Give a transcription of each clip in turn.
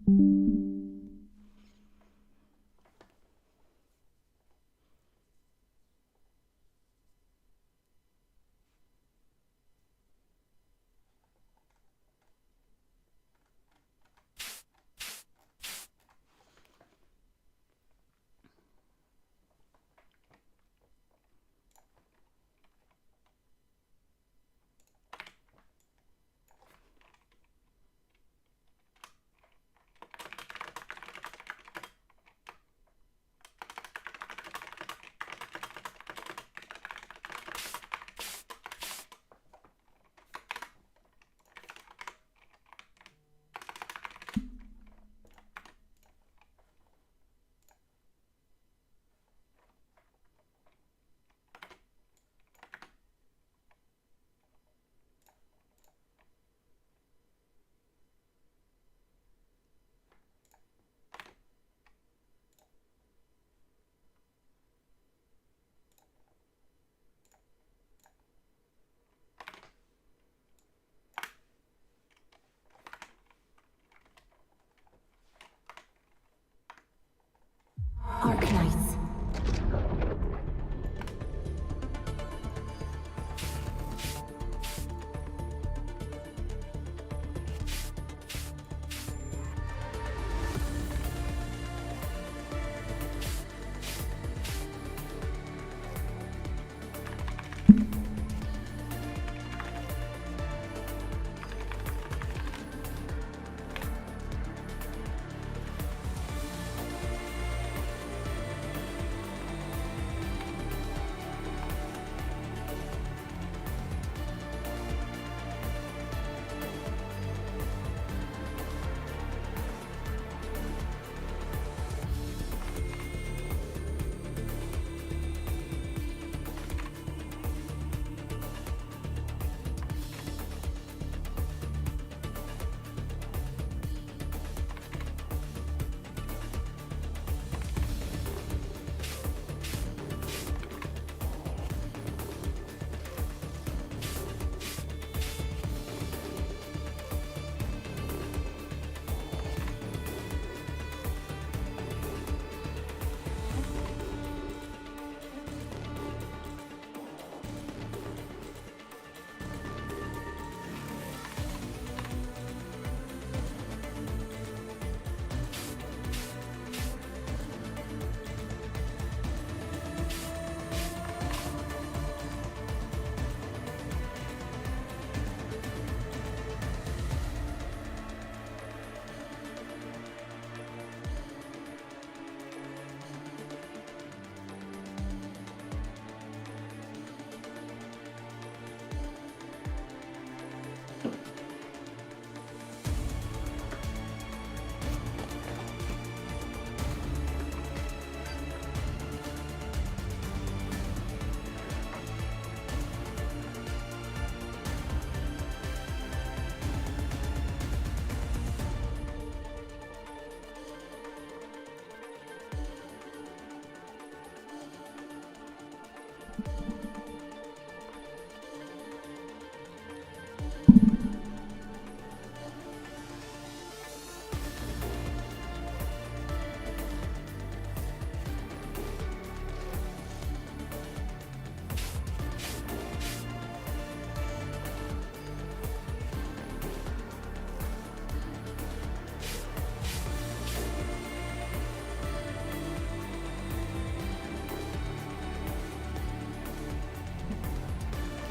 Arknights.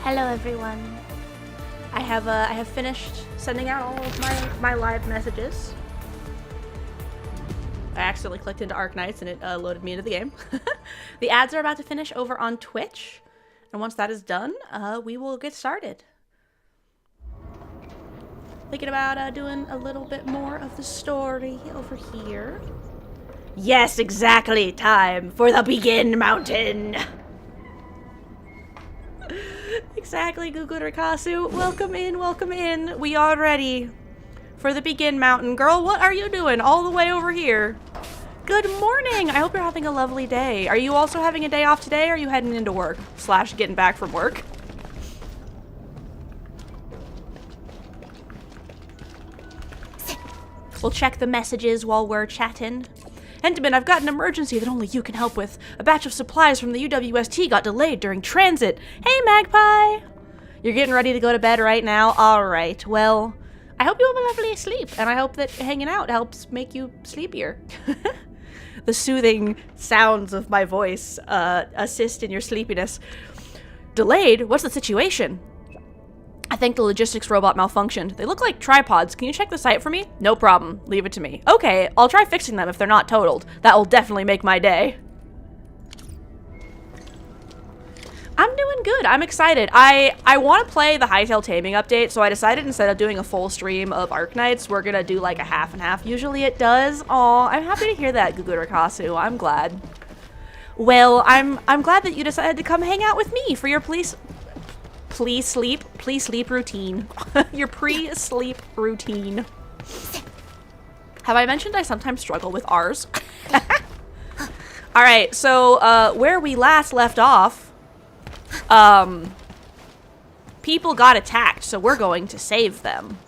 Hello everyone. I have finished sending out all of my live messages. I accidentally clicked into Arknights and it loaded me into the game. The ads are about to finish over on Twitch, and once that is done, we will get started. Thinking about doing a little bit more of the story over here. Yes, exactly. Time for the Begin Mountain. Exactly, Gugu Rikasu. Welcome in, welcome in. We are ready for the Begin Mountain. Girl, what are you doing all the way over here? Good morning. I hope you're having a lovely day. Are you also having a day off today, or are you heading into work / getting back from work? We'll check the messages while we're chatting. Enderman, I've got an emergency that only you can help with. A batch of supplies from the UWST got delayed during transit. Hey, Magpie! You're getting ready to go to bed right now? Alright, well, I hope you have a lovely sleep, and I hope that hanging out helps make you sleepier. The soothing sounds of my voice assist in your sleepiness. Delayed? What's the situation? I think the logistics robot malfunctioned. They look like tripods. Can you check the site for me? No problem. Leave it to me. Okay, I'll try fixing them if they're not totaled. That will definitely make my day. I'm doing good. I'm excited. I want to play the Hytale Taming update, so I decided instead of doing a full stream of Arknights, we're gonna do like a half and half. Usually it does. Aw, I'm happy to hear that, Gugurakasu. I'm glad. Well, I'm glad that you decided to come hang out with me for your please sleep routine. Your pre-sleep routine. Have I mentioned I sometimes struggle with R's? Alright, so where we last left off, people got attacked, so we're going to save them.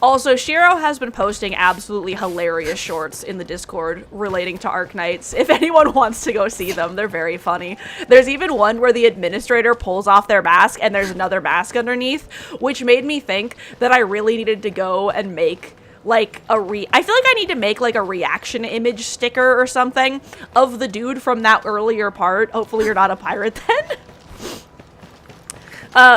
Also, Shiro has been posting absolutely hilarious shorts in the Discord relating to Arknights. If anyone wants to go see them, they're very funny. There's even one where the administrator pulls off their mask and there's another mask underneath, which made me think that I really needed to go and make like I feel like I need to make like a reaction image sticker or something of the dude from that earlier part. Hopefully you're not a pirate then.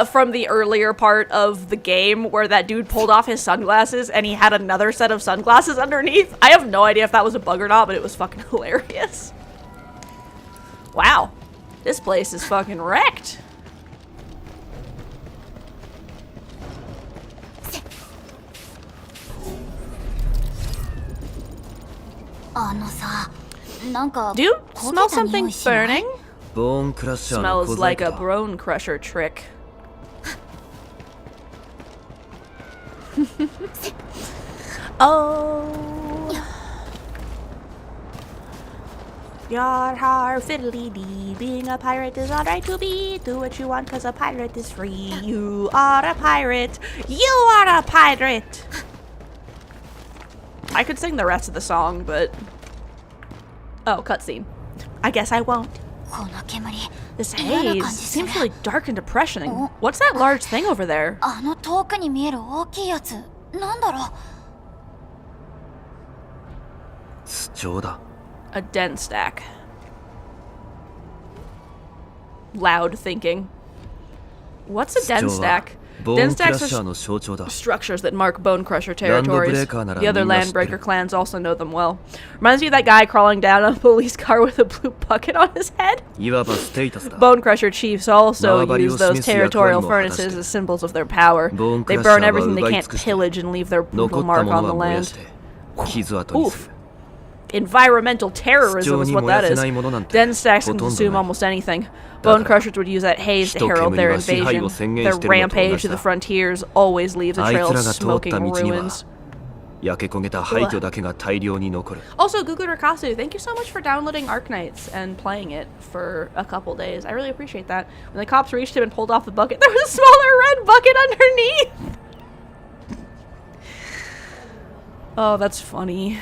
From the earlier part of the game where that dude pulled off his sunglasses and he had another set of sunglasses underneath. I have no idea if that was a bug or not, but it was fucking hilarious. Wow. This place is fucking wrecked. Do you smell something burning? Smells like a bone crusher trick. Oh, yar har fiddly dee. Being a pirate is alright to be. Do what you want, cause a pirate is free. You are a pirate. You are a pirate. I could sing the rest of the song, but oh, cutscene. I guess I won't. This haze seems really dark and depressing. What's that large thing over there? A den stack. Loud thinking. What's a den stack? Den stacks are structures that mark Bone Crusher territories. The other Landbreaker clans also know them well. Reminds me of that guy crawling down a police car with a blue bucket on his head. Bone Crusher chiefs also use those territorial furnaces as symbols of their power. They burn everything they can't pillage and leave their brutal mark on the land. Oof. Environmental terrorism is what that is. Den stacks can consume almost anything. Bone Crushers would use that haze to herald their invasion. Their rampage to the frontiers always leaves a trail of smoking ruins. Also, Gugurakasu, thank you so much for downloading Arknights and playing it for a couple days. I really appreciate that. When the cops reached him and pulled off the bucket, there was a smaller red bucket underneath! Oh, that's funny.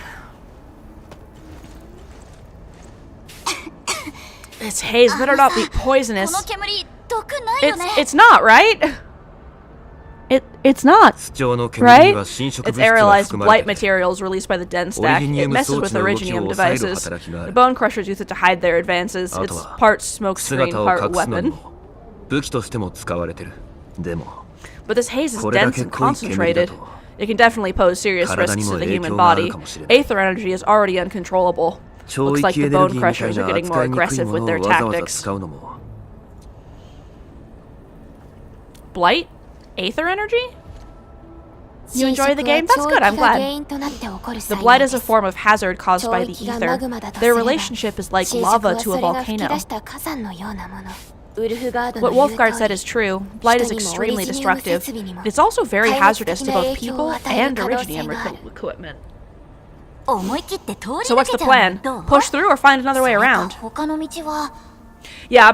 This haze better not be poisonous. It's not, right? It's not, right? It's aerialized blight materials released by the Den Stack. It messes with Originium devices. The Bone Crushers use it to hide their advances. It's part smokescreen, part weapon. But this haze is dense and concentrated. It can definitely pose serious risks to the human body. Aether energy is already uncontrollable. Looks like the Bone Crushers are getting more aggressive with their tactics. Blight? Aether energy? You enjoy the game? That's good, I'm glad. The blight is a form of hazard caused by the ether. Their relationship is like lava to a volcano. What Wolfguard said is true. Blight is extremely destructive. It's also very hazardous to both people and Originium equipment. So what's the plan? Push through or find another way around? Yeah,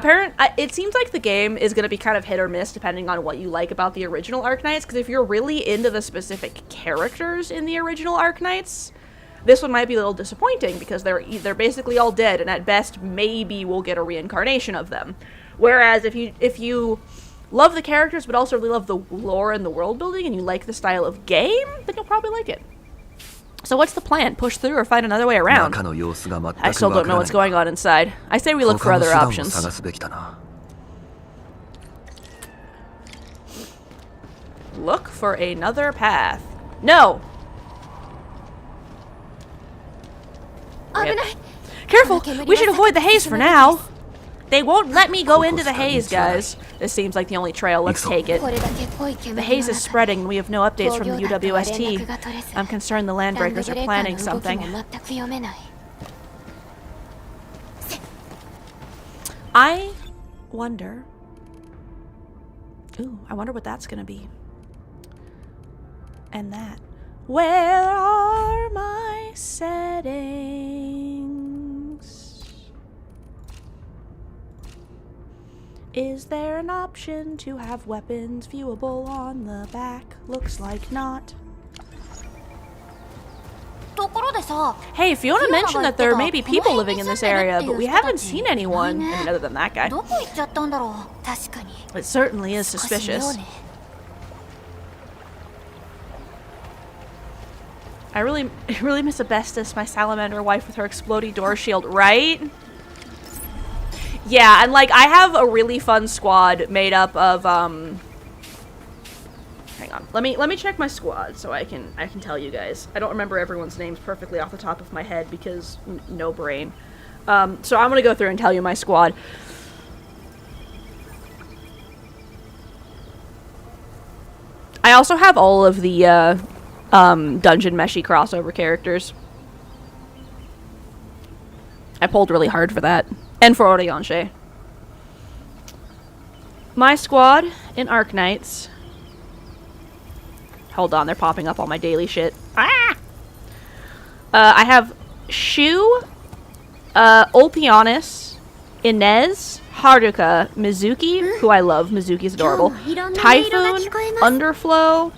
it seems like the game is going to be kind of hit or miss depending on what you like about the original Arknights, because if you're really into the specific characters in the original Arknights, this one might be a little disappointing because they're basically all dead, and at best maybe we'll get a reincarnation of them. Whereas if you love the characters but also really love the lore and the world building and you like the style of game, then you'll probably like it. So what's the plan? Push through or find another way around? I still don't know what's going on inside. I say we look for other options. Look for another path. No! Yep. Careful! We should avoid the haze for now! They won't let me go into the haze, guys. This seems like the only trail. Let's take it. The haze is spreading, and we have no updates from the UWST. I'm concerned the Landbreakers are planning something. I wonder... Ooh, I wonder what that's gonna be. And that. Where are my settings? Is there an option to have weapons viewable on the back? Looks like not. Hey, Fiona mentioned that there may be people living in this area, but we haven't seen anyone, I mean, other than that guy. It certainly is suspicious. I really miss Asbestos, my salamander wife with her explodey door shield, right? Yeah, and like I have a really fun squad made up of hang on. Let me check my squad so I can tell you guys. I don't remember everyone's names perfectly off the top of my head because no brain. So I'm going to go through and tell you my squad. I also have all of the Dungeon Meshy crossover characters. I pulled really hard for that. And for Orianche. My squad in Arknights. Hold on, they're popping up all my daily shit. Ah! I have Shu, Olpianis, Inez, Haruka, Mizuki, who I love. Mizuki's adorable. Typhoon, Underflow,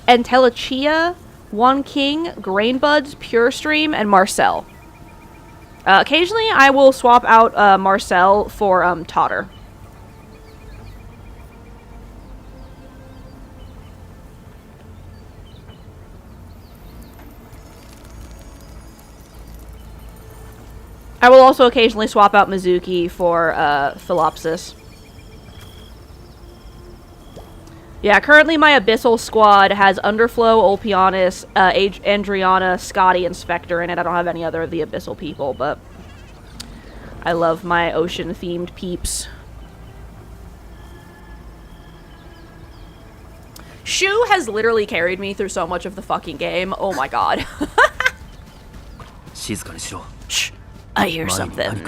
Entelachia, One King, Grainbuds, Pure Stream, and Marcel. Occasionally, I will swap out Marcel for Totter. I will also occasionally swap out Mizuki for Philopsis. Yeah, currently my Abyssal squad has Underflow, Olpianis, Andriana, Scotty, and Spectre in it. I don't have any other of the Abyssal people, but I love my ocean-themed peeps. Shu has literally carried me through so much of the fucking game. Oh my god. Shh, I hear something.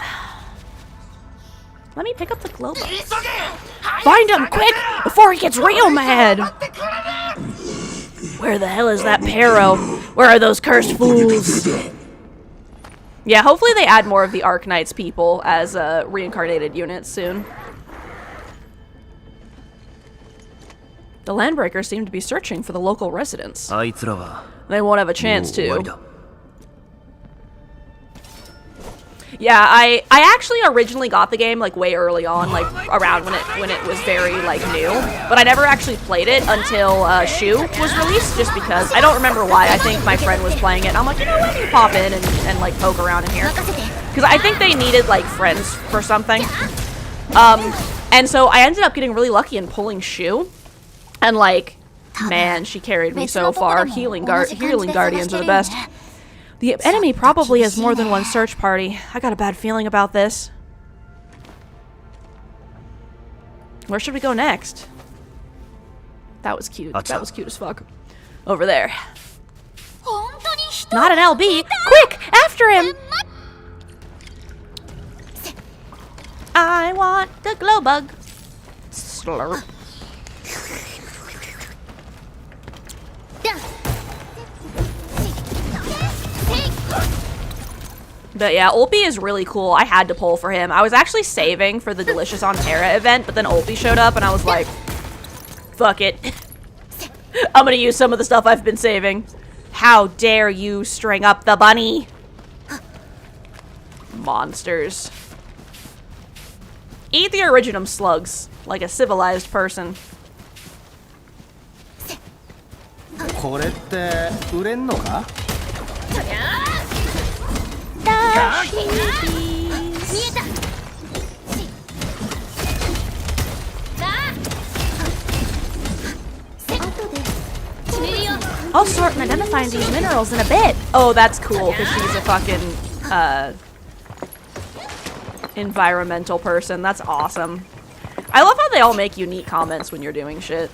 Let me pick up the globe. Find him, quick, before he gets real mad! Where the hell is that Pero? Where are those cursed fools? Yeah, hopefully they add more of the Arknights people as reincarnated units soon. The Landbreakers seem to be searching for the local residents. They won't have a chance to. Yeah, I actually originally got the game like way early on, like around when it was very like new, but I never actually played it until Shu was released, just because I don't remember why. I think my friend was playing it, and I'm like, you know what, let me pop in and like poke around in here, because I think they needed like friends for something. And so I ended up getting really lucky in pulling Shu, and like, man, she carried me so far. Healing guardians are the best. The enemy probably has more than one search party. I got a bad feeling about this. Where should we go next? That was cute. That was cute as fuck. Over there. Not an LB! Quick! After him! I want the glow bug. Slurp. But yeah, Olpi is really cool. I had to pull for him. I was actually saving for the Delicious on Terra event, but then Olpi showed up and I was like, fuck it. I'm gonna use some of the stuff I've been saving. How dare you string up the bunny? Monsters. Eat the originum slugs like a civilized person. これって売れんのか? I'll sort and identify these minerals in a bit. Oh, that's cool, because she's a fucking, environmental person. That's awesome. I love how they all make unique comments when you're doing shit.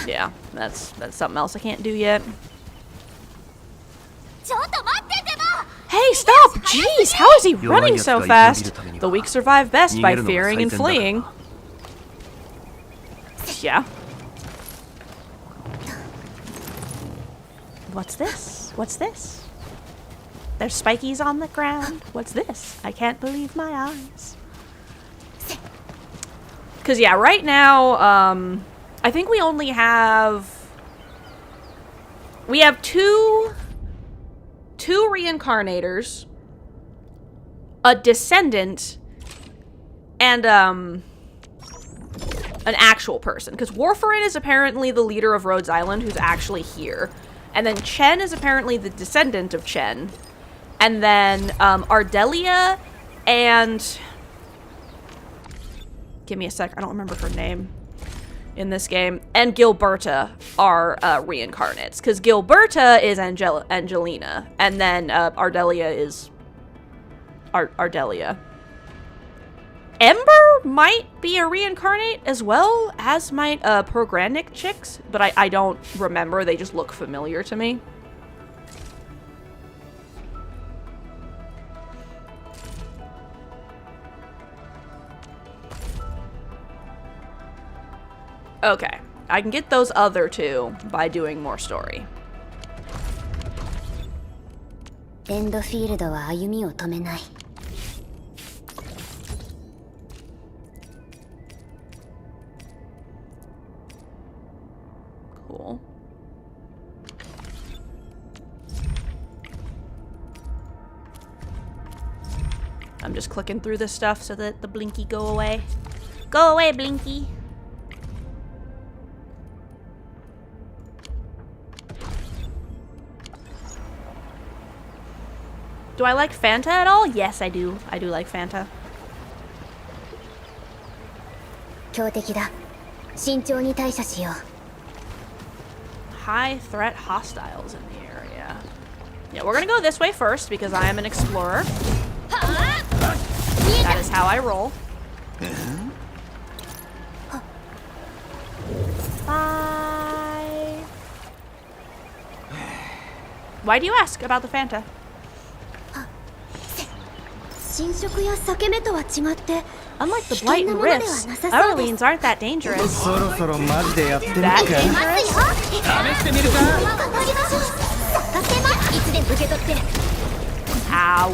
Yeah, that's something else I can't do yet. Hey, stop! Jeez, how is he running so fast? The weak survive best by fearing and fleeing. Yeah. What's this? What's this? There's spikies on the ground. What's this? I can't believe my eyes. Cause yeah, right now, I think we only have... We have two reincarnators, a descendant, and an actual person. Because Warfarin is apparently the leader of Rhodes Island, who's actually here. And then Chen is apparently the descendant of Chen. And then Ardelia and... Give me a sec, I don't remember her name in this game. And Gilberta are reincarnates. Because Gilberta is Angelina. And then Ardelia is... Ardelia. Ember might be a reincarnate as well, as might Progranic chicks, but I don't remember. They just look familiar to me. Okay, I can get those other two by doing more story. Endfield は歩みを止めない. Cool. I'm just clicking through this stuff so that the Blinky go away. Go away, Blinky. Do I like Fanta at all? Yes, I do. I do like Fanta. 強敵だ。慎重に対処しよう. High threat hostiles in the area. Yeah, we're gonna go this way first because I am an explorer. That is how I roll. Bye. Why do you ask about the Fanta? 侵食や裂け目とは違って Unlike the blight and rifts, Orleans aren't that dangerous. そろそろマジでやってみるか? That dangerous? 試してみるか? Ow.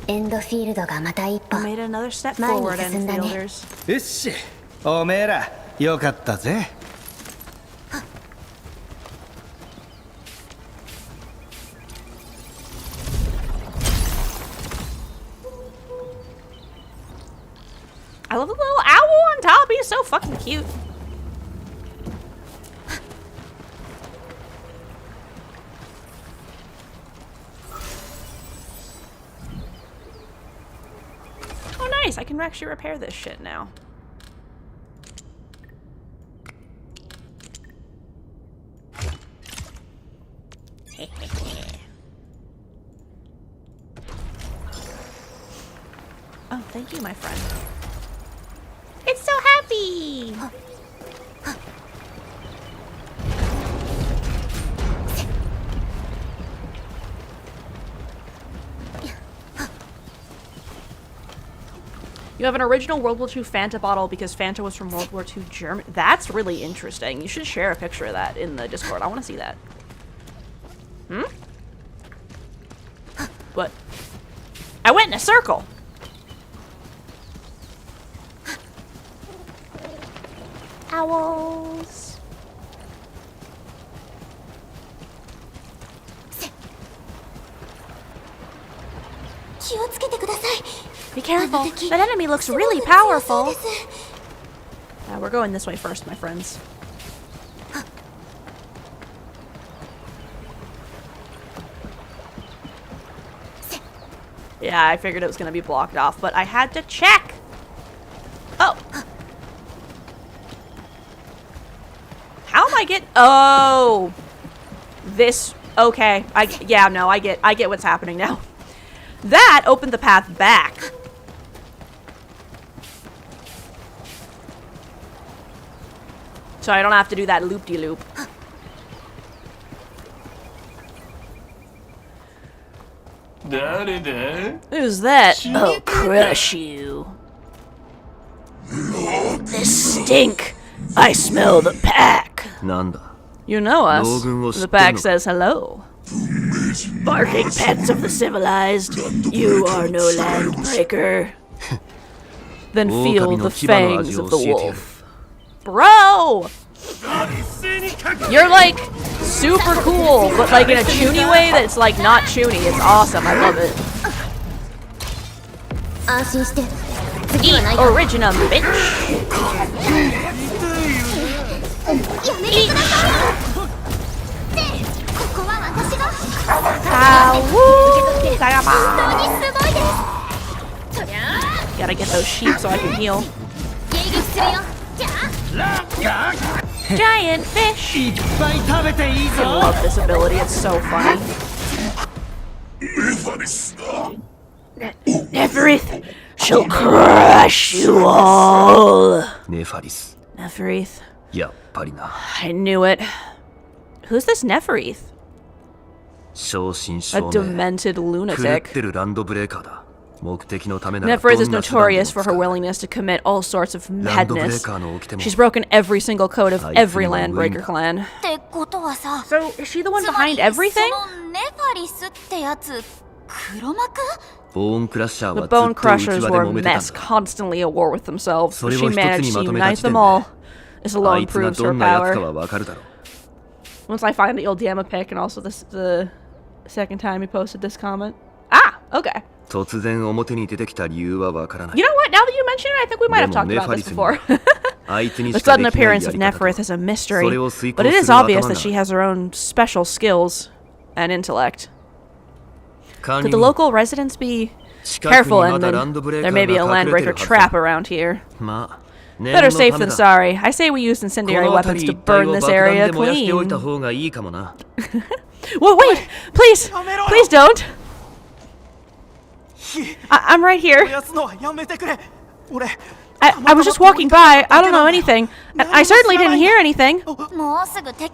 Endfield がまた一歩 Made another step 前に forward, 進んだね。 Enfielders. よし、おめえらよかったぜ. I love the little owl on top. He's so fucking cute. Oh, nice. I can actually repair this shit now. Oh, thank you, my friend. It's so happy! You have an original World War II Fanta bottle because Fanta was from World War II Germany. That's really interesting. You should share a picture of that in the Discord. I want to see that. Hmm? What? I went in a circle. Owls. Be careful. That enemy looks really powerful. We're going this way first, my friends. Yeah, I figured it was going to be blocked off, but I had to check. Oh. How am I getting... Oh. This... Okay. Yeah, no, I get what's happening now. That opened the path back. So I don't have to do that loop-de-loop. Who's that? I'll crush you. This stink. I smell the pack. You know us. The pack says hello. Barking pets of the civilized, you are no landbreaker. Then feel the fangs of the wolf. Bro! You're like super cool, but like in a chuny way that's like not chuny. It's awesome. I love it. Eat original, bitch. Gotta get those sheep so I can heal. Giant fish! I love this ability, it's so funny. Neferith shall crush you all! Neferith. I knew it. Who's this Neferith? A demented lunatic. Neferith is notorious for her willingness to commit all sorts of madness. She's broken every single code of every Landbreaker clan. So, is she the one behind everything? The Bone Crushers were a mess, constantly at war with themselves, but she managed to unite them all. This alone proves her power. Once I find the old Yama pic and also the second time he posted this comment. Ah, okay. You know what? Now that you mention it, I think we might have talked about this before. The sudden appearance of Neferith is a mystery, but it is obvious that she has her own special skills and intellect. Could the local residents be careful, and then there may be a Landbreaker trap around here? Better safe than sorry. I say we use incendiary weapons to burn this area clean. Whoa, wait! Please! Please don't! I'm right here. I was just walking by. I don't know anything. I certainly didn't hear anything.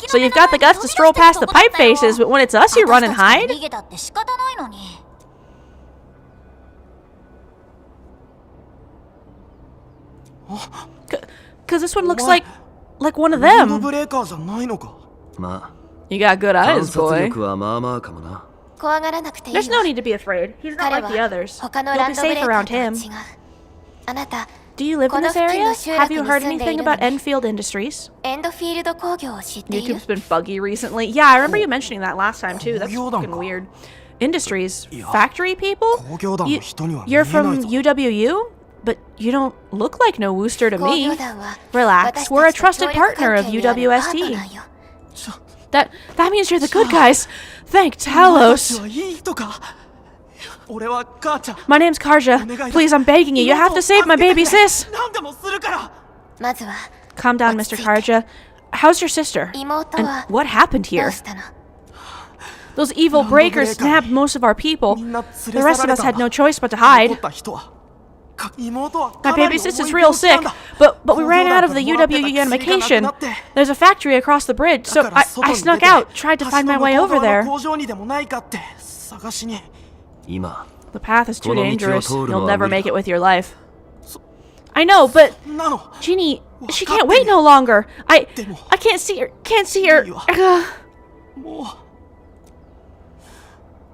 So you've got the guts to stroll past the pipe faces, but when it's us you run and hide? Cause this one looks like one of them. You got good eyes, boy. There's no need to be afraid. He's not like the others. You'll be safe around him. Do you live in this area? Have you heard anything about Endfield Industries? YouTube's been buggy recently. Yeah, I remember you mentioning that last time too. That's fucking weird. Industries? Factory people? You're from UWU? But you don't look like no Wooster to me. Relax, we're a trusted partner of UWST. That means you're the good guys. Thank Talos. My name's Karja. Please, I'm begging you. You have to save my baby sis. Calm down, Mr. Karja. How's your sister? And what happened here? Those evil breakers snapped most of our people. The rest of us had no choice but to hide. My baby sister's real sick, but we ran out of the UWU medication. There's a factory across the bridge, so I snuck out, tried to find my way over there. The path is too dangerous. You'll never make it with your life. I know, but なの Ginny, she can't wait no longer. I can't see her. Can't see her. も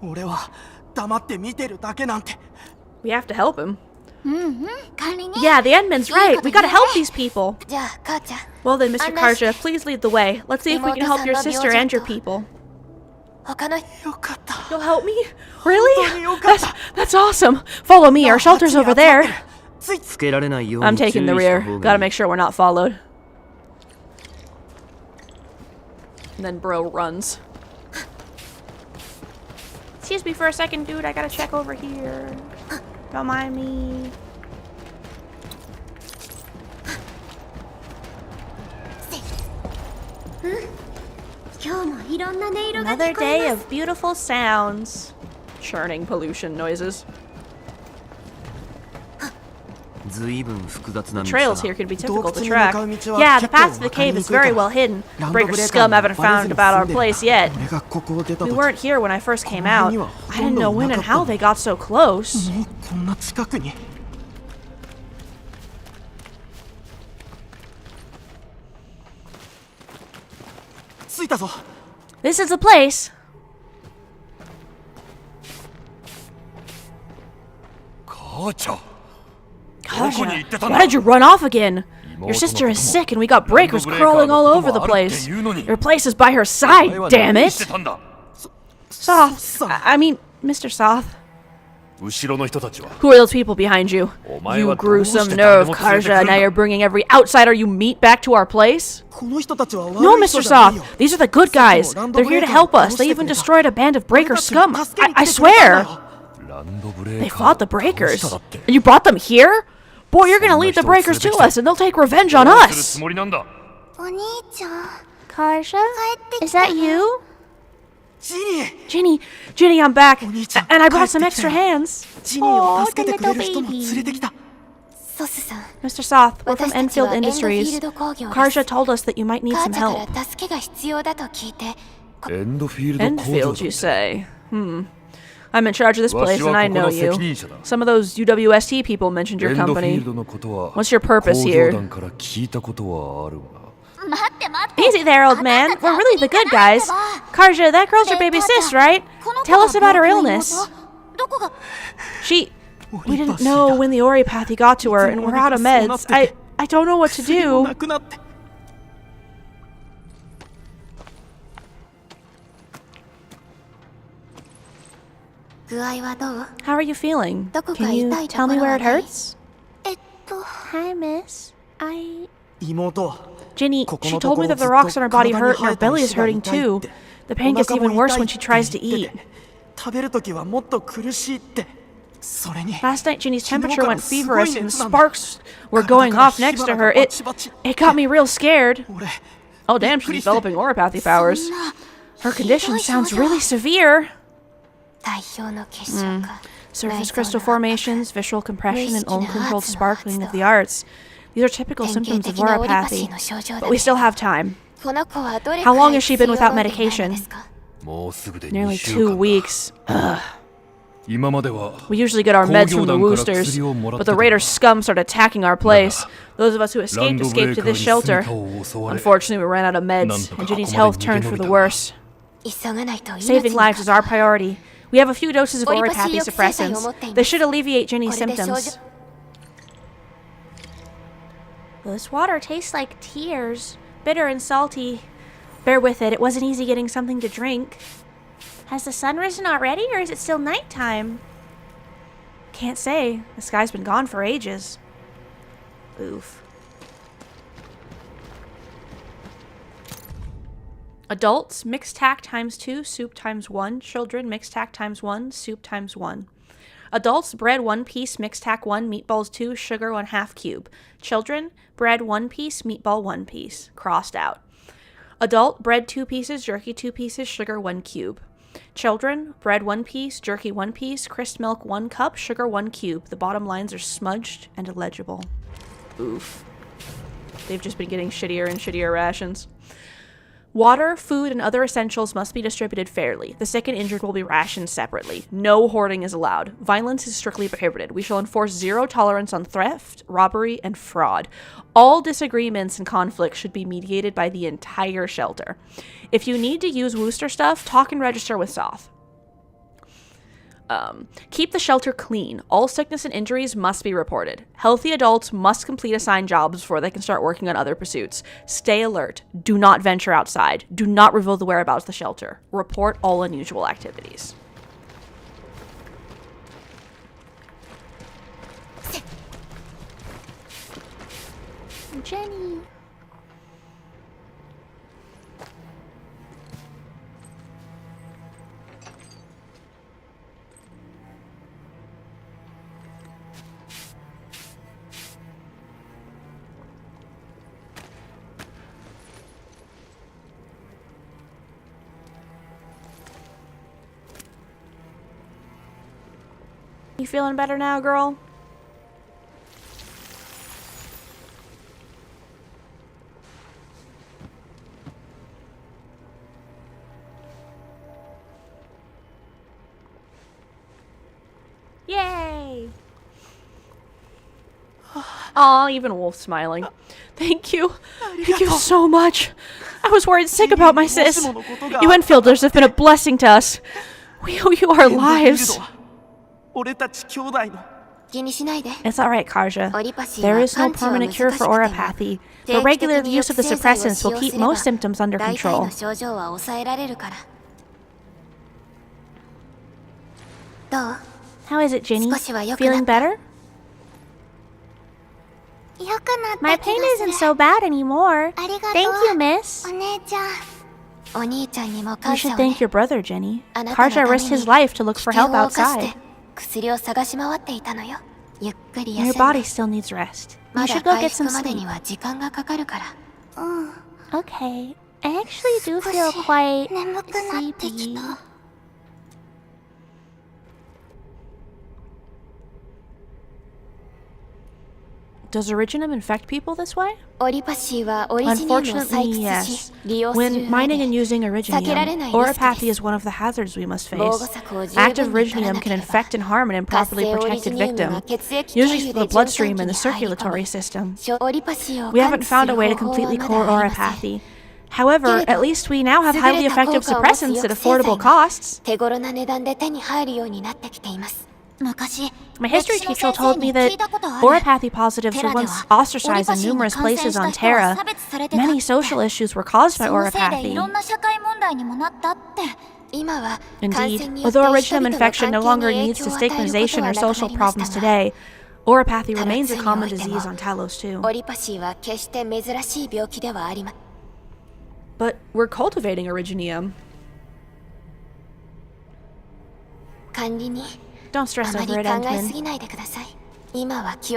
う俺は黙って見てるだけなんて We have to help him. 管理ね Yeah, the Endman's right. We gotta help these people. じゃあ母ちゃん Well then, Mr. Karja, please lead the way. Let's see if we can help your sister and your people. 他のよかった You'll help me? 本当に Really? よかった That's awesome. Follow me. Our shelter's over there. つい つけられないように I'm 注意 taking the した rear. 方 Gotta がいい make sure we're not followed. And then bro runs. Excuse me for a second, dude. I gotta check over here. Don't mind me. 今日もいろんな音色が Another 聞こえ day ます of beautiful sounds. Churning pollution noises. ずいぶん複雑な The 道だ trails な here could be difficult to 洞窟に track. 向かう道は Yeah, the 結構 path to the cave is very well hidden. ランド Breaker ブレーカー scum に haven't バレ found ずに about 済 our んで place yet. 俺がここを出た We 時 weren't here when I first came この out. 辺には I didn't know ほとんど when な and かった how they got so close. もうこんな近くに着いたぞ This is the place. 母ちゃん Gosh, どこに行ってたん why だ did you run off again? Your sister is sick and we got breakers crawling all over the place. Your place is by her side, damn 何して it. たんだ Soth. I mean, Mr. Soth. 後ろの人たちは Who are those people behind you? You gruesome nerve, Karja. Now you're bringing every outsider you meet back to our place? この人たちは悪 No, い人 Mr. じゃないよ Soth. These are the good guys. They're here to help us. They even destroyed a band of breaker scum. I 俺たちに swear. ランドブレ They ーカ fought the ーを倒 breakers. しただって And you brought them here? Boy, you're gonna lead the breakers to us and they'll take revenge on どうする us. つもりなんだお兄ちゃん Karja? 帰って Is that you? ジニー Ginny, I'm back. お兄ちゃん And I brought some 帰ってきた extra よ hands. ジニー Aw, を助けて the くれる little 人も baby. 連れてきた ソスさん Mr. Soth, we're from 私たちは Endfield エンドフィー Industries. ルド工業で Karja す told us that you might need 母 some ちゃん help. から助けが必要だと聞いてエンドフィールド工業 Endfield, you say? I'm in charge of this わ place し and は I ここ know の you. 責任者だ Some of those UWST people mentioned エ your ンドフィー company. ルドのことは What's your purpose 工 here? 業団から聞いたことはあるが 待って待って Easy there, old man. We're really the good guys. Karja, that girl's your baby sis, right? この子 Tell が us about her 病気の illness. 妹どこが She... We didn't know when the Oripathy got to her and we're out of meds. I don't know what to 薬も do. なくなって 具合はどう How are you feeling? どこか Can you 痛いと tell こ me ろ where は it ない hurts? Hi, miss.妹は Ginny, ここ she の told とこ me ろ that ず the っと rocks on her body 体に hurt and 生 her えた belly is 石が hurting 痛い too. って The pain gets お腹 even も worse 痛い when って she tries to 言っ eat. てて食べるときはもっと苦しいってそれに Last night, Ginny's 昨 temperature 日から went すごい feverish and 熱なんだ sparks were going off next to her. It got me real scared. 俺 Oh, damn, she's developing Oripathy powers. そんな Her condition sounds really severe. 代表の結晶か Surface crystal formations, visual compression, and uncontrolled sparkling of the arts. These are typical 典型 symptoms of 的なオリパシ Oripathy. ーの症状だ But we ね still have time. この子はどれ How く long らい has she been 薬を without 飲んでいないの medication? ですかもうすぐで Nearly 2週 2 間だ weeks. 今までは We usually get our meds from the 工業団から Woosters, 薬をもらっ but て the た Raider scum started attacking our place. Those of us who ラ escaped ンドブ escaped レー to カー this に住 shelter. みかを襲われ Unfortunately, we ran out of meds, and Ginny's health turned for the worse. 急がないと命 Saving に lives is our priority. We have a few doses of Oripathy Oripathy suppressants. They should alleviate Ginny's これで症状 symptoms. This water tastes like tears. Bitter and salty. Bear with it. It wasn't easy getting something to drink. Has the sun risen already, or is it still nighttime? Can't say. The sky's been gone for ages. Oof. Adults, mixed tack times 2, soup times 1. Children, mixed tack times 1, soup times 1. Adults, bread 1 piece, mixed tack 1, meatballs 2, sugar 1/2 cube. Children, bread 1 piece, meatball 1 piece. Crossed out. Adult, bread 2 pieces, jerky 2 pieces, sugar 1 cube. Children, bread 1 piece, jerky 1 piece, crisp milk 1 cup, sugar 1 cube. The bottom lines are smudged and illegible. Oof. They've just been getting shittier and shittier rations. Water, food, and other essentials must be distributed fairly. The sick and injured will be rationed separately. No hoarding is allowed. Violence is strictly prohibited. We shall enforce zero tolerance on theft, robbery, and fraud. All disagreements and conflicts should be mediated by the entire shelter. If you need to use Wooster stuff, talk and register with Soth. Keep the shelter clean. All sickness and injuries must be reported. Healthy adults must complete assigned jobs before they can start working on other pursuits. Stay alert. Do not venture outside. Do not reveal the whereabouts of the shelter. Report all unusual activities. Jenny. You feeling better now, girl? Yay! Aw, even Wolf's smiling. Thank you. Thank you so much. I was worried sick about my sis. You Enfielders have been a blessing to us. We owe you our lives. 俺たち兄弟の It's alright, Karja. There is no permanent cure for auropathy. The regular use of the suppressants will keep most symptoms under control. How is it, Ginny? Feeling better? My pain isn't so bad anymore. Thank you, miss. You should thank your brother, Jenny. Karja risked his life to look for help outside. Your body still needs rest. You should go get some sleep. Okay. I actually do feel quite sleepy. Does Originum infect people this way? Unfortunately, yes. When mining and using Originium, auropathy is one of the hazards we must face. Active Originium can infect and harm an improperly protected victim, usually through the bloodstream and the circulatory system. We haven't found a way to completely cure auropathy. However, at least we now have highly effective suppressants at affordable costs. My history teacher told me that auropathy positives were once ostracized in numerous places on Terra. Many social issues were caused by auropathy. Indeed, although Originum infection no longer leads to stigmatization or social problems today, auropathy remains a common disease on Talos too. But we're cultivating Originium. Don't stress over it, Endman.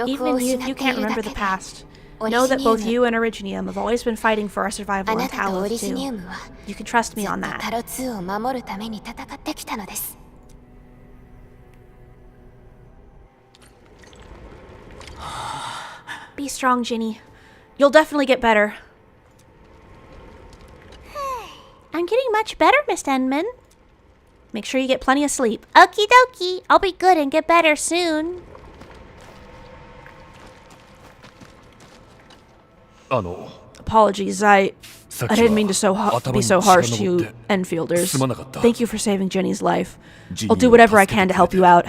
Even if you can't remember the past, know that both you and Originium have always been fighting for our survival in Talos too. You can trust me on that. Be strong, Ginny. You'll definitely get better. I'm getting much better, Miss Endman. Make sure you get plenty of sleep. Okie dokie. I'll be good and get better soon. Apologies, I didn't mean to be so harsh to you Enfielders. Thank you for saving Jenny's life. I'll do whatever I can to help you out.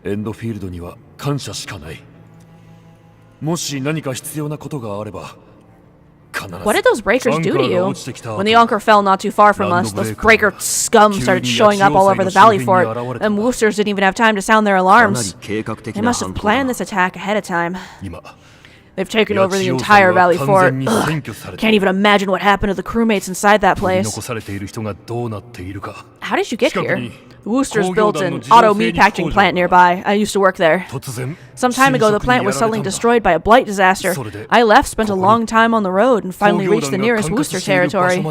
Endfield には感謝しかない。もし何か必要なことがあれば。What did those breakers do to you? When the anchor fell not too far from us, those breaker scum started showing up all over the valley fort, and Woosters didn't even have time to sound their alarms. They must have planned this attack ahead of time. They've taken over the entire valley fort. Ugh. Can't even imagine what happened to the crewmates inside that place. How did you get here? The Woosters built an auto meat packaging plant nearby. I used to work there. Some time ago, the plant was suddenly destroyed by a blight disaster. I left, spent a long time on the road, and finally reached the nearest Wooster territory.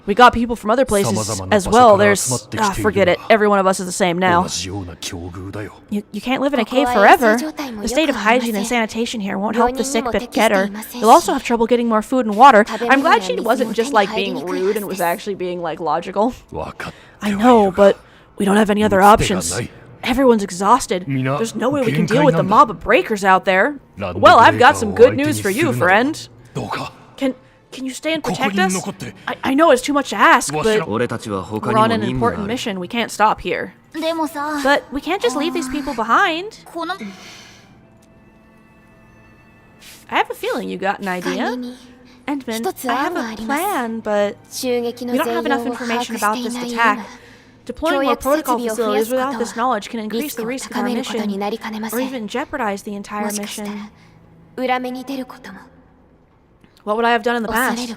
We got people from other places as well. There's... forget it. Every one of us is the same now. You can't live in a cave forever. The state of hygiene and sanitation here won't help the sick but better. You'll also have trouble getting more food and water. I'm glad she wasn't just like being rude and was actually being like logical. I know, but we don't have any other options. Everyone's exhausted. There's no way we can deal with the mob of breakers out there. Well, I've got some good news for you, friend. Can you stay and protect us? I know it's too much to ask, but we're on an important mission. We can't stop here. But we can't just leave these people behind. I have a feeling you got an idea. Endman, I have a plan, but we don't have enough information about this attack. Deploying more protocol facilities without this knowledge can increase the risk of our mission, or even jeopardize the entire mission. What would I have done in the past?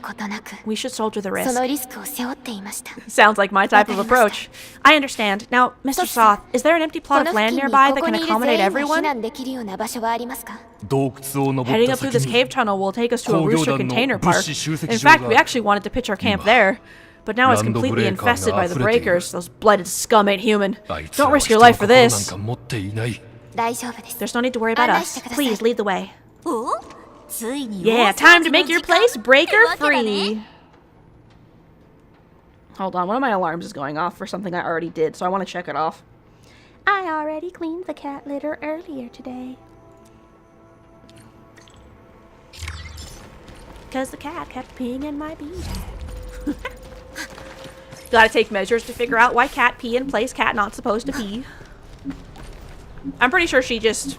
We should soldier the risk. Sounds like my type of approach. I understand. Now, Mr. Soth, is there an empty plot of land nearby that can accommodate everyone? Heading up through this cave tunnel will take us to a rooster container park. In fact, we actually wanted to pitch our camp there. But now it's completely infested by the breakers. Those blighted scum ain't human. Don't risk your life for this. There's no need to worry about us. Please, lead the way. Yeah, time to make your place breaker-free. Hold on, one of my alarms is going off for something I already did, so I want to check it off. I already cleaned the cat litter earlier today. Because the cat kept peeing in my bee bag. Gotta take measures to figure out why cat pee in place cat not supposed to pee. I'm pretty sure she just...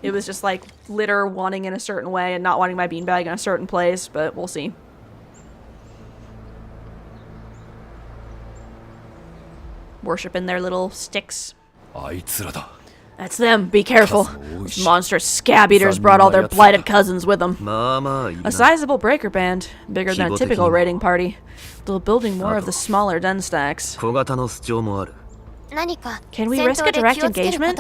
It was just like litter wanting in a certain way and not wanting my beanbag in a certain place, but we'll see. Worshipping their little sticks. That's them. Be careful. Those monstrous scab eaters brought all their blighted cousins with them. A sizable breaker band, bigger than a typical raiding party. They're building more of the smaller den stacks. Can we risk a direct engagement?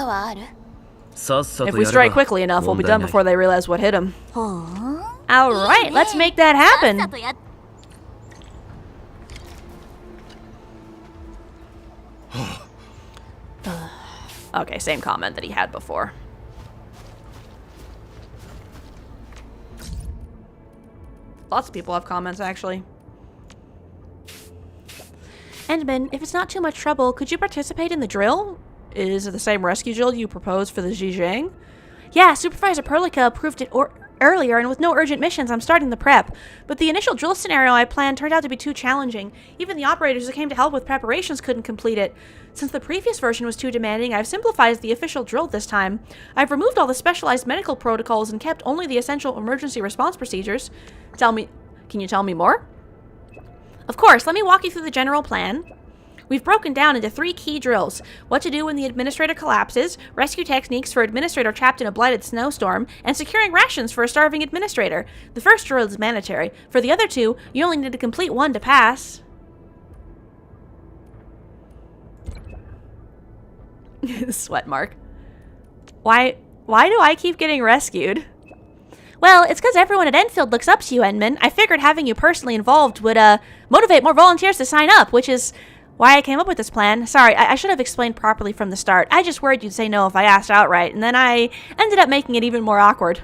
If we strike quickly enough, we'll be done before they realize what hit them. Alright, let's make that happen! Okay, same comment that he had before. Lots of people have comments, actually. Endman, if it's not too much trouble, could you participate in the drill? Is it the same rescue drill you proposed for the Zhejiang? Yeah, Supervisor Perlica approved it earlier, and with no urgent missions, I'm starting the prep. But the initial drill scenario I planned turned out to be too challenging. Even the operators who came to help with preparations couldn't complete it. Since the previous version was too demanding, I've simplified the official drill this time. I've removed all the specialized medical protocols and kept only the essential emergency response procedures. Can you tell me more? Of course, let me walk you through the general plan. We've broken down into 3 key drills: what to do when the administrator collapses, rescue techniques for administrator trapped in a blighted snowstorm, and securing rations for a starving administrator. The first drill is mandatory. For the other 2, you only need to complete 1 to pass. Sweat mark. Why do I keep getting rescued? Well, it's because everyone at Endfield looks up to you, Endman. I figured having you personally involved would motivate more volunteers to sign up, which is why I came up with this plan. Sorry, I should have explained properly from the start. I just worried you'd say no if I asked outright, and then I ended up making it even more awkward.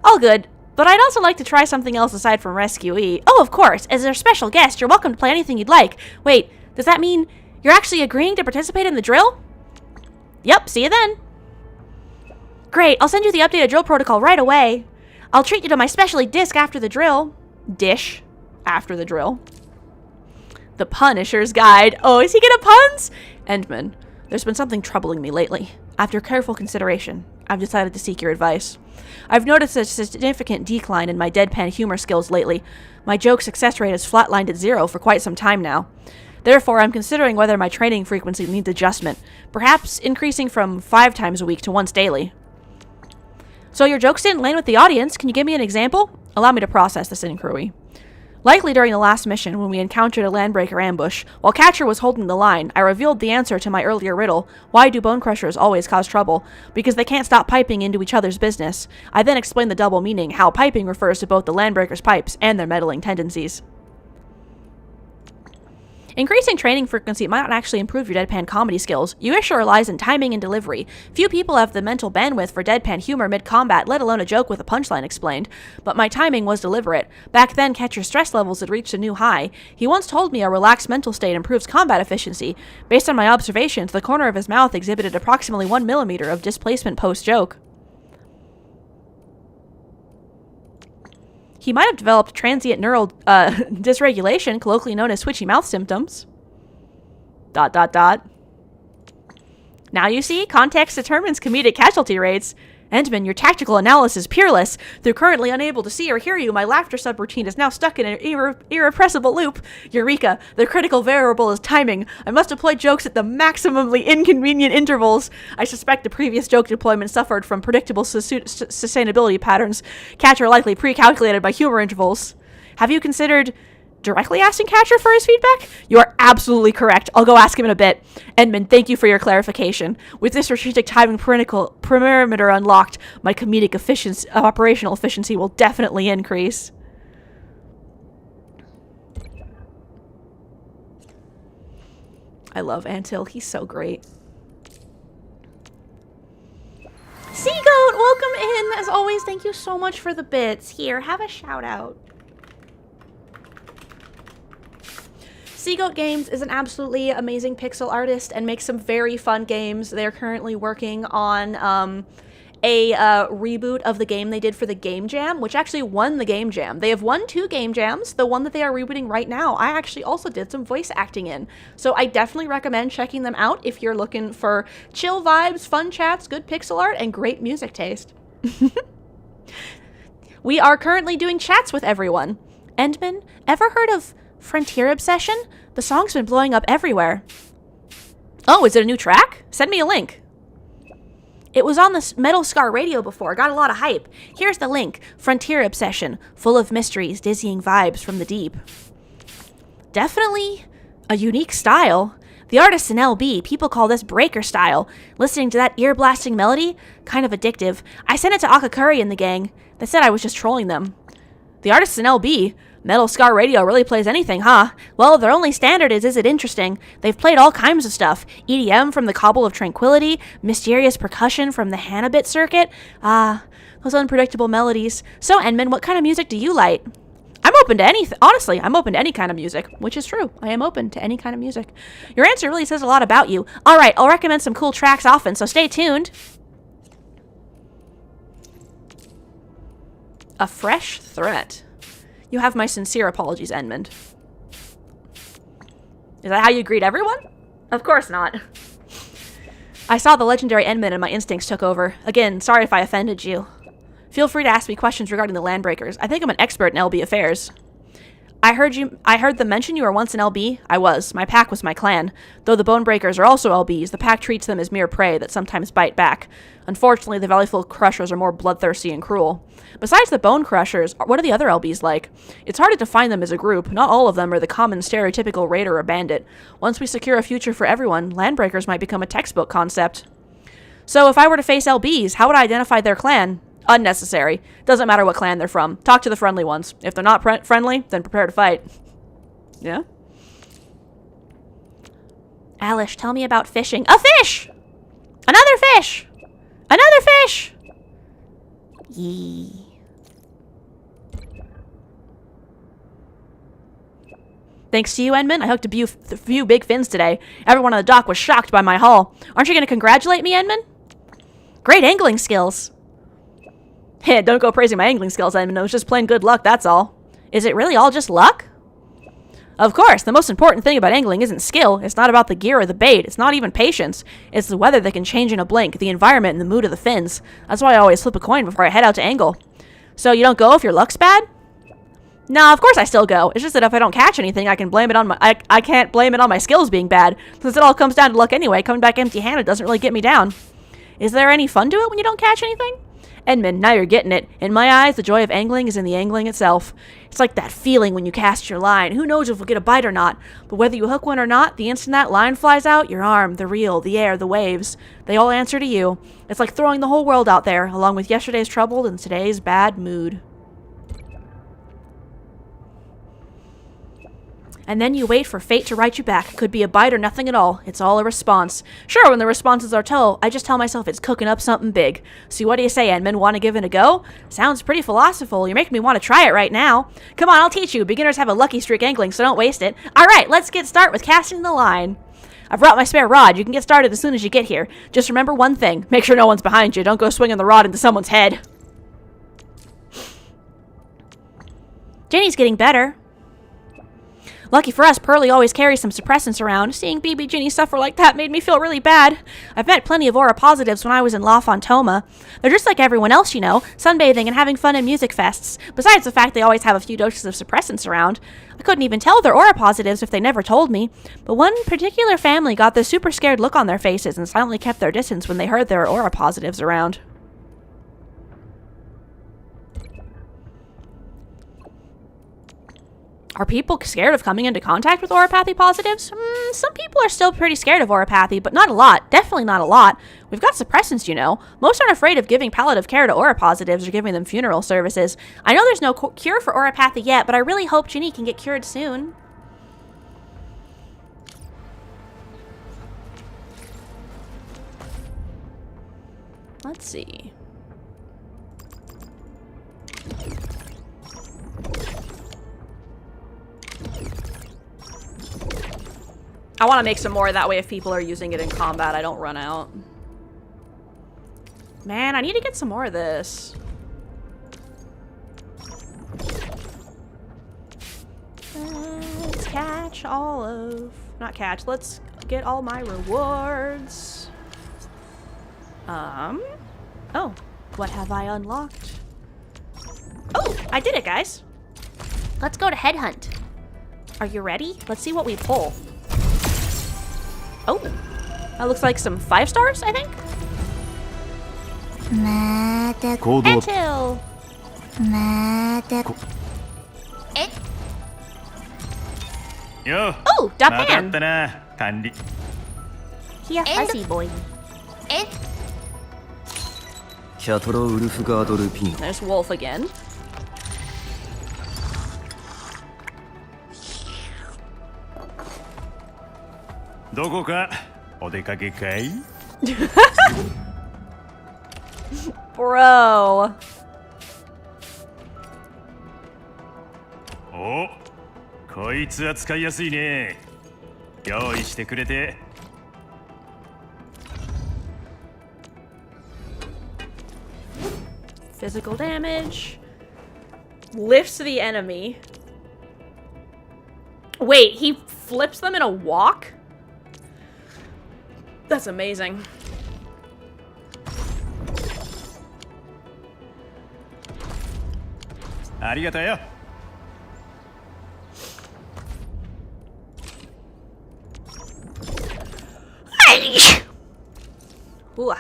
All good, but I'd also like to try something else aside from rescuee. Oh, of course, as our special guest, you're welcome to play anything you'd like. Wait, does that mean you're actually agreeing to participate in the drill? Yep, see you then. Great, I'll send you the updated drill protocol right away. I'll treat you to my specialty disc after the drill. Dish. After the drill. The Punisher's Guide. Oh, is he gonna puns? Endman, there's been something troubling me lately. After careful consideration, I've decided to seek your advice. I've noticed a significant decline in my deadpan humor skills lately. My joke success rate has flatlined at 0 for quite some time now. Therefore, I'm considering whether my training frequency needs adjustment, perhaps increasing from 5 times a week to once daily. So your jokes didn't land with the audience. Can you give me an example? Allow me to process this inquiry. Likely during the last mission, when we encountered a landbreaker ambush, while Catcher was holding the line, I revealed the answer to my earlier riddle: why do bone crushers always cause trouble? Because they can't stop piping into each other's business. I then explained the double meaning, how piping refers to both the landbreakers' pipes and their meddling tendencies. Increasing training frequency might not actually improve your deadpan comedy skills. Your issue lies in timing and delivery. Few people have the mental bandwidth for deadpan humor mid-combat, let alone a joke with a punchline explained. But my timing was deliberate. Back then, Catcher's stress levels had reached a new high. He once told me a relaxed mental state improves combat efficiency. Based on my observations, the corner of his mouth exhibited approximately 1 millimeter of displacement post-joke. He might have developed transient neural dysregulation, colloquially known as switchy mouth symptoms. ... Now you see, context determines comedic casualty rates. Endman, your tactical analysis peerless. Though currently unable to see or hear you, my laughter subroutine is now stuck in an irrepressible loop. Eureka, the critical variable is timing. I must deploy jokes at the maximally inconvenient intervals. I suspect the previous joke deployment suffered from predictable sustainability patterns. Catcher likely pre-calculated by humor intervals. Have you considered directly asking Catcher for his feedback? You are absolutely correct. I'll go ask him in a bit. Endman, thank you for your clarification. With this strategic timing perimeter unlocked, my comedic operational efficiency will definitely increase. I love Antil. He's so great. Seagoat, welcome in. As always, thank you so much for the bits. Here, have a shout out. Seagoat Games is an absolutely amazing pixel artist and makes some very fun games. They're currently working on a reboot of the game they did for the Game Jam, which actually won the Game Jam. They have won 2 Game Jams. The one that they are rebooting right now, I actually also did some voice acting in. So I definitely recommend checking them out if you're looking for chill vibes, fun chats, good pixel art, and great music taste. We are currently doing chats with everyone. Endman, ever heard of Frontier Obsession? The song's been blowing up everywhere. Oh, is it a new track? Send me a link. It was on the Metal Scar radio before. Got a lot of hype. Here's the link. Frontier Obsession. Full of mysteries, dizzying vibes from the deep. Definitely a unique style. The artist's an LB. People call this breaker style. Listening to that ear-blasting melody? Kind of addictive. I sent it to Akakuri and the gang. They said I was just trolling them. The artist's an LB. Metal Scar Radio really plays anything, huh? Well, their only standard is it interesting? They've played all kinds of stuff. EDM from the Cobble of Tranquility, mysterious percussion from the Hannabit circuit. Those unpredictable melodies. So, Endman, what kind of music do you like? I'm open to anything. Honestly, I'm open to any kind of music, which is true. I am open to any kind of music. Your answer really says a lot about you. All right, I'll recommend some cool tracks often, so stay tuned. A fresh threat. You have my sincere apologies, Endman. Is that how you greet everyone? Of course not. I saw the legendary Endman and my instincts took over. Again, sorry if I offended you. Feel free to ask me questions regarding the Landbreakers. I think I'm an expert in LB affairs. I heard them mention you were once an LB. I was. My pack was my clan. Though the Bonebreakers are also LBs, the pack treats them as mere prey that sometimes bite back. Unfortunately, the Valleyful Crushers are more bloodthirsty and cruel. Besides the Bone Crushers, what are the other LBs like? It's hard to define them as a group. Not all of them are the common stereotypical raider or bandit. Once we secure a future for everyone, Landbreakers might become a textbook concept. So if I were to face LBs, how would I identify their clan? Unnecessary. Doesn't matter what clan they're from. Talk to the friendly ones. If they're not friendly, then prepare to fight. Yeah? Alish, tell me about fishing. A fish! Another fish! Another fish! Yee. Thanks to you, Endman, I hooked a few big fins today. Everyone on the dock was shocked by my haul. Aren't you going to congratulate me, Endman? Great angling skills. Hey, don't go praising my angling skills, Endman. It was just plain good luck, that's all. Is it really all just luck? Of course, the most important thing about angling isn't skill. It's not about the gear or the bait. It's not even patience. It's the weather that can change in a blink, the environment and the mood of the fins. That's why I always flip a coin before I head out to angle. So you don't go if your luck's bad? No, of course I still go. It's just that if I don't catch anything, I can blame it on my I can't blame it on my skills being bad. Since it all comes down to luck anyway, coming back empty-handed doesn't really get me down. Is there any fun to it when you don't catch anything? Edmund, now you're getting it. In my eyes, the joy of angling is in the angling itself. It's like that feeling when you cast your line. Who knows if we'll get a bite or not? But whether you hook one or not, the instant that line flies out, your arm, the reel, the air, the waves, they all answer to you. It's like throwing the whole world out there, along with yesterday's trouble and today's bad mood. And then you wait for fate to write you back. Could be a bite or nothing at all. It's all a response. Sure, when the responses are told, I just tell myself it's cooking up something big. So what do you say, Edmund? Want to give it a go? Sounds pretty philosophical. You're making me want to try it right now. Come on, I'll teach you. Beginners have a lucky streak angling, so don't waste it. All right, let's get started with casting the line. I've brought my spare rod. You can get started as soon as you get here. Just remember one thing. Make sure no one's behind you. Don't go swinging the rod into someone's head. Ginny's getting better. Lucky for us, Pearlie always carries some suppressants around. Seeing BB Ginny suffer like that made me feel really bad. I've met plenty of aura positives when I was in La Fontoma. They're just like everyone else, you know, sunbathing and having fun in music fests. Besides the fact they always have a few doses of suppressants around. I couldn't even tell they're aura positives if they never told me. But one particular family got this super scared look on their faces and silently kept their distance when they heard there were aura positives around. Are people scared of coming into contact with auropathy positives? Some people are still pretty scared of auropathy, but not a lot. Definitely not a lot. We've got suppressants, you know. Most aren't afraid of giving palliative care to aura positives or giving them funeral services. I know there's no cure for auropathy yet, but I really hope Ginny can get cured soon. Let's see. I want to make some more, that way if people are using it in combat, I don't run out. Man, I need to get some more of this. Let's catch all of... Not catch, let's get all my rewards. Oh, what have I unlocked? Oh, I did it, guys. Let's go to Headhunt. Are you ready? Let's see what we pull. Oh, that looks like some 5 stars, I think. Endfield. Oh, Dapan. He a fuzzy boy. There's Wolf again. Bro. Oh, こいつは使いやすいね。用意してくれて。Physical damage. Lifts the enemy. Wait, he flips them in a walk? That's amazing. Arigato. Ooh.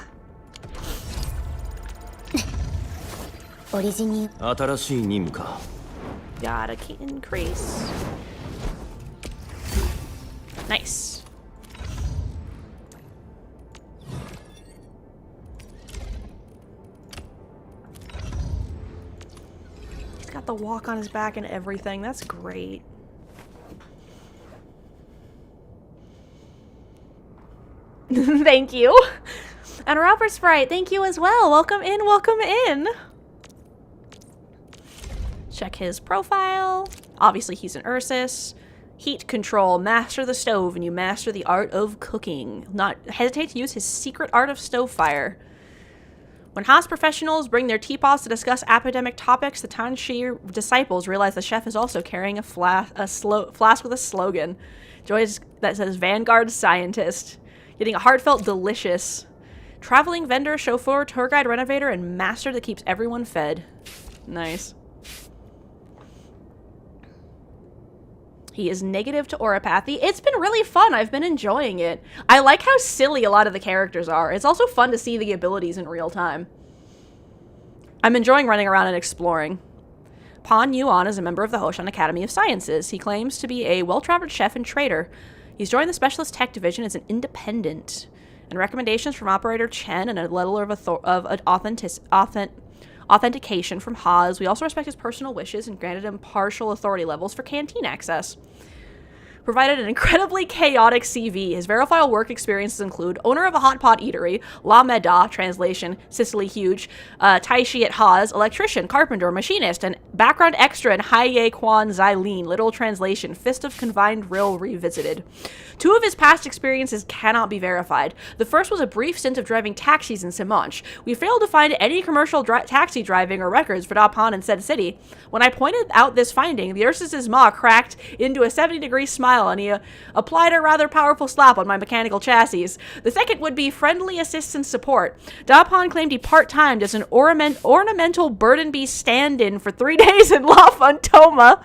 Gotta increase. Nice. He's got the walk on his back and everything. That's great. Thank you. And Robert Sprite, thank you as well. Welcome in, welcome in. Check his profile. Obviously, he's an Ursus. Heat control, master the stove, and you master the art of cooking. Not hesitate to use his secret art of stove fire. When Haas professionals bring their teapots to discuss academic topics, the Tanshi disciples realize the chef is also carrying a flask with a slogan. That says Vanguard Scientist. Getting a heartfelt delicious. Traveling vendor, chauffeur, tour guide, renovator, and master that keeps everyone fed. Nice. He is negative to auropathy. It's been really fun. I've been enjoying it. I like how silly a lot of the characters are. It's also fun to see the abilities in real time. I'm enjoying running around and exploring. Pan Yuan is a member of the Hoshan Academy of Sciences. He claims to be a well-traveled chef and trader. He's joined the Specialist Tech Division as an independent. And recommendations from Operator Chen and a letter of authentication from Haas. We also respect his personal wishes and granted him partial authority levels for canteen access. Provided an incredibly chaotic CV. His verifiable work experiences include owner of a hot pot eatery, La Meda, translation, Sicily huge, Taishi at Haas, electrician, carpenter, machinist, and background extra in Haye Quan Xylene, literal translation, fist of confined rill revisited. 2 of his past experiences cannot be verified. The first was a brief stint of driving taxis in Simonch. We failed to find any commercial taxi driving or records for Dapan in said city. When I pointed out this finding, the Ursus's maw cracked into a 70-degree smile and he applied a rather powerful slap on my mechanical chassis. The second would be friendly assistance support. Dapan claimed he part-timed as an ornamental burden beast stand-in for 3 days in La Fantoma.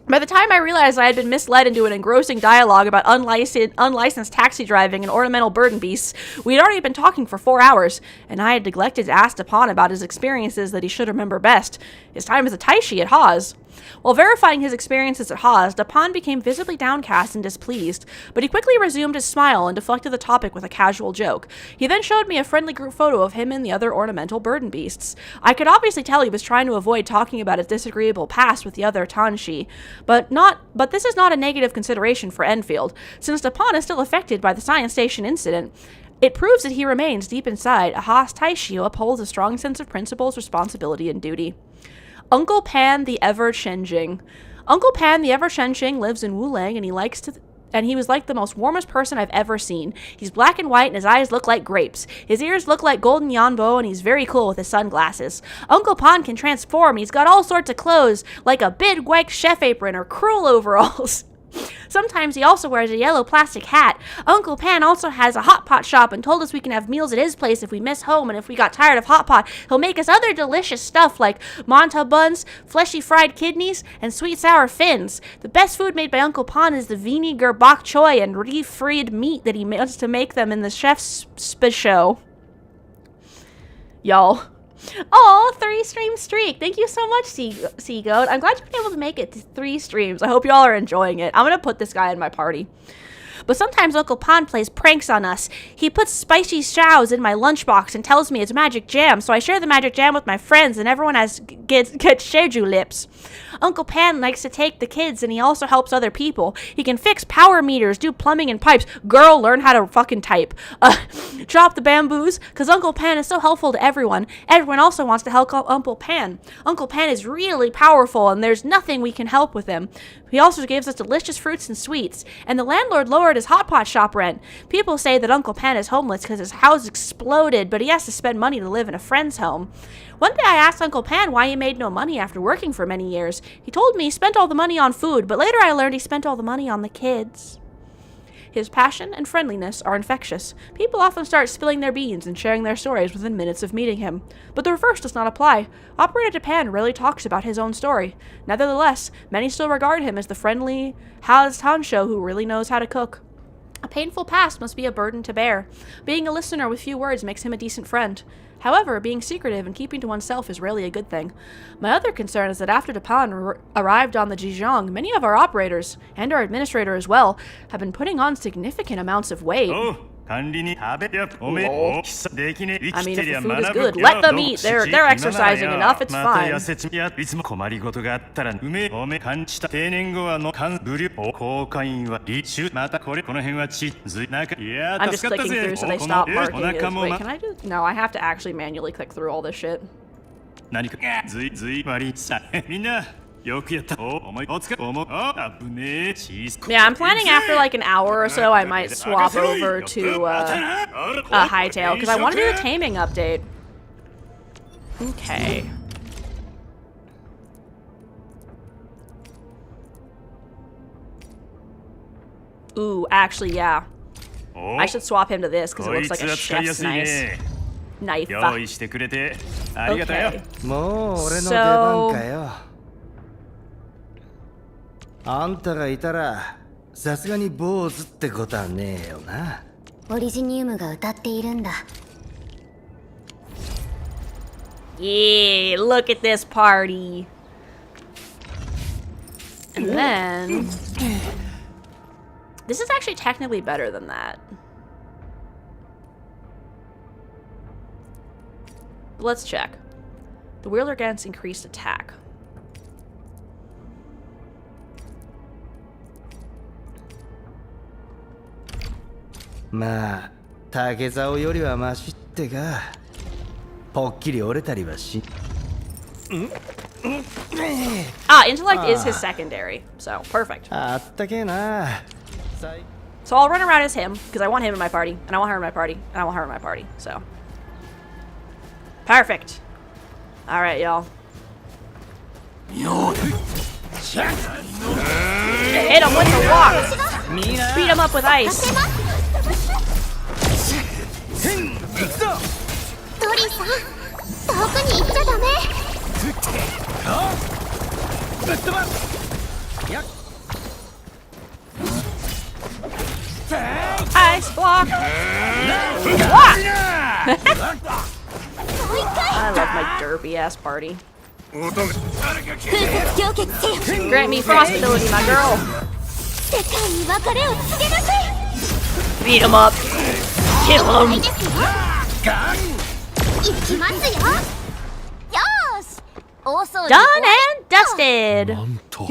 By the time I realized I had been misled into an engrossing dialogue about unlicensed taxi driving and ornamental burden beasts, we had already been talking for 4 hours, and I had neglected to ask Dapan about his experiences that he should remember best. His time as a Taishi at Haas. While verifying his experiences at Haas, Dapan became visibly downcast and displeased, but he quickly resumed his smile and deflected the topic with a casual joke. He then showed me a friendly group photo of him and the other ornamental burden beasts. I could obviously tell he was trying to avoid talking about his disagreeable past with the other Tanshi, but this is not a negative consideration for Enfield. Since Dapan is still affected by the science station incident, it proves that he remains deep inside a Haas Taishi who upholds a strong sense of principles, responsibility, and duty. Uncle Pan the Ever-Changing. Uncle Pan the Ever-Changing lives in Wulang, and he was like the most warmest person I've ever seen. He's black and white, and his eyes look like grapes. His ears look like golden yanbo, and he's very cool with his sunglasses. Uncle Pan can transform. He's got all sorts of clothes, like a big white chef apron or cruel overalls. Sometimes he also wears a yellow plastic hat. Uncle Pan also has a hot pot shop and told us we can have meals at his place if we miss home, and if we got tired of hot pot, he'll make us other delicious stuff like manta buns, fleshy fried kidneys, and sweet sour fins. The best food made by Uncle Pan is the vinegar bok choy and refried meat that he wants to make them in the chef's show. Y'all. Oh, 3-stream streak. Thank you so much, Seagoat. I'm glad you've been able to make it to 3 streams. I hope y'all are enjoying it. I'm going to put this guy in my party. But sometimes Uncle Pan plays pranks on us. He puts spicy chows in my lunchbox and tells me it's magic jam, so I share the magic jam with my friends and everyone gets sheju lips. Uncle Pan likes to take the kids and he also helps other people. He can fix power meters, do plumbing and pipes. Girl, learn how to fucking type. Drop the bamboos, because Uncle Pan is so helpful to everyone. Everyone also wants to help Uncle Pan. Uncle Pan is really powerful and there's nothing we can help with him. He also gives us delicious fruits and sweets, and the landlord lowered his hot pot shop rent. People say that Uncle Pan is homeless because his house exploded, but he has to spend money to live in a friend's home. One day I asked Uncle Pan why he made no money after working for many years. He told me he spent all the money on food, but later I learned he spent all the money on the kids. His passion and friendliness are infectious. People often start spilling their beans and sharing their stories within minutes of meeting him. But the reverse does not apply. Operator Japan rarely talks about his own story. Nevertheless, many still regard him as the friendly Haz Tansho who really knows how to cook. A painful past must be a burden to bear. Being a listener with few words makes him a decent friend. However, being secretive and keeping to oneself is rarely a good thing. My other concern is that after Dapan arrived on the Zhejiang, many of our operators, and our administrator as well, have been putting on significant amounts of weight. I mean, if the food is good, let them eat. They're exercising enough, it's fine. I'm just clicking through so they stop marking it. Wait, can I do? No, I have to actually manually click through all this shit. Yeah, I'm planning after like an hour or so I might swap over to Hytale, because I want to do the taming update. Okay. Ooh, actually, yeah. I should swap him to this, because it looks like a chef's knife. Okay. So... あんたがいたらさすがに坊主ってことはねえよな。オリジニウムが歌っているんだ。Yeah, look at this party. And then... This is actually technically better than that. Let's check. The wheeler against increased attack. Ma, 竹竿よりはマシってか。ぽっきり折れたりはし。Ah, intellect is his secondary, so perfect. あったけえな。So I'll run around as him, because I want him in my party, and I want her in my party, and I want her in my party, so. Perfect. Alright, y'all. Hit him with the walk! Beat him up with ice! トリさん、遠くに行っちゃダメ。 Ice block! Block! I love my derpy ass party. Grant me frost ability, my girl. Beat him up. Kill him. 行きますよ。よし。大掃除。 Done and dusted. なんと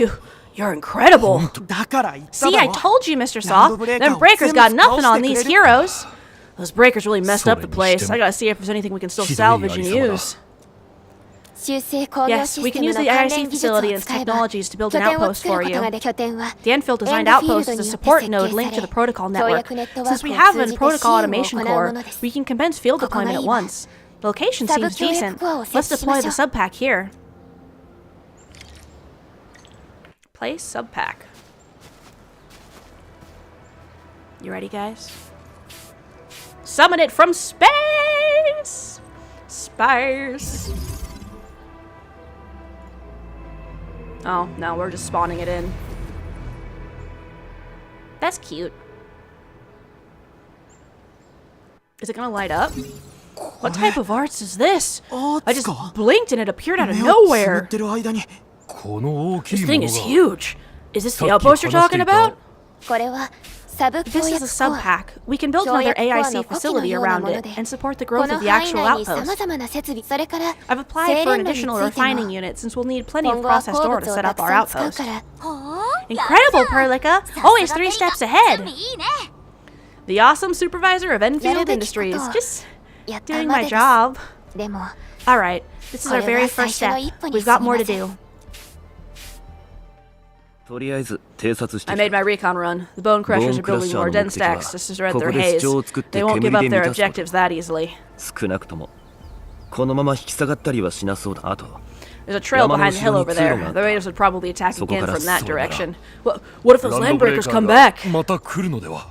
You're incredible. だから言った See, だ I ろ told you, Mr. Soft. Them breakers got nothing on these heroes. Those breakers really messed up the place. I gotta see if there's anything we can still salvage and use. Yes, we can use the IIC facility and its technologies to build an outpost for you. The Enfield designed outpost is a support node linked to the protocol network. Since we have a protocol automation core, we can commence field deployment at once. The location seems decent. Let's deploy the sub-pack here. Place sub-pack. You ready, guys? Summon it from space! Space! Oh, no, we're just spawning it in. That's cute. Is it gonna light up? What type of arts is this? I just blinked and it appeared out of 目をつぶっ nowhere. てる間にこの大き This い thing も is のが huge. Is this the outpost you're talking about? これはサブ This 協 is 約 a コア。 sub-pack. We can build another AIC facility around it and support the こ growth の of the 範囲 actual 内に様 outpost. 々な設備、それから I've applied for an 精錬炉につ additional いて refining も unit since we'll need plenty of 今後は processed 鉱 ore 物 to を set た up く our さん使う outpost. から。 Incredible, Perlica! Always 3 steps ahead! いいね。 The awesome supervisor of Endfield Industries. Just やった doing ま my でです。 job. でも Alright, this is our これは very first 最初の step. 一歩に We've got more to 過ぎません。 do. とりあえず偵察して I きた made my recon run. The bone crushers are building more den stacks just to shred their haze. They won't give up their objectives that easily. 少なくともこのまま引き下がったりはしなそうだ。あと There's a trail behind the hill over there. The raiders would probably attack again from that direction. What if those ラン land ドブレー breakers カ come ーが back? また来るのでは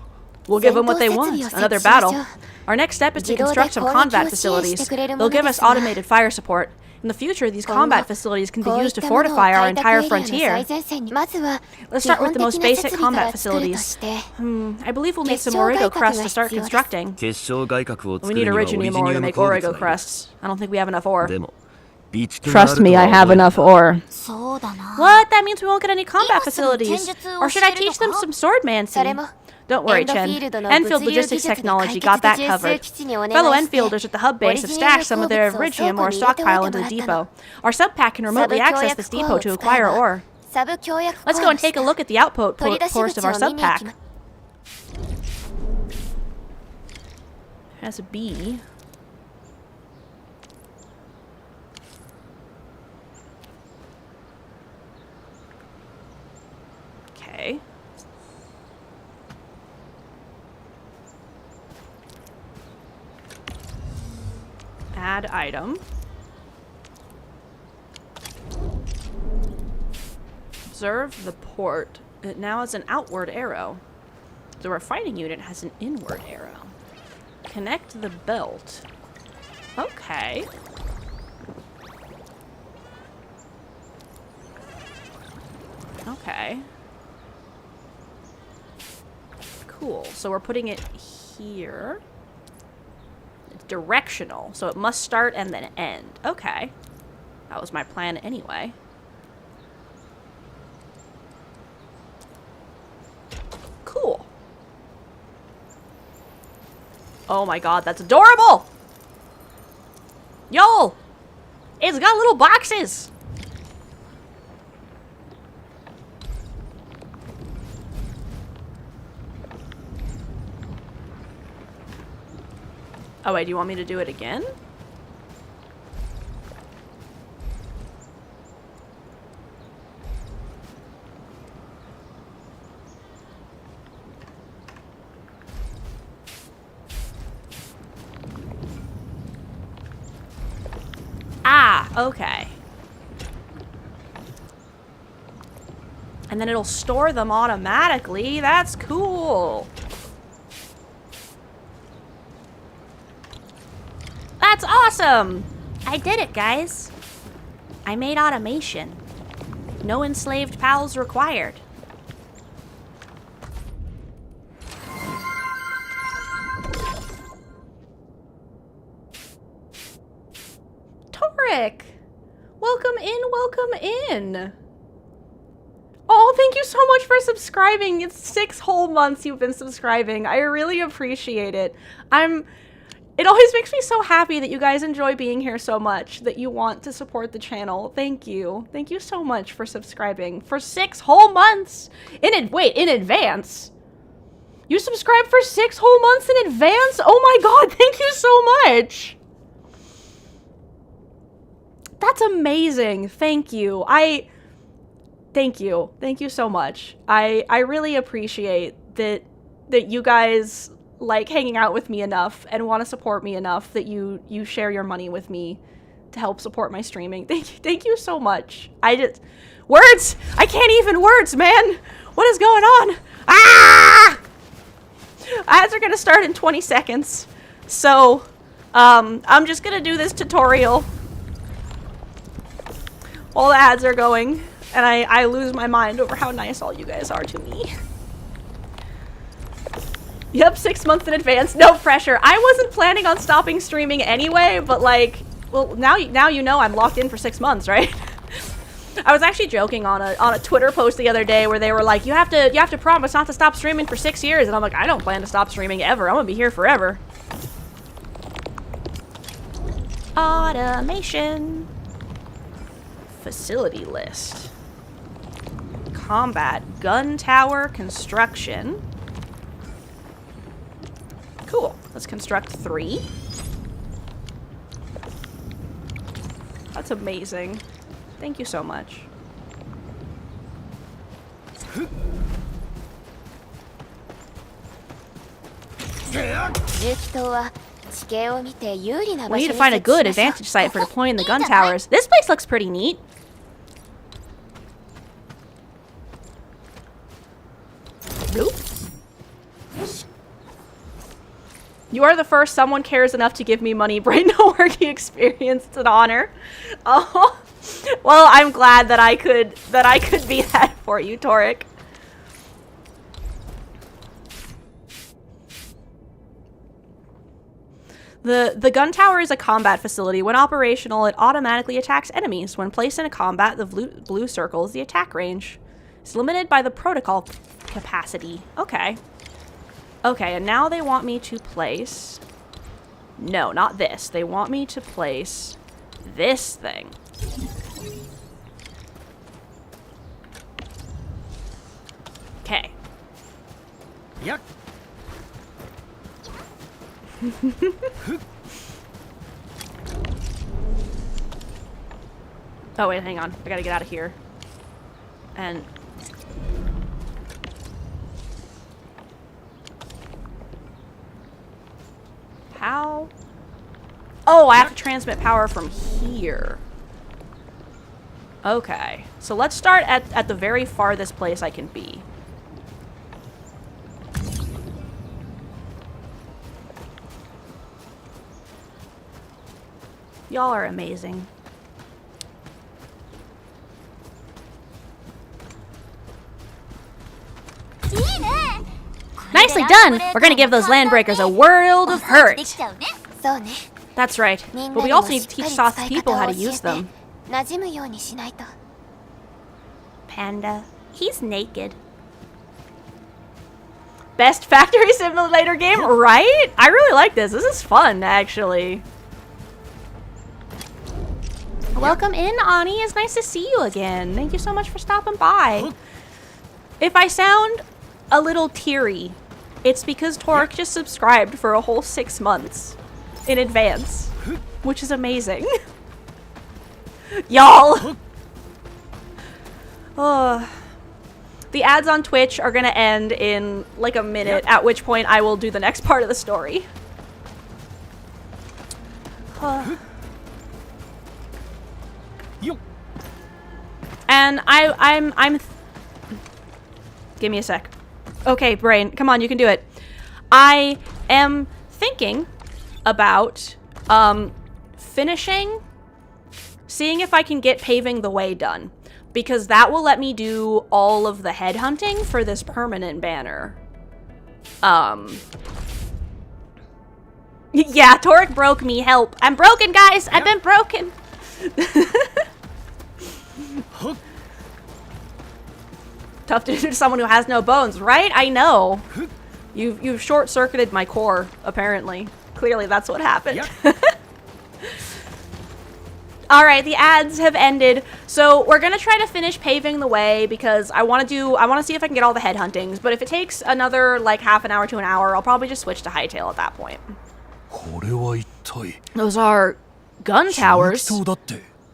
We'll give them what they 戦闘 want. 設備を設置 Another しましょう。 battle. Our next step is to 自動で construct some 攻撃を combat 支援 facilities. してくれるも They'll の give で us すが、 automated fire support. In the future, these 今後 combat facilities can こ be ういっ used to たものを fortify our 開拓エ entire リアの frontier. 最前線にまずは Let's 基 start 本 with the 的 most な basic 設備か combat ら作ると facilities. して I believe we'll need some 結晶 Origo 外殻が crusts to start 必要です。 constructing. 結晶外核を We 作 need るにはオリジ Originium ニ ore ウ to ム make 鉱物 Origo はいる。 crusts. I don't think we have enough ore. でも備蓄がある Trust と me, は I have 思えない enough ore. そうだな。 What? That means we won't get any combat 今すぐ戦 facilities. 術を Or should I 教える teach them のか？ some swordmancy? それも Don't worry, エンドフィ Chen. ールドの Enfield 物流技 logistics 術に technology 解 got that 決中枢 covered. 基地にお願い Fellow して Enfielders at the hub オ base リ have ジナル stacked some 鉱 of their 物を倉 Iridium 庫 ore に入れておいて stockpile も into ら the ったの。 depot. Our sub-pack can サブ remotely 協 access 約 this コア depot を to 使え acquire ば ore. サブ協約コ Let's ア go を and し take a た look at the output 取り出し post of 口 our を見に行き sub-pack. ま Has a B. Okay. Add item. Observe the port. It now has an outward arrow. The refining unit has an inward arrow. Connect the belt. Okay. Okay. Cool. So we're putting it here. directional, so it must start and then end. Okay. That was my plan anyway. Cool. Oh my god, that's adorable! Yo! It's got little boxes! Oh wait, do you want me to do it again? Ah, okay. And then it'll store them automatically. That's cool. That's awesome! I did it, guys. I made automation. No enslaved pals required. Toric! Welcome in, welcome in. Oh, thank you so much for subscribing. It's 6 whole months you've been subscribing. I really appreciate it. It always makes me so happy that you guys enjoy being here so much, that you want to support the channel. Thank you. Thank you so much for subscribing for 6 whole months. In advance. You subscribed for 6 whole months in advance? Oh my god, thank you so much. That's amazing. Thank you. Thank you. Thank you so much. I really appreciate that you guys like hanging out with me enough and want to support me enough that you share your money with me to help support my streaming. Thank you so much. Words! I can't even words, man! What is going on? Ah! Ads are gonna start in 20 seconds. So, I'm just gonna do this tutorial while the ads are going, and I lose my mind over how nice all you guys are to me. Yep, 6 months in advance, no pressure. I wasn't planning on stopping streaming anyway, but like, well, now you know I'm locked in for 6 months, right? I was actually joking on a Twitter post the other day where they were like, you have to promise not to stop streaming for 6 years, and I'm like, I don't plan to stop streaming ever. I'm gonna be here forever. Automation. Facility list. Combat. Gun tower construction. Cool. Let's construct 3. That's amazing. Thank you so much. We need to find a good advantage site for deploying the gun towers. This place looks pretty neat. Nope. You are the first someone cares enough to give me money. Brain no working experience. It's an honor. Oh, well, I'm glad that I could be that for you, Toric. The gun tower is a combat facility. When operational, it automatically attacks enemies. When placed in a combat, the blue circle is the attack range. It's limited by the protocol capacity. Okay. Okay, and now they want me to place... No, not this. They want me to place this thing. Okay. Yep. Oh, wait, hang on. I gotta get out of here. And... How? Oh, I have to transmit power from here. Okay. So let's start at the very farthest place I can be. Y'all are amazing. Nicely done! We're gonna give those landbreakers a world of hurt. そうね。 That's right. みん But な we にも also need し to っ teach か Soth り使い people 方 how を to 教え use て them. 馴染むようにしないと。 Panda. He's naked. Best factory simulator game, right? I really like this. This is fun, actually. Welcome in, Ani. It's nice to see you again. Thank you so much for stopping by. If I sound a little teary, it's because Toric just subscribed for a whole 6 months in advance, which is amazing. Y'all! The ads on Twitch are gonna end in like a minute, at which point I will do the next part of the story. And I'm give me a sec. Okay, brain, come on, you can do it. I am thinking about seeing if I can get paving the way done, because that will let me do all of the headhunting for this permanent banner. Yeah, Toric broke me, help. I'm broken, guys. I've been broken. Tough to do to someone who has no bones, right? I know. You've short-circuited my core, apparently. Clearly that's what happened. Alright, the ads have ended. So we're gonna try to finish paving the way because I wanna see if I can get all the headhuntings, but if it takes another like half an hour to an hour, I'll probably just switch to Hytale at that point. Those are gun towers.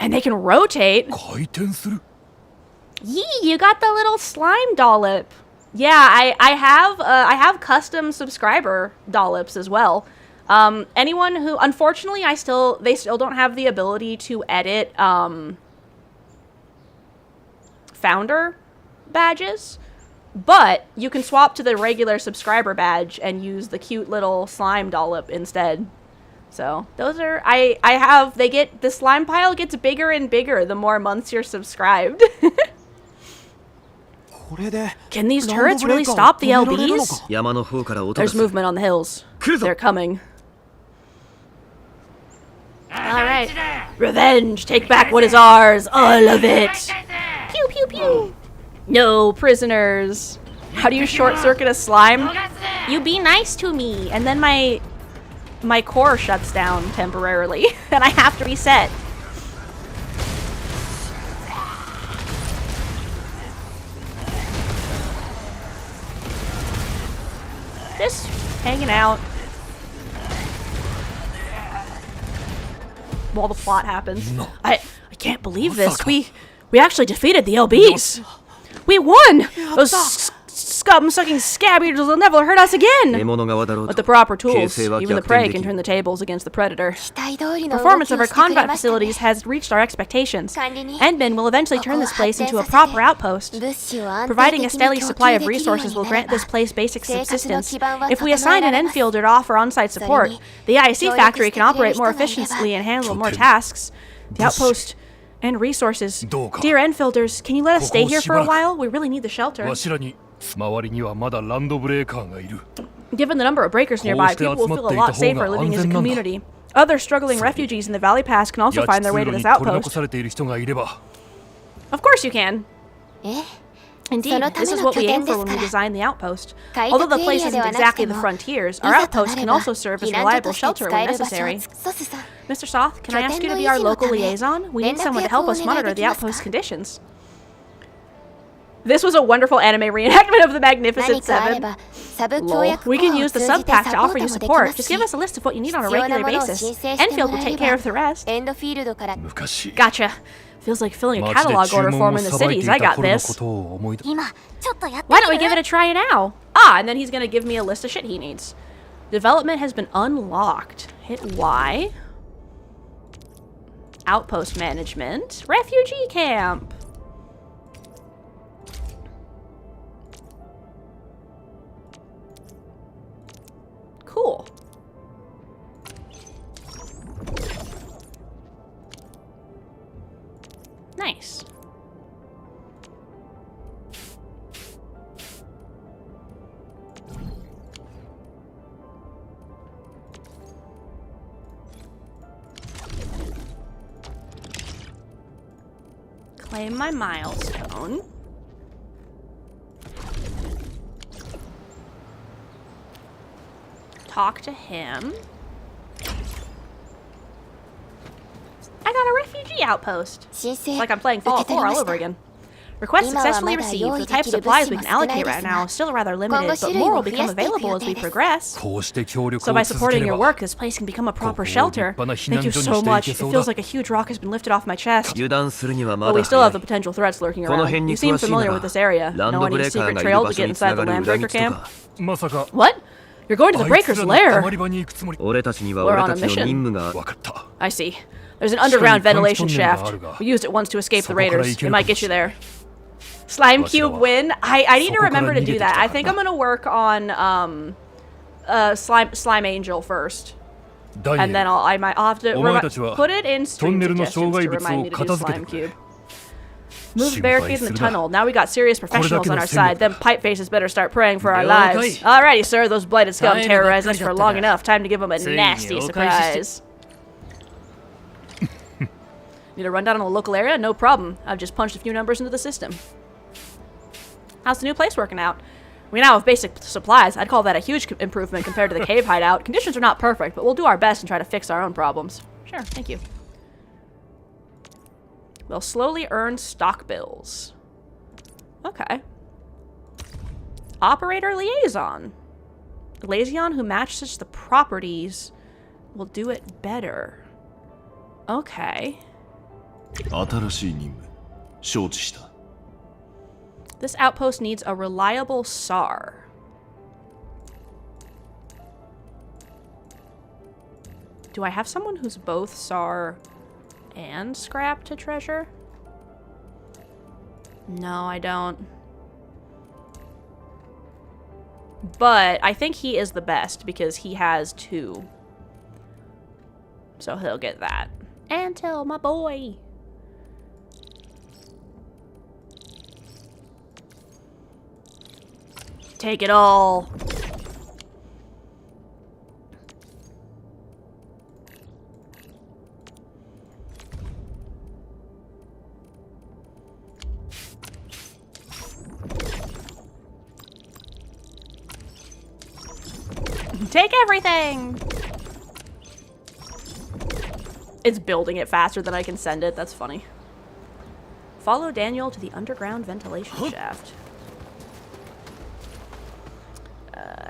And they can rotate. Yee, you got the little slime dollop. Yeah, I have custom subscriber dollops as well. Anyone who, unfortunately, they still don't have the ability to edit founder badges, but you can swap to the regular subscriber badge and use the cute little slime dollop instead. So those are, the slime pile gets bigger and bigger the more months you're subscribed. Can these turrets really stop the LBs? There's movement on the hills. They're coming. Alright. Revenge! Take back what is ours! All of it! Pew pew pew! No prisoners! How do you short-circuit a slime? You be nice to me! And then my core shuts down temporarily, and I have to reset. Just hanging out while the plot happens. I can't believe this. We actually defeated the LBs. We won! Those scum-sucking scab eaters will never hurt us again! With the proper tools, even the prey can turn the tables against the predator. Performance of our combat facilities has reached our expectations. Endman will eventually turn this place into a proper outpost. Providing a steady supply of resources will grant this place basic subsistence. If we assign an Endfielder to offer on-site support, the IC factory can operate more efficiently and handle more tasks. The outpost and resources. Dear Enfielders, can you let us stay here for a while? We really need the shelter. Given the number of breakers nearby, people will feel a lot safer living as a community. Other struggling refugees in the Valley Pass can also find their way to this outpost. Of course you can. Indeed, this is what we aim for when we design the outpost. Although the place isn't exactly the frontiers, our outpost can also serve as reliable shelter when necessary. Mr. Soth, can I ask you to be our local liaison? We need someone to help us monitor the outpost conditions. This was a wonderful anime reenactment of the Magnificent Seven. Lol. We can use the sub-pack to offer you support. Just give us a list of what you need on a regular basis. Enfield will take care of the rest. Gotcha. Feels like filling a catalog order form in the cities. I got this. Why don't we give it a try now? Ah, and then he's gonna give me a list of shit he needs. Development has been unlocked. Hit Y. Outpost management. Refugee camp. Cool. Nice. Claim my milestone. Talk to him. I got a refugee outpost. It's like I'm playing Fallout 4 all over again. Request successfully received. The type of supplies we can allocate right now is still rather limited, but more will become available as we progress. So by supporting your work, this place can become a proper shelter. Thank you so much. It feels like a huge rock has been lifted off my chest. But we still have the potential threats lurking around. You seem familiar with this area. Know any secret trail to get inside the Landbreaker camp? What? You're going to the Breaker's lair? We're on a mission. I see. There's an underground ventilation shaft. We used it once to escape the raiders. It might get you there. Slime Cube win. I need to remember to do that. I think I'm gonna work on Slime Angel first, and then I'll have to put it in stream suggestions to remind me to do Slime Cube. Move the barricades in the tunnel. Now we got serious professionals on our side. Them pipe faces better start praying for our lives. Alrighty, sir. Those blighted scum terrorized us for long enough. Time to give them a nasty surprise. Need a rundown on the local area? No problem. I've just punched a few numbers into the system. How's the new place working out? We now have basic supplies. I'd call that a huge improvement compared to the cave hideout. Conditions are not perfect, but we'll do our best and try to fix our own problems. Sure, thank you. We'll slowly earn stock bills. Okay. Operator liaison. The liaison who matches the properties will do it better. Okay. This outpost needs a reliable SAR. Do I have someone who's both SAR and scrap to treasure? No, I don't. But I think he is the best because he has 2. So he'll get that. Antil, my boy. Take it all. Take everything. It's building it faster than I can send it. That's funny. Follow Daniel to the underground ventilation shaft.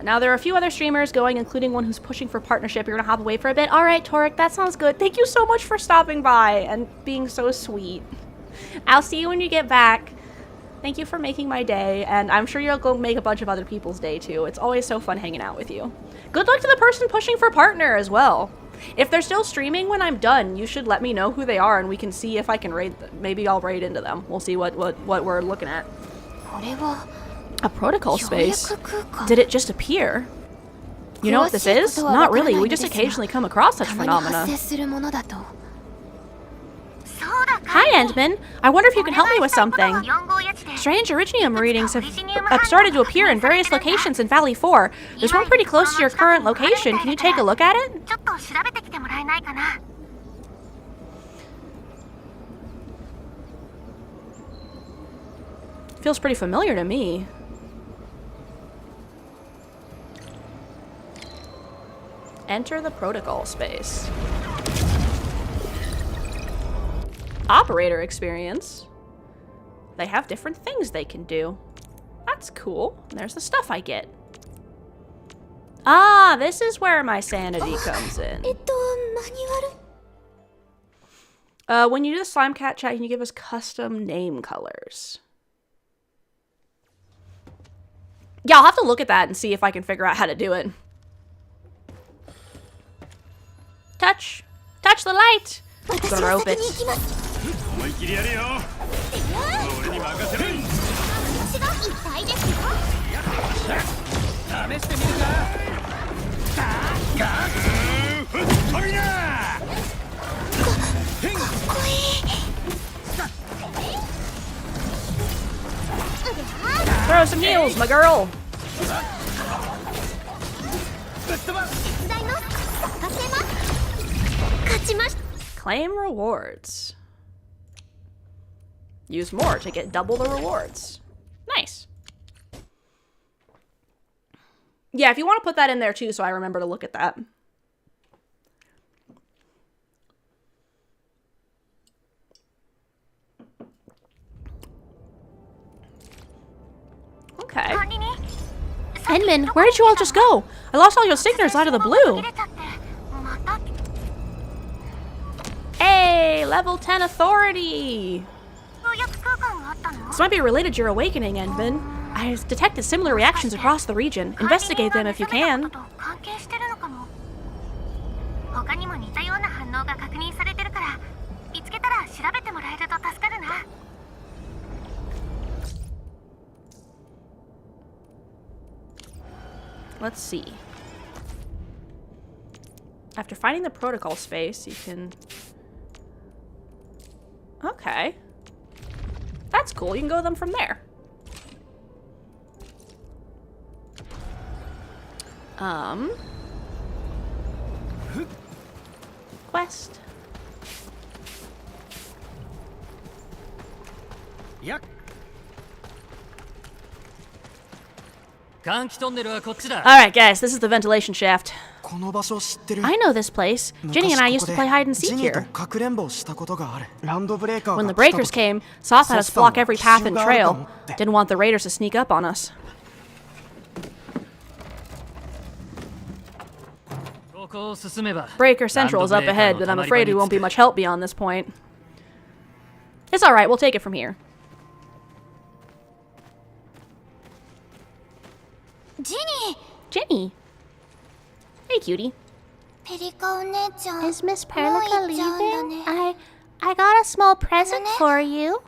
Now, there are a few other streamers going, including one who's pushing for partnership. You're gonna hop away for a bit? Alright, Toric, that sounds good. Thank you so much for stopping by and being so sweet. I'll see you when you get back. Thank you for making my day, and I'm sure you'll go make a bunch of other people's day, too. It's always so fun hanging out with you. Good luck to the person pushing for partner as well. If they're still streaming when I'm done, you should let me know who they are, and we can see if I can raid them. Maybe I'll raid into them. We'll see what we're looking at. A protocol space? Did it just appear? You know what this is? Not really. We just occasionally come across such phenomena. Hi, Endman. I wonder if you can help me with something. Strange Originium readings have started to appear in various locations in Valley 4. There's one pretty close to your current location. Can you take a look at it? Feels pretty familiar to me. Enter the protocol space. Operator experience. They have different things they can do. That's cool. There's the stuff I get. Ah, this is where my sanity comes in. When you do the slime cat chat, can you give us custom name colors? Yeah, I'll have to look at that and see if I can figure out how to do it. Touch. Touch the light. I'm gonna rope it. Throw some heals, my girl. Claim rewards. Use more to get double the rewards. Nice. Yeah, if you want to put that in there too, so I remember to look at that. Okay. Edmund, where did you all just go? I lost all your signatures out of the blue. Hey, level 10 authority. This might be related to your awakening, Edmund. I have detected similar reactions across the region. Investigate them if you can. Let's see. After finding the protocol space, you can... Okay. That's cool. You can go them from there. Quest. Yuck. Alright guys, this is the ventilation shaft. この場所知ってる I know this place. Jenny and I used to play hide and seek ジニー here. とかくれんぼしたことがあるランドブレーカー When が the 来た breakers 時 came, Soth had us block every path and trail. Didn't want the raiders to sneak up on us. Breaker Central is up ahead, but I'm afraid we won't be much help beyond this point. It's alright, we'll take it from here. Jenny! Hey, cutie. Is Miss Perlica leaving? I got a small present for you.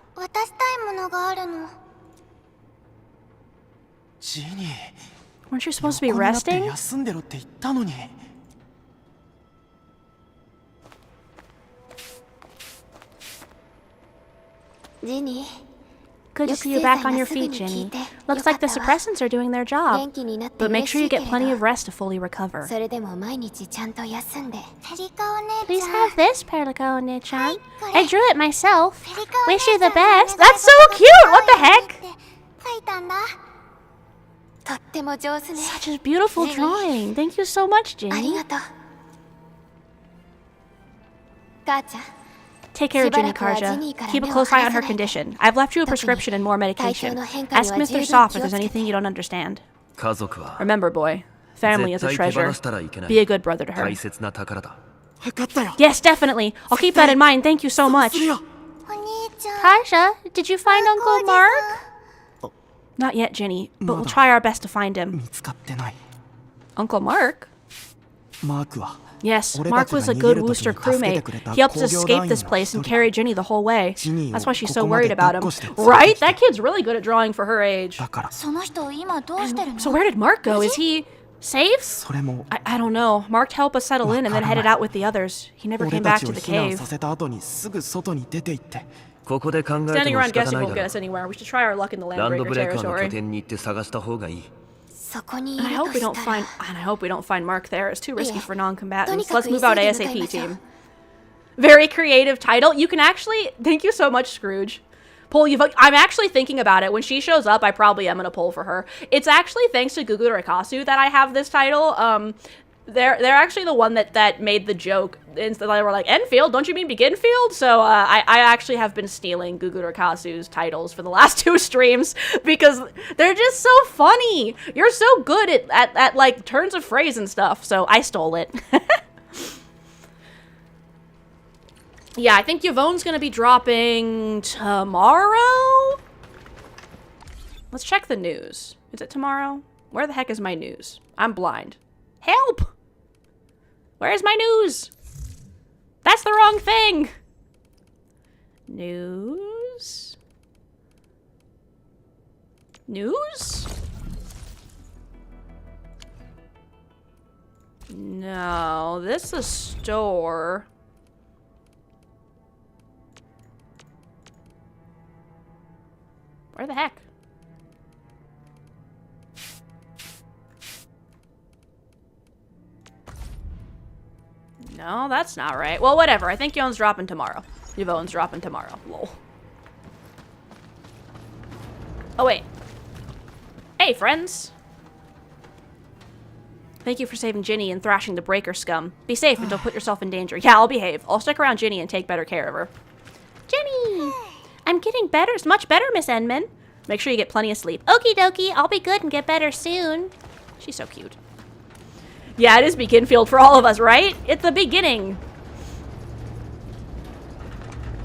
ジニー Weren't you supposed to be 横になって resting? 休んでろって言ったのに Good to see you back on your feet, Jenny. Looks like the suppressants are doing their job. But make sure you get plenty of rest to fully recover. Please have this, Perlica-One-chan. I drew it myself. Wish you the best. That's so cute! What the heck? Such a beautiful drawing. Thank you so much, Jenny. Take care of Jenny, Karja. Keep a close eye on her condition. I've left you a prescription and more medication. Ask Mr. Soft if there's anything you don't understand. 家族は Remember, boy, family is a 絶対手 treasure. 放したらいけない Be a good brother to her. 大切な宝だ 分かったよ Yes, definitely. I'll keep that in mind. Thank you so much. するよ Karja, did you find Uncle Mark? Not yet, Jenny, but we'll try our best to find him. 見つかってない Uncle Mark? マークは Yes, Mark was a good Wooster crewmate. He helped us escape this place and carried Jenny the whole way. That's why she's so worried about him. Right? That kid's really good at drawing for her age. だから So where did Mark go? Is he safe? それも I don't know. Mark helped us settle in and then headed out with the others. He never 俺 came た back ち to を the 避難 cave. させた後にすぐ外に出て行ってここで考えて Standing も around 仕方 guessing ない won't だ get ろ us anywhere. We should try our luck in the ランド Landbreaker ブレーカーの拠 territory. 点に行って探した方がいい And I hope we don't find Mark there. It's too risky for non-combatants. Let's move out ASAP, team. Very creative title. You can actually... Thank you so much, Scrooge. I'm actually thinking about it. When she shows up, I probably am going to pull for her. It's actually thanks to Gugu Rikasu that I have this title. They're actually the one that made the joke. And they were like, Endfield? Don't you mean Beginfield? So I actually have been stealing Gugu Rikasu's titles for the last 2 streams because they're just so funny. You're so good at like turns of phrase and stuff. So I stole it. Yeah, I think Yvonne's gonna be dropping tomorrow? Let's check the news. Is it tomorrow? Where the heck is my news? I'm blind. Help! Where's my news? That's the wrong thing! News? News? No, this is a store. Where the heck? No, that's not right. Well, whatever. I think Yvonne's dropping tomorrow. Yvonne's dropping tomorrow. Lol. Oh, wait. Hey, friends. Thank you for saving Ginny and thrashing the breaker scum. Be safe and don't put yourself in danger. Yeah, I'll behave. I'll stick around Ginny and take better care of her. Jenny! I'm getting better, much better, Miss Enman. Make sure you get plenty of sleep. Okie dokie, I'll be good and get better soon. She's so cute. Yeah, it is Beginfield for all of us, right? It's the beginning.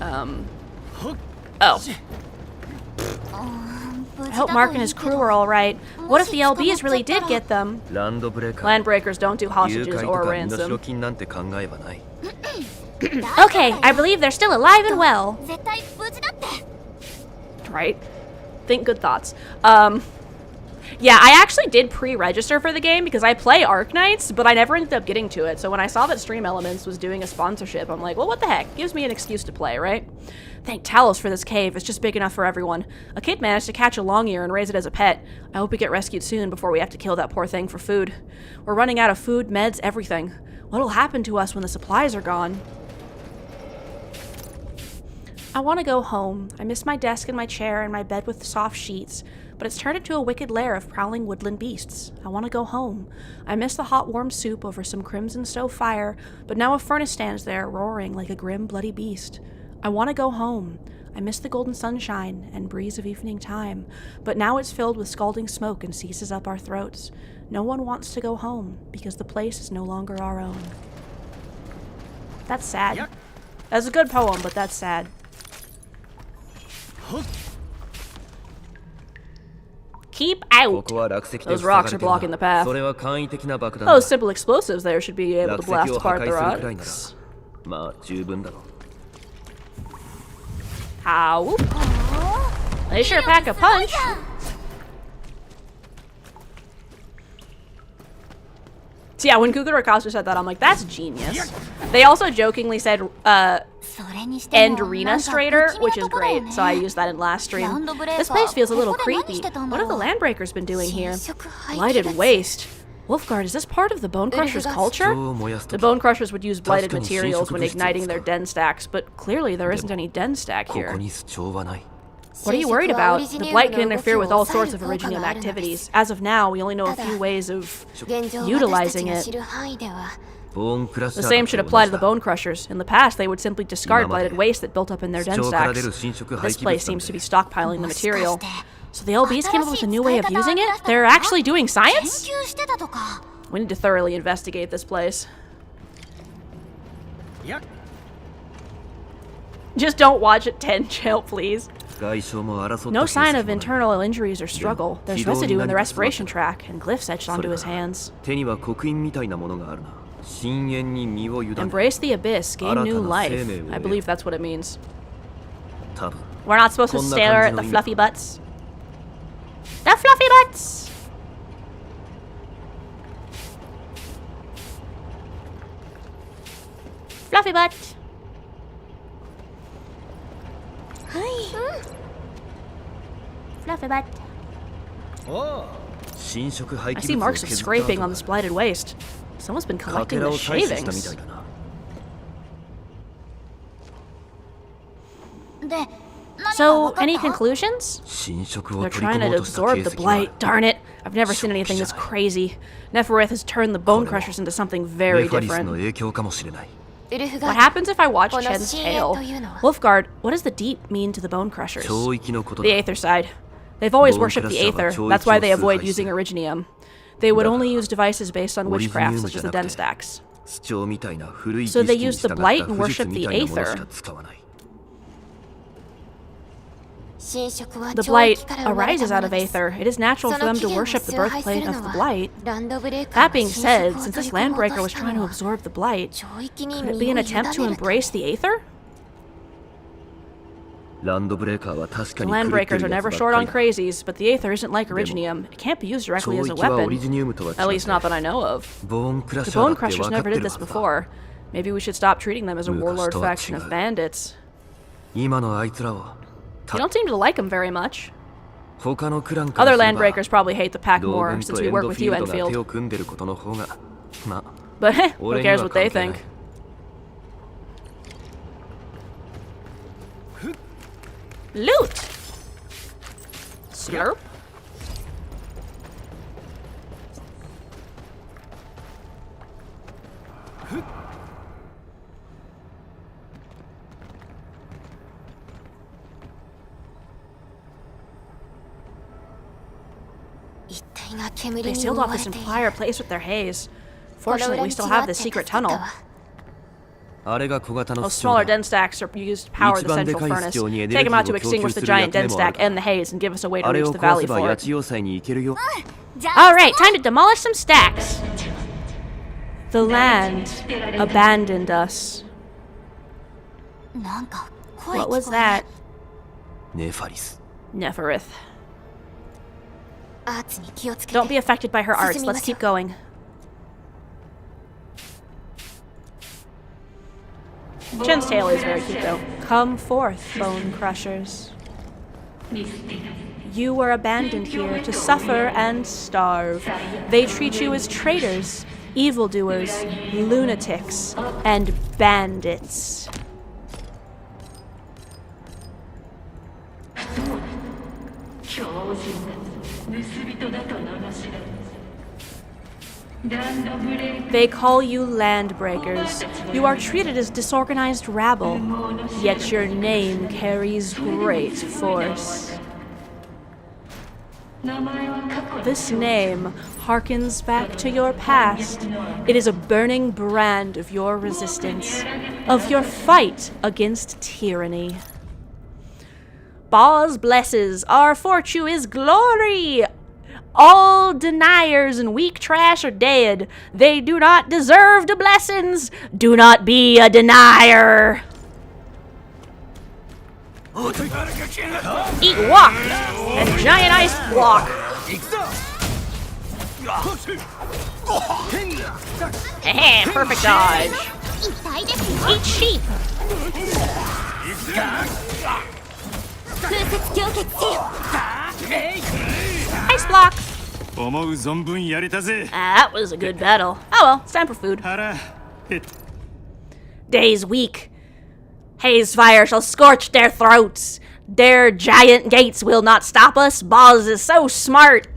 Oh. I hope Mark and his crew are alright. What if the LBs really did get them? Landbreakers don't do hostages or ransom. Okay, I believe they're still alive and well. Right? Think good thoughts. Yeah, I actually did pre-register for the game because I play Arknights, but I never ended up getting to it. So when I saw that Stream Elements was doing a sponsorship, I'm like, well, what the heck? Gives me an excuse to play, right? Thank Talos for this cave. It's just big enough for everyone. A kid managed to catch a long ear and raise it as a pet. I hope we get rescued soon before we have to kill that poor thing for food. We're running out of food, meds, everything. What'll happen to us when the supplies are gone? I want to go home. I miss my desk and my chair and my bed with soft sheets, but it's turned into a wicked lair of prowling woodland beasts. I want to go home. I miss the hot warm soup over some crimson stove fire, but now a furnace stands there, roaring like a grim bloody beast. I want to go home. I miss the golden sunshine and breeze of evening time, but now it's filled with scalding smoke and seizes up our throats. No one wants to go home, because the place is no longer our own. That's sad. That's a good poem, but that's sad. Keep out! Those rocks are blocking the path. Those simple explosives there should be able to blast apart the rocks. Ow. They sure pack a punch. So yeah, when Kukurakasu said that, I'm like, that's genius. They also jokingly said, end Renastrator, which is great, so I used that in last stream. This place feels a little creepy. What have the Landbreakers been doing here? Blighted waste. Wolfguard, is this part of the Bone Crushers' culture? The Bone Crushers would use blighted materials when igniting their den stacks, but clearly there isn't any den stack here. What are you worried about? The blight can interfere with all sorts of Originium activities. As of now, we only know a few ways of utilizing it. The same should apply to the Bone Crushers. In the past, they would simply discard blighted waste that built up in their den stacks. This place seems to be stockpiling the material. So the LBs came up with a new way of using it? They're actually doing science? We need to thoroughly investigate this place. Just don't watch it 10, chill, please. No sign of internal injuries or struggle. There's residue in the respiration tract, and glyphs etched onto his hands. Embrace the abyss, gain new life. I believe that's what it means. We're not supposed to stare at the fluffy butts. The fluffy butts! Fluffy butt! Fluffy butt. I see marks of scraping on this blighted waste. Someone's been collecting the shavings. So, any conclusions? They're trying to absorb the blight. Darn it! I've never seen anything this crazy. Nefereth has turned the Bone Crushers into something very different. What happens if I watch Chen's tale? Wolfguard, what does the deep mean to the Bone Crushers? The Aether side. They've always worshipped the Aether. That's why they avoid using Originium. They would only use devices based on witchcraft, such as the den stacks. So they use the blight and worship the Aether. The blight arises out of Aether. It is natural for them to worship the birthplace of the blight. That being said, since this Landbreaker was trying to absorb the blight, could it be an attempt to embrace the Aether? The Landbreakers are never short on crazies, but the Aether isn't like Originium. It can't be used directly as a weapon. At least not that I know of. The Bone Crushers never did this before. Maybe we should stop treating them as a warlord faction of bandits. You don't seem to like them very much. Other Landbreakers probably hate the pack more, since we work with you, Enfield. But who cares what they think? Loot! Slurp. They sealed off this entire place with their haze. Fortunately, we still have this secret tunnel. あれが小型の Those 不調 smaller だ den stacks are used to power the central furnace. Take them out to extinguish the giant den stack and the haze and give us a way to あれ reach を the 壊 valley せば for 八 it. 千代祭に行けるよ Alright, time to demolish some stacks. The land abandoned us. What was that? ネファリス Neferith. Don't be affected by her arts. Let's keep going. Jen's tail is very cute, though. Come forth, bone crushers. You were abandoned here to suffer and starve. They treat you as traitors, evildoers, lunatics, and bandits. They call you landbreakers. You are treated as disorganized rabble, yet your name carries great force. This name harkens back to your past. It is a burning brand of your resistance, of your fight against tyranny. Boz blesses, our fortune is glory! All deniers and weak trash are dead. They do not deserve the blessings. Do not be a denier. Eat wok and giant ice block. Hehe, perfect dodge. Eat sheep. Ice block. 思う存分やれたぜ That was a good battle. Oh well, it's time for food. 腹減っ Day's weak. Haze fire shall scorch their throats. Their giant gates will not stop us. Boz is so smart.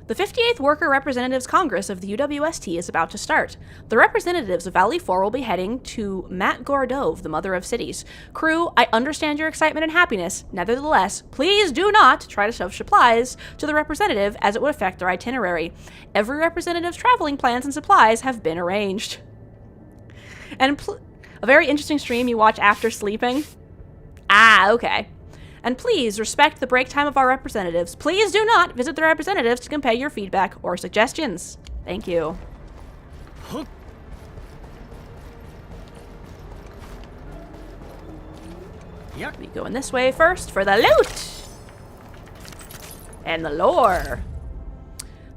The 58th Worker Representatives Congress of the UWST is about to start. The representatives of Valley 4 will be heading to Mat Gordove, the Mother of Cities. Crew, I understand your excitement and happiness. Nevertheless, please do not try to shove supplies to the representative as it would affect their itinerary. Every representative's traveling plans and supplies have been arranged. And a very interesting stream you watch after sleeping. Ah, okay. And please respect the break time of our representatives. Please do not visit the representatives to convey your feedback or suggestions. Thank you. We going this way first for the loot and the lore.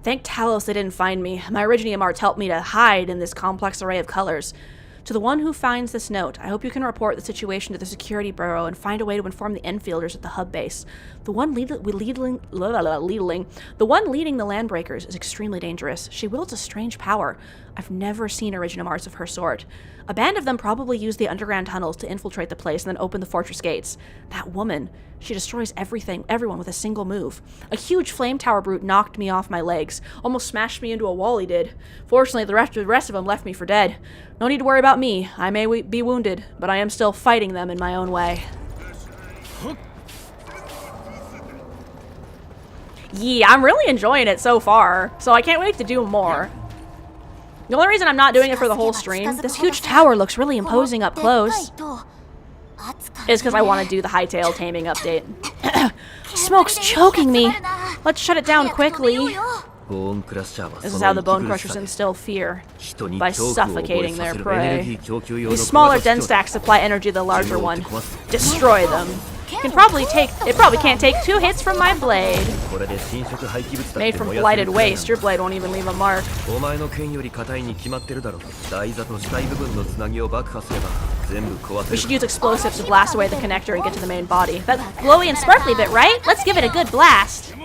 Thank Talos they didn't find me. My Originium arts helped me to hide in this complex array of colors. To the one who finds this note, I hope you can report the situation to the Security Bureau and find a way to inform the Enfielders at the hub base. The one leading the Landbreakers is extremely dangerous. She wields a strange power. I've never seen Originium arts of her sort. A band of them probably use the underground tunnels to infiltrate the place and then open the fortress gates. That woman, she destroys everyone with a single move. A huge flame tower brute knocked me off my legs, almost smashed me into a wall he did. Fortunately, the rest of them left me for dead. No need to worry about me. I may be wounded, but I am still fighting them in my own way. Yeah, I'm really enjoying it so far, so I can't wait to do more. The only reason I'm not doing it for the whole stream, this huge tower looks really imposing up close, is because I want to do the Hytale Taming update. Smoke's choking me. Let's shut it down quickly. This is how the Bone Crushers instill fear, by suffocating their prey. These smaller den stacks supply energy to the larger one. Destroy them. It probably can't take 2 hits from my blade. Made from blighted waste, your blade won't even leave a mark. We should use explosives to blast away the connector and get to the main body. That glowy and sparkly bit, right? Let's give it a good blast.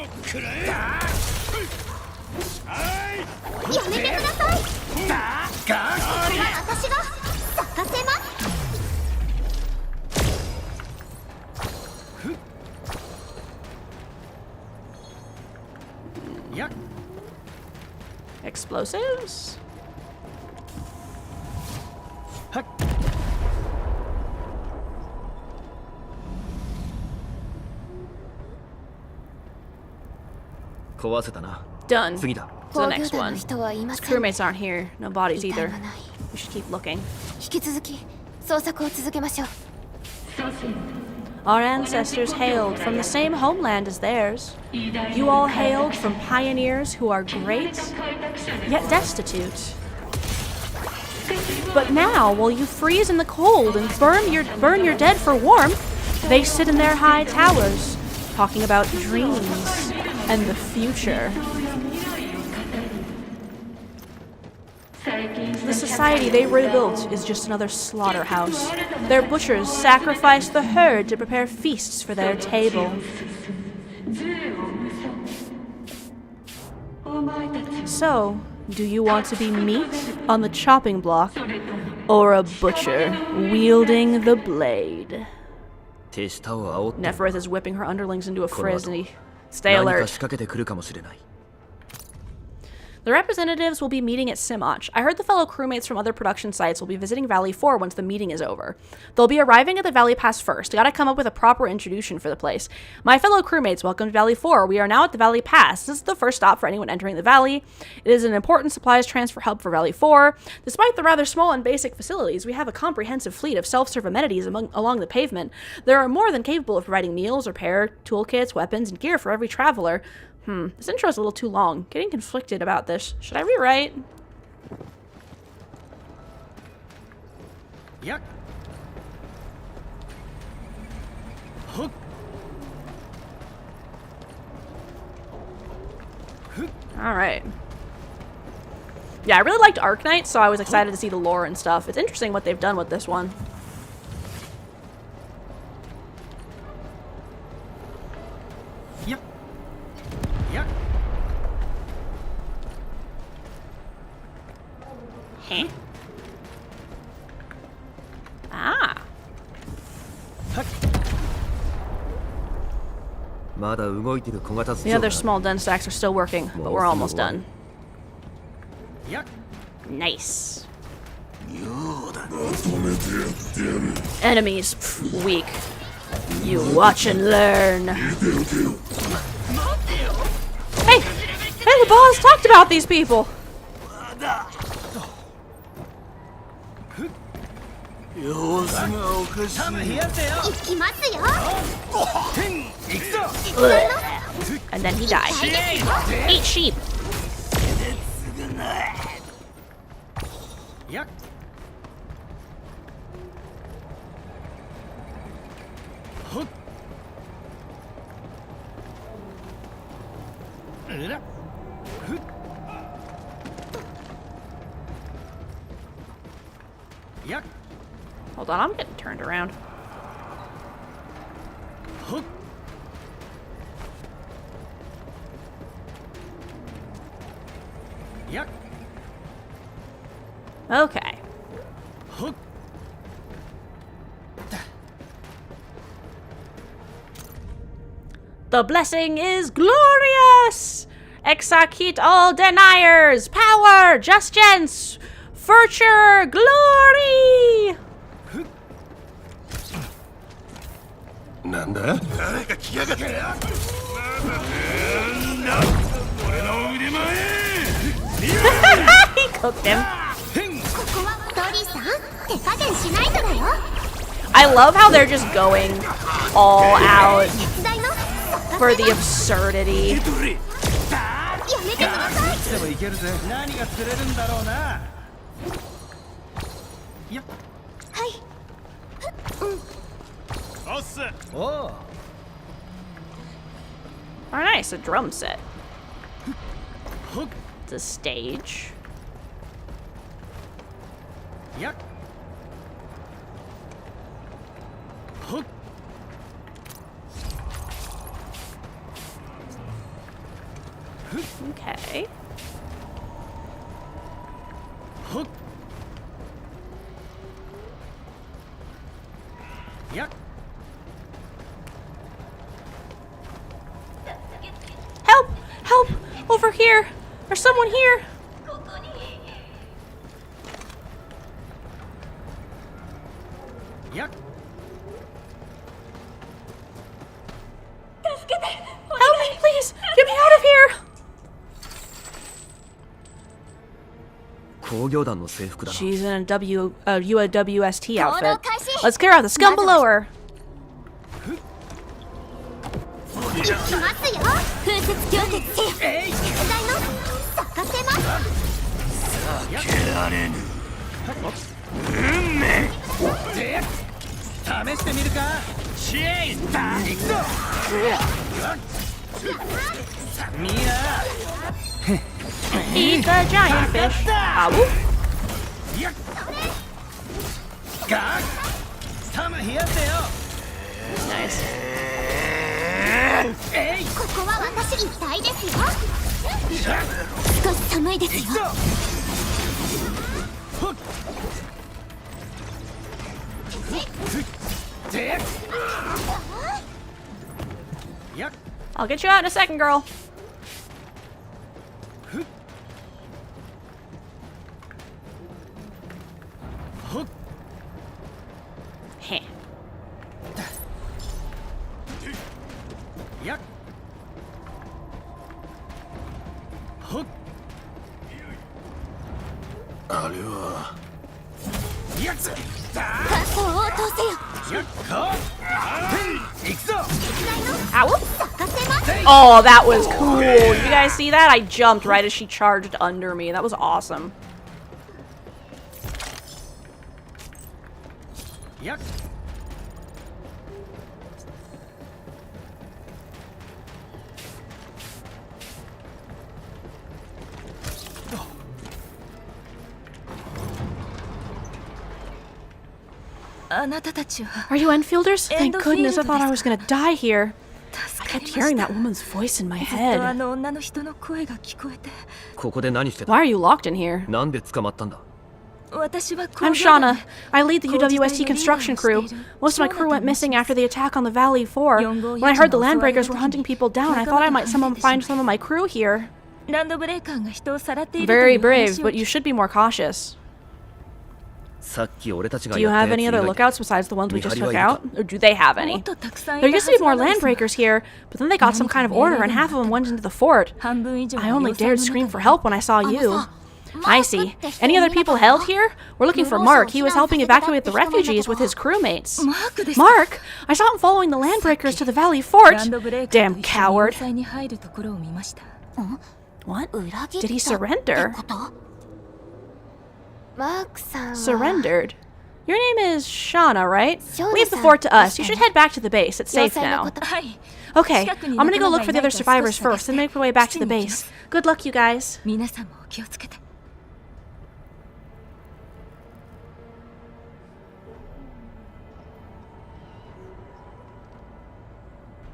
explosives. Done. To the next one. His crewmates aren't here. No bodies either. We should keep looking. 引き続き捜索を続けましょう。 Our ancestors hailed from the same homeland as theirs. You all hailed from pioneers who are great, yet destitute. But now, while you freeze in the cold and burn your dead for warmth, they sit in their high towers, talking about dreams and the future. The society they rebuilt is just another slaughterhouse. Their butchers sacrifice the herd to prepare feasts for their table. So, do you want to be meat on the chopping block, or a butcher wielding the blade? Nefereth is whipping her underlings into a frenzy. Stay alert. The representatives will be meeting at Simach. I heard the fellow crewmates from other production sites will be visiting Valley 4 once the meeting is over. They'll be arriving at the Valley Pass first. Gotta come up with a proper introduction for the place. My fellow crewmates, welcome to Valley 4. We are now at the Valley Pass. This is the first stop for anyone entering the valley. It is an important supplies transfer hub for Valley 4. Despite the rather small and basic facilities, we have a comprehensive fleet of self-serve amenities along the pavement. There are more than capable of providing meals, repair, toolkits, weapons, and gear for every traveler. This intro is a little too long. Getting conflicted about this. Should I rewrite? Yuck. Hook. Alright. Yeah, I really liked Arknights, so I was excited to see the lore and stuff. It's interesting what they've done with this one. Yep. Yep. Huh? Ah. The other small den stacks are still working, but we're almost done. Yep. Nice. Enemies, pff, weak. You watch and learn. Hey! Hey, the boss talked about these people! And then he died. Eat sheep! Yuck. Hook. Yuck. Hold on, I'm getting turned around. Hook. Yuck. Okay. Hook. The blessing is glorious! Execute all deniers! Power! Just gents! Virtue! Glory! He cooked him. I love how they're just going all out for the absurdity. Oh. Oh, nice, a drum set. It's a stage. Yuck. Hook. Okay. Hook. Yuck. Help! Help! Over here! There's someone here! やっ Help me, please! Get me out of here! 工業団の制服だな。 She's in a UAWST outfit. Let's clear out the scum below her. 来ますよ。風雪強敵せよ。出題の咲かせます。けられぬ試してみるかシェイだ行くぞミラ Eat the giant fish. Ow. ガー玉冷やせよ Nice. ここは私痛いですよ。少し寒いですよ。I'll get you out in a second, girl. Heh. やっほっあれはやつだ感想を通せよ。やっほっ行くぞ Ow. 咲かせます。 Oh, that was cool. Did you guys see that? I jumped right as she charged under me. That was awesome. やっ Are you Enfielders? Thank goodness, I thought I was gonna die here. I kept hearing that woman's voice in my head. ここで何してた？ Why are you locked in here? なんで捕まったんだ？ I'm Shauna. I lead the UWST construction crew. Most of my crew went missing after the attack on the Valley 4. When I heard the Landbreakers were hunting people down, I thought I might find some of my crew here. Very brave, but you should be more cautious. さっき俺たちが Do you やった have やつ any 以 other 外で lookouts besides the ones we just took out? Or do they have any? There used to be more Landbreakers here, but then they got some kind of order and half of them went into the fort. I only dared scream for help when I saw you. I see. Any other people held here? We're looking for Mark. He was helping evacuate the refugees with his crewmates. Mark? I saw him following the Landbreakers to the Valley Fort. Damn coward. What? Did he surrender? Surrendered? Your name is Shauna, right? Leave the fort to us. You should head back to the base. It's safe now. Okay, I'm gonna go look for the other survivors first, then make my way back to the base. Good luck, you guys.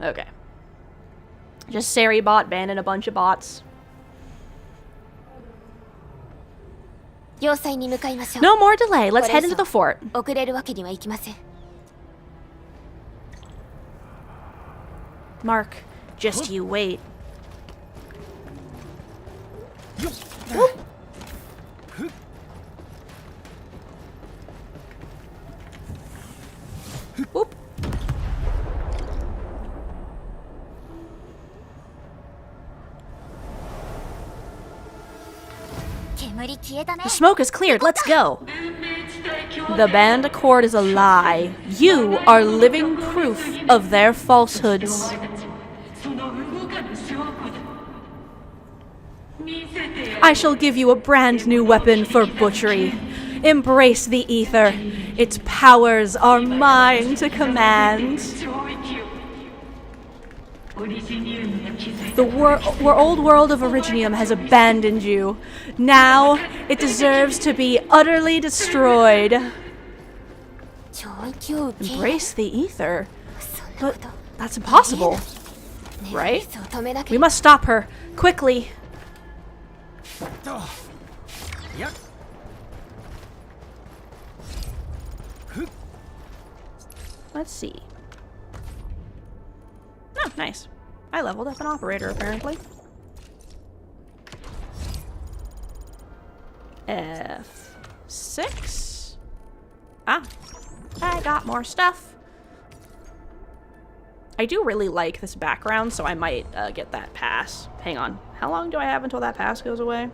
Okay. Just Sari bot banning a bunch of bots. 要塞に向かいましょう。 No more delay. Let's head into the fort. 遅れるわけにはいきません。 Mark, just you wait. Whoop. The smoke is cleared. Let's go. The band accord is a lie. You are living proof of their falsehoods. I shall give you a brand new weapon for butchery. Embrace the ether. Its powers are mine to command. The old world of Originium has abandoned you. Now it deserves to be utterly destroyed. Embrace the ether? But that's impossible, right? We must stop her, quickly. Let's see. Oh, nice. I leveled up an operator, apparently. F6? Ah, I got more stuff. I do really like this background, so I might get that pass. Hang on. How long do I have until that pass goes away?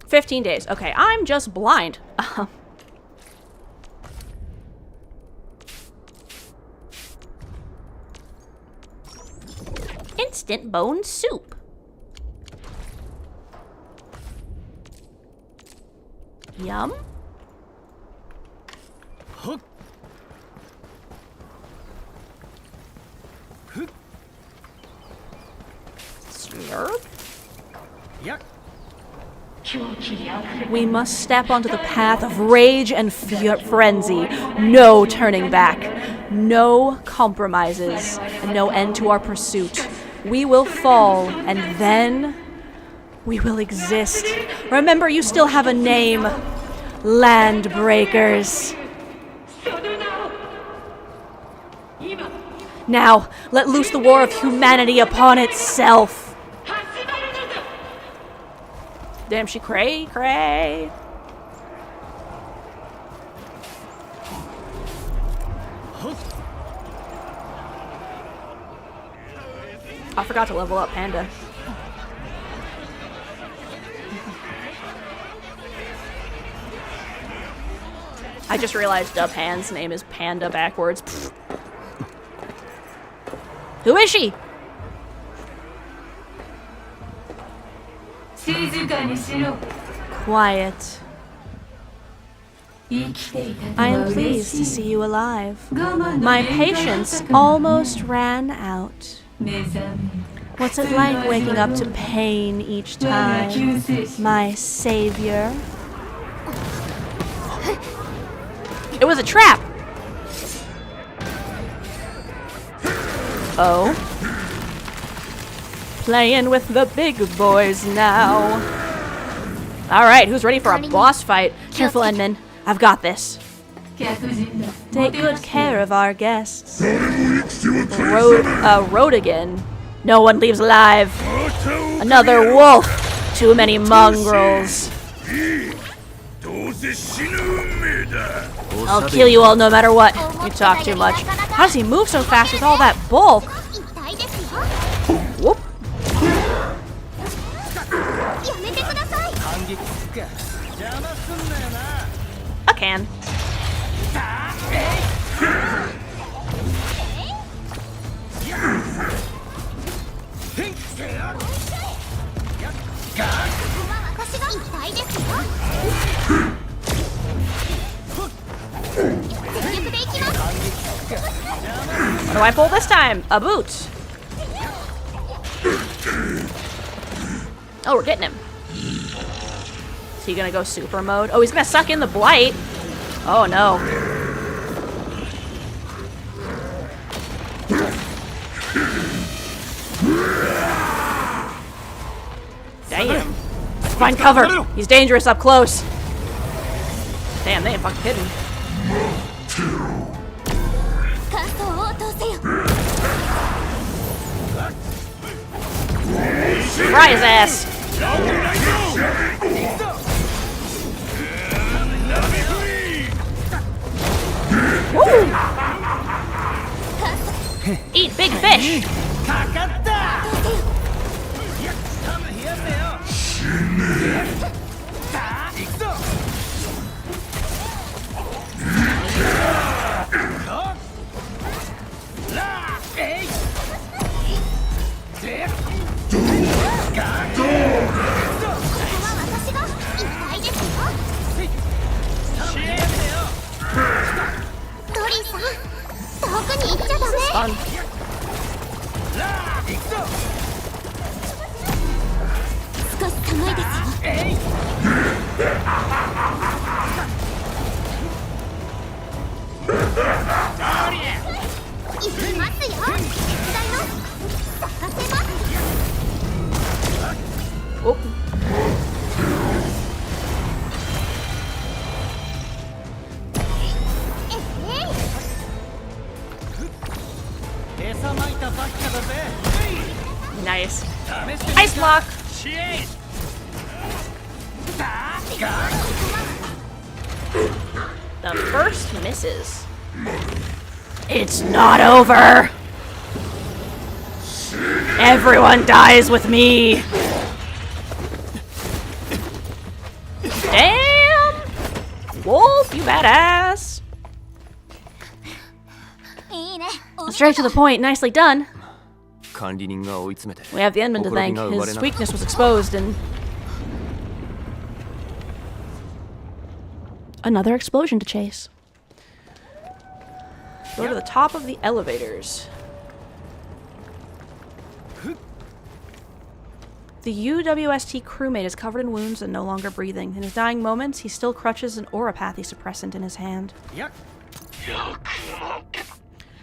15 days. Okay, I'm just blind. Instant bone soup. Yum. Slurp. We must step onto the path of rage and frenzy. No turning back. No compromises. And no end to our pursuit. We will fall, and then we will exist. Remember, you still have a name. Landbreakers. Now, let loose the war of humanity upon itself. Damn, she cray. I forgot to level up Panda. I just realized Dubhan's name is Panda backwards. Pfft. Who is she? Quiet. I am pleased to see you alive. My patience almost ran out. What's it like waking up to pain each time, my savior? It was a trap! Oh. Playing with the big boys now. Alright, who's ready for a boss fight? Careful, Edmund. I've got this. Take good care of our guests. Rodigan. No one leaves alive. Another wolf. Too many mongrels. I'll kill you all no matter what. You talk too much. How does he move so fast with all that bulk? Whoop. A can. What do I pull this time? A boot. Oh, we're getting him. Is he gonna go super mode? Oh, he's gonna suck in the blight. Oh no. Damn. Find cover. He's dangerous up close. Damn, they ain't fucking kidding. Fry his ass. Woo! Eat big fish. Fun. Oh. Nice. Ice block! The first misses. It's not over! Everyone dies with me! Damn! Wolf, you badass! Straight to the point, nicely done. 管理人が追い詰めて We have the Endman to thank. His weakness was exposed and... Another explosion to chase. Go to the top of the elevators. The UWST crewmate is covered in wounds and no longer breathing. In his dying moments, he still crutches an auropathy suppressant in his hand.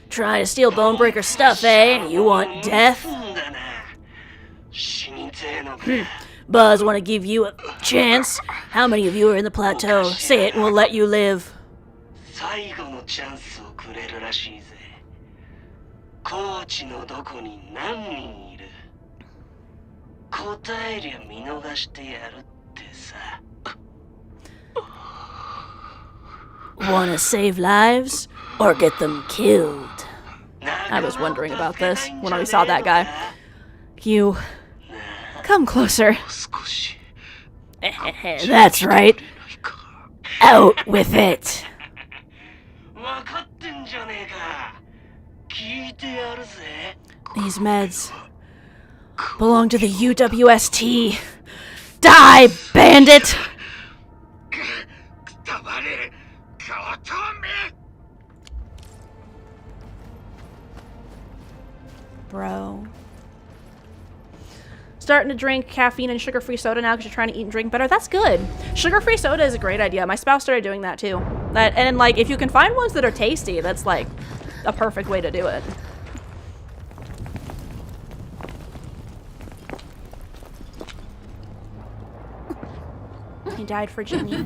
Trying to steal Bonebreaker's stuff, eh? You want death? Buzz, want to give you a chance? How many of you are in the plateau? Say it and we'll let you live. Wanna save lives or get them killed? I was wondering about this when I saw that guy. You... Come closer. That's right. Out with it. These meds belong to the UWST. Die, bandit! Bro. Starting to drink caffeine and sugar-free soda now because you're trying to eat and drink better. That's good. Sugar-free soda is a great idea. My spouse started doing that too. And like, if you can find ones that are tasty, that's like a perfect way to do it. He died for Ginny.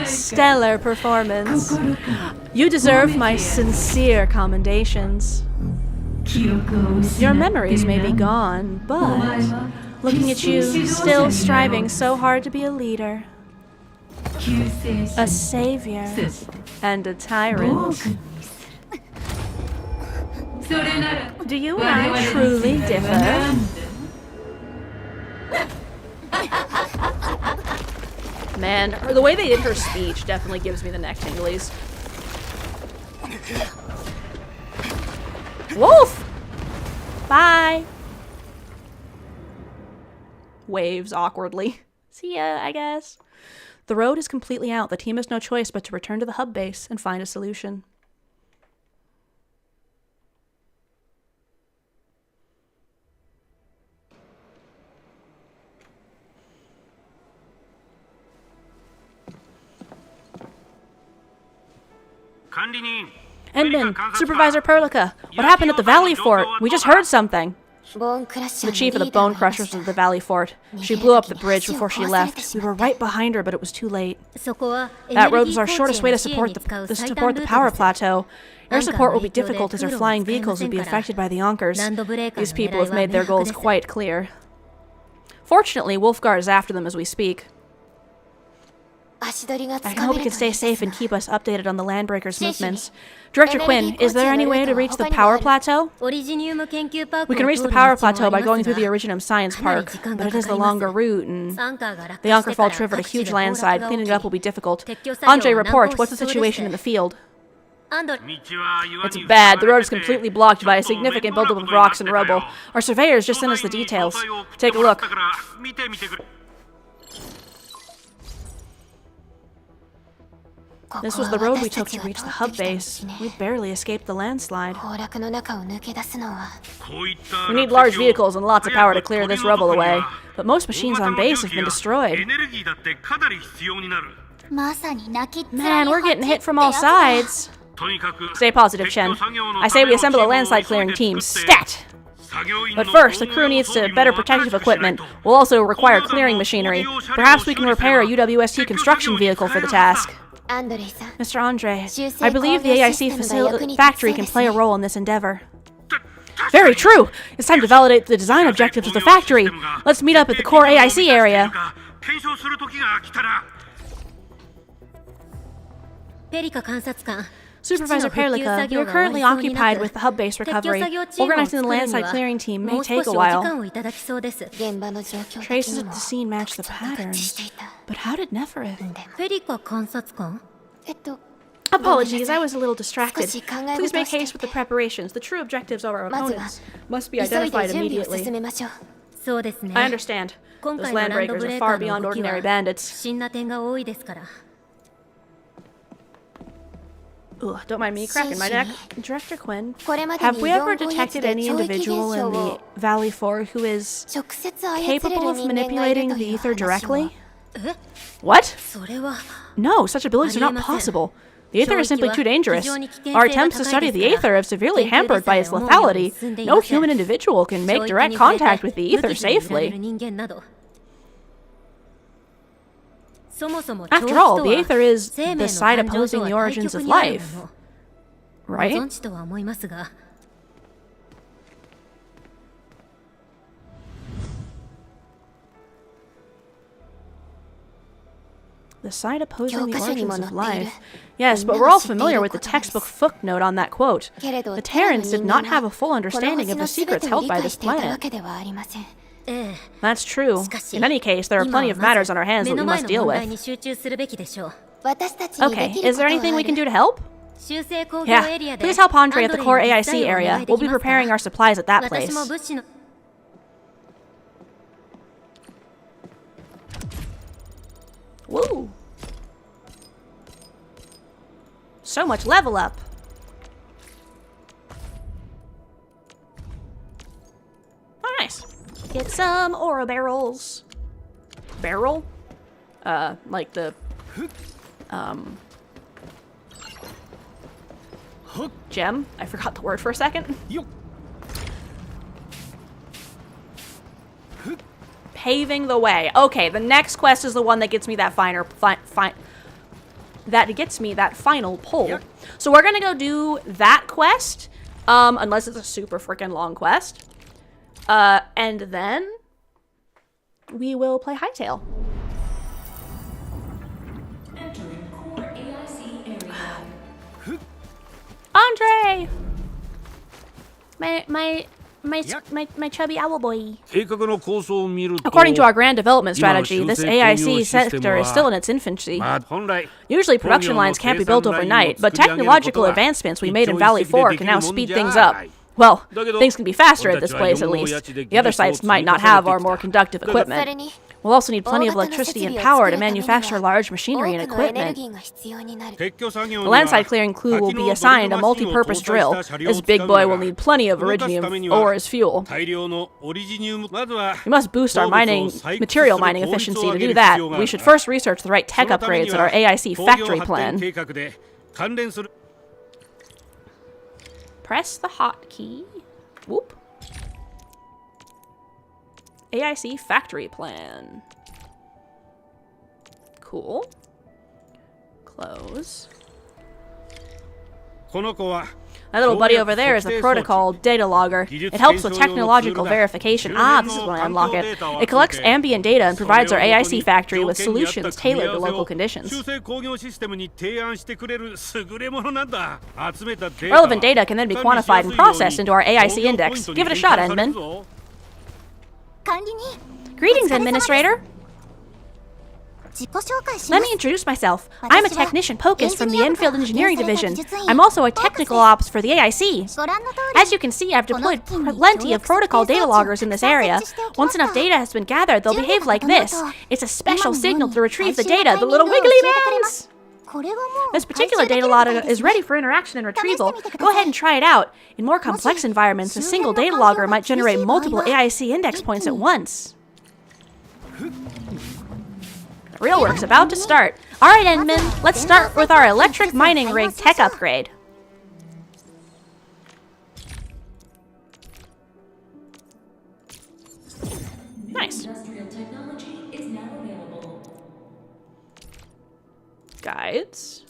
Stellar performance. You deserve my sincere commendations. Your memories may be gone, but looking at you, still striving so hard to be a leader, a savior, and a tyrant. Do you and I truly differ? Man, the way they did her speech definitely gives me the neck tinglies. Wolf! Bye! Waves awkwardly. See ya, I guess. The road is completely out. The team has no choice but to return to the hub base and find a solution. Endman, Supervisor Perlica, what happened at the Valley Fort? We just heard something. The chief of the Bone Crushers was at the Valley Fort. She blew up the bridge before she left. We were right behind her, but it was too late. That road was our shortest way to support the power plateau. Air support will be difficult as our flying vehicles would be affected by the Yonkers. These people have made their goals quite clear. Fortunately, Wolfguard is after them as we speak. I hope we can stay safe and keep us updated on the Landbreakers' movements. Director Quinn, is there any way to reach the power plateau? We can reach the power plateau by going through the Originium Science Park, but it is the longer route, and the Yonkerfall triggered a huge landslide. Cleaning it up will be difficult. Andre, report. What's the situation in the field? It's bad. The road is completely blocked by a significant buildup of rocks and rubble. Our surveyors just sent us the details. Take a look. This was the road we took to reach the hub base. We barely escaped the landslide. We need large vehicles and lots of power to clear this rubble away, but most machines on base have been destroyed. Man, we're getting hit from all sides. Stay positive, Chen. I say we assemble a landslide clearing team. Stat! But first, the crew needs better protective equipment. We'll also require clearing machinery. Perhaps we can repair a UWST construction vehicle for the task. Mr. Andre, I believe the AIC factory can play a role in this endeavor. Very true! It's time to validate the design objectives of the factory. Let's meet up at the core AIC area. Supervisor Perlica, we are currently occupied with the hub-based recovery. Organizing the landslide clearing team may take a while. Traces of the scene match the patterns. But how did Neferef? Apologies, I was a little distracted. Please make haste with the preparations. The true objectives of our opponents must be identified immediately. I understand. Those landbreakers are far beyond ordinary bandits. Ugh, don't mind me cracking my neck. Director Quinn, have we ever detected any individual in the Valley 4 who is capable of manipulating the ether directly? What? No, such abilities are not possible. The Aether is simply too dangerous. Our attempts to study the Aether have severely hampered by its lethality. No human individual can make direct contact with the Aether safely. After all, the Aether is the side opposing the origins of life, right? The side opposing the origins of life. Yes, but we're all familiar with the textbook footnote on that quote. The Terrans did not have a full understanding of the secrets held by this planet. That's true. In any case, there are plenty of matters on our hands that we must deal with. Okay, is there anything we can do to help? Yeah, please help Andre at the core AIC area. We'll be preparing our supplies at that place. Woo! So much level up. Oh, nice. Get some ore barrels. Barrel? Like the, gem? I forgot the word for a second. Paving the way. Okay, the next quest is the one that gets me that final pull. Yep. So we're gonna go do that quest, unless it's a super freaking long quest. And then we will play Hytale. Entering core AIC area. Andre! My chubby owl boy. According to our grand development strategy, this AIC sector is still in its infancy. Usually production lines can't be built overnight, but technological advancements we made in Valley 4 can now speed things up. Well, things can be faster at this place at least. The other sites might not have our more conductive equipment. We'll also need plenty of electricity and power to manufacture large machinery and equipment. The landside clearing crew will be assigned a multi-purpose drill. This big boy will need plenty of iridium ore as fuel. We must boost our material mining efficiency. To do that, we should first research the right tech upgrades at our AIC factory plan. Press the hotkey. Whoop. AIC factory plan. Cool. Close. That little buddy over there is the protocol data logger. It helps with technological verification. Ah, this is when I unlock it. It collects ambient data and provides our AIC factory with solutions tailored to local conditions. Relevant data can then be quantified and processed into our AIC index. Give it a shot, Endman. Greetings, Administrator. Let me introduce myself. I'm a technician Pocus from the Endfield Engineering Division. I'm also a technical ops for the AIC. As you can see, I've deployed plenty of protocol data loggers in this area. Once enough data has been gathered, they'll behave like this. It's a special signal to retrieve the data, the little wiggly bands. This particular data logger is ready for interaction and retrieval. Go ahead and try it out. In more complex environments, a single data logger might generate multiple AIC index points at once. The real work's about to start. Alright, Endman, let's start with our electric mining rig tech upgrade. Nice. Guys. Arknights.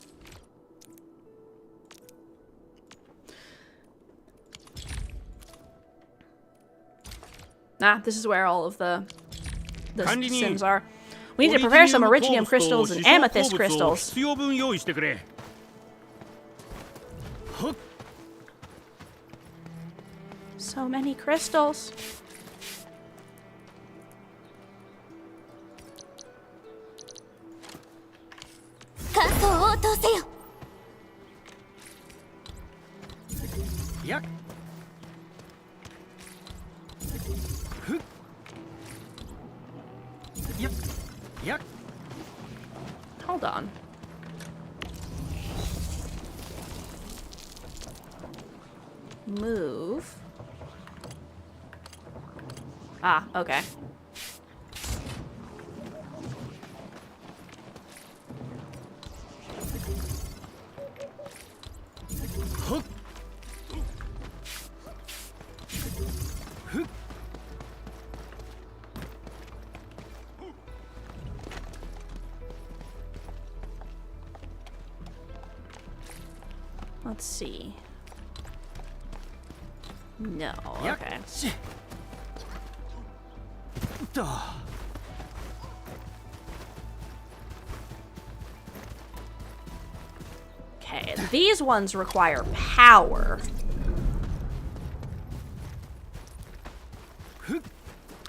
Nah, this is where all of the sims are. We need to prepare some originium crystals and amethyst crystals. So many crystals. Yak. Yep. Yep. Hold on. Move. Ah, okay. Let's see. No, okay. Okay, these ones require power.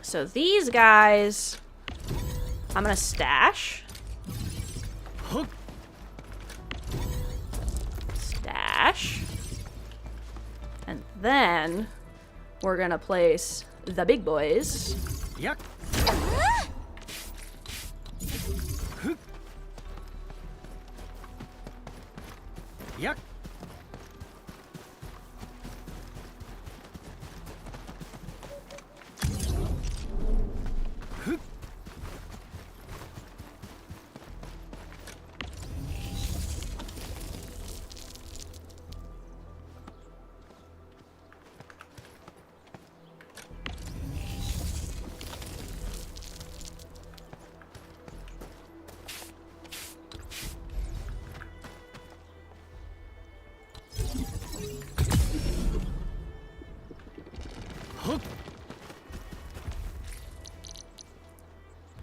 So these guys, I'm gonna stash. Stash. And then we're gonna place the big boys. Yak. Yak.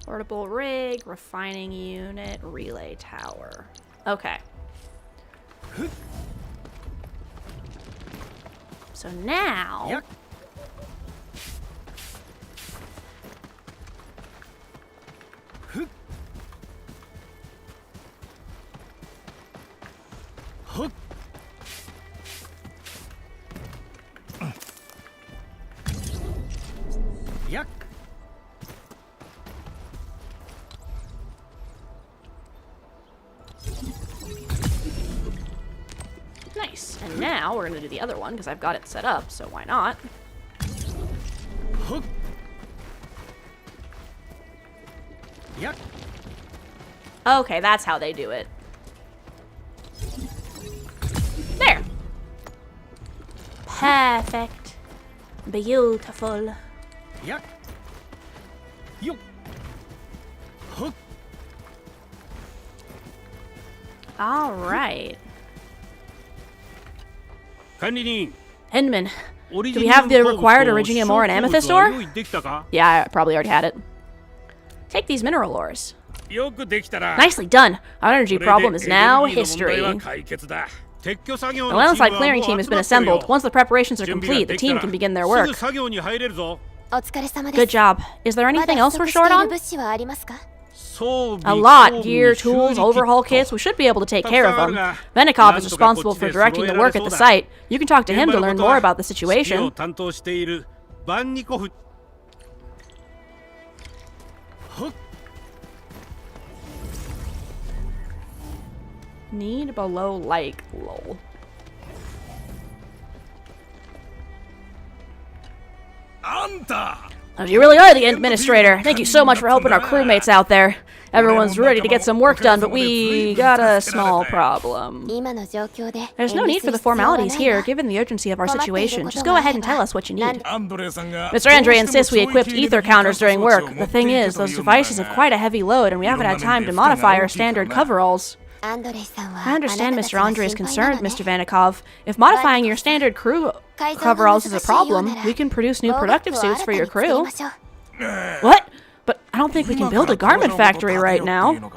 Portable rig, refining unit, relay tower. Okay. So now... Yak. Yak. Nice. And now we're going to do the other one because I've got it set up, so why not? Yak. Okay, that's how they do it. There. Perfect. Beautiful. Yak. Yo. Hook. All right. 管理人 Endman, do we have the required Originium ore and amethyst ore? Yeah, I probably already had it. Take these mineral ores. よくできたな Nicely done. Our energy これで problem is now エネルギーの問題 history. は解決だ撤去作業 The のチーム landslide は clearing もう team has 集 been まってるよ assembled. Once the preparations are 準備が complete, で the きた team ら can begin their す work. ぐ作業に入れるぞお疲れ様です。 Good job. Is there ま anything だ else 不 we're 足して short いる on? 物資はありますか？ 装備 A lot. 装備 Gear, 修 tools, 理キット overhaul kits. We should be able to take care of them. Venikov is responsible for directing the work at the site. You can talk to him to learn more about the 指揮を situation. 担当しているバンニコフ Need below like lol. Oh, you really are the administrator. Thank you so much for helping our crewmates out there. Everyone's ready to get some work done, but we got a small problem. 今の状況で There's no need for the formalities here, given the urgency of our situation. Just go ahead and tell us what you need. Mr. Andre insists we equipped ether counters during work. The thing is, those devices have quite a heavy load, and we haven't had time to modify our standard coveralls. I understand Mr. Andre is concerned, Mr. Vanikov. If modifying your standard crew coveralls is a problem, we can produce new productive suits for your crew. What? But I don't think we can build a garment factory right now.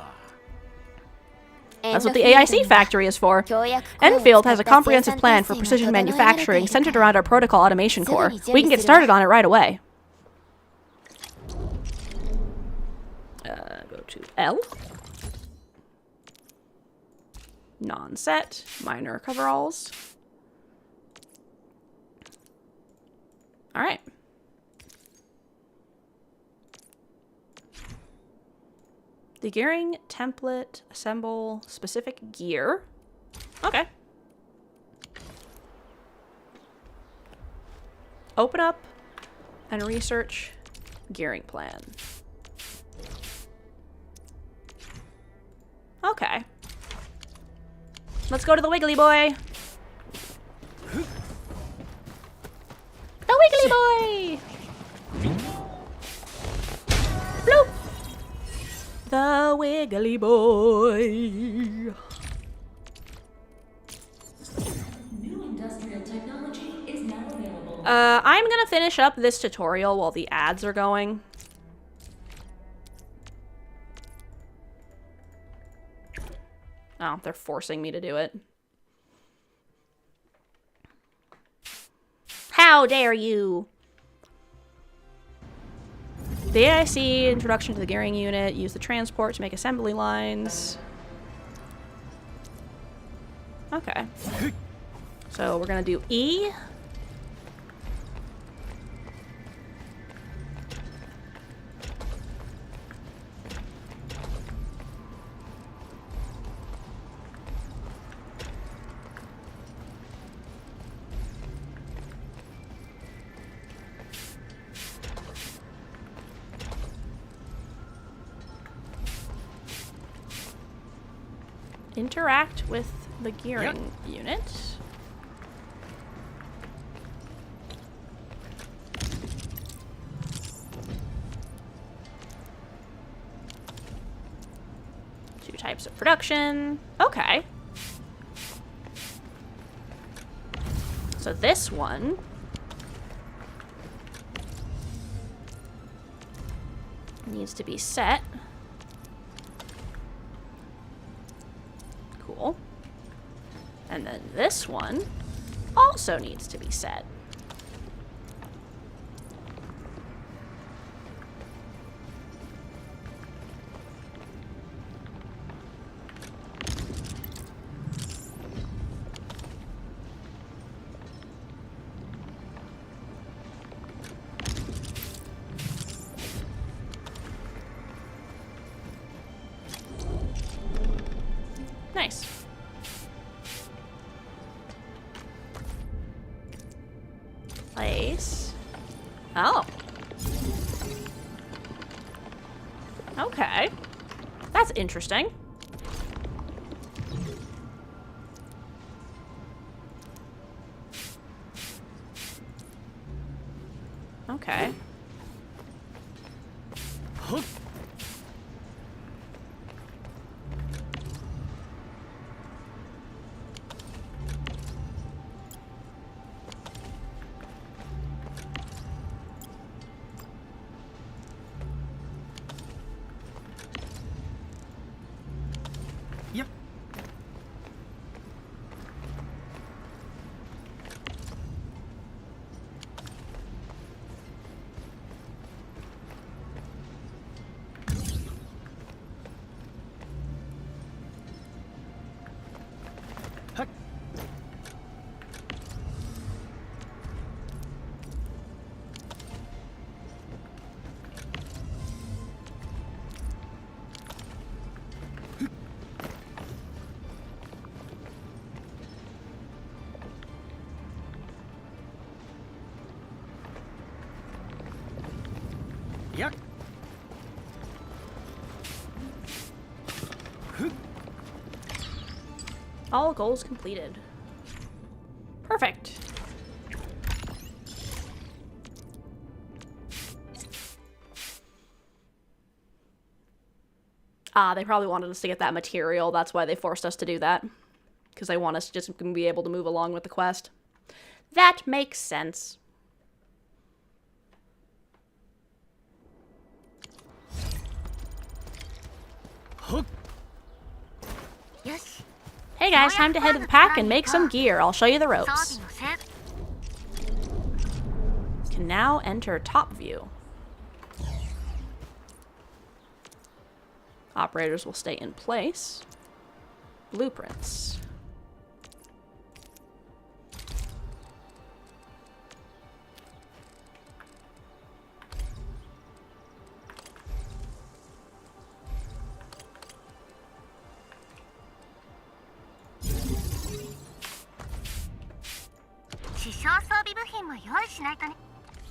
That's what the AIC factory is for. Enfield has a comprehensive plan for precision manufacturing centered around our protocol automation core. We can get started on it right away. Go to L. Non-set. Minor coveralls. Alright. The gearing template, assemble specific gear. Okay. Open up and research gearing plan. Okay. Let's go to the Wiggly Boy. The Wiggly Boy! Bloop! The Wiggly Boy. New industrial technology is now available. I'm gonna finish up this tutorial while the ads are going. Oh, they're forcing me to do it. How dare you! The AIC, introduction to the gearing unit, use the transport to make assembly lines. Okay. So we're gonna do E. Interact with the gearing unit. Two types of production. Okay. So this one needs to be set. Cool. And then this one also needs to be set. Nice. Place. Oh. Okay. That's interesting. Okay. Yep. Huck. Yuck. All goals completed. Perfect. Ah, they probably wanted us to get that material. That's why they forced us to do that. Because they want us to just be able to move along with the quest. That makes sense. Hey guys, time to head to the pack and make some gear. I'll show you the ropes. Can now enter top view. Operators will stay in place. Blueprints.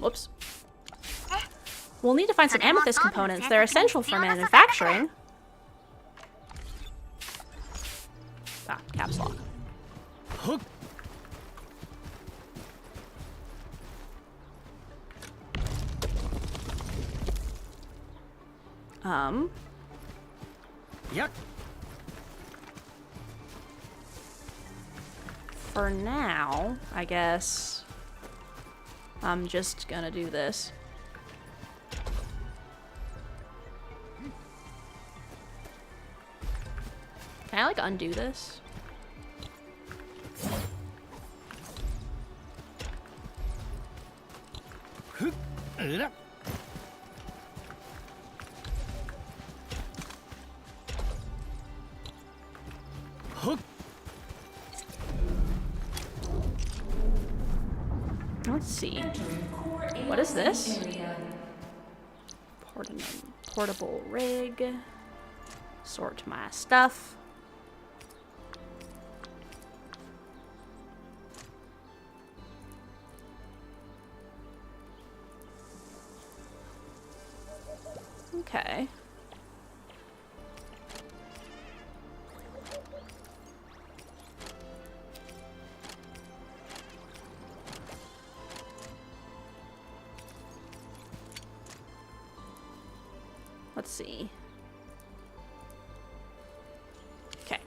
Whoops. We'll need to find some amethyst components. They're essential for manufacturing. Ah, caps lock. Yep. For now, I guess I'm just gonna do this. Can I, like, undo this? Let's see. What is this? Portable rig. Sort my stuff. Okay. Let's see. Okay.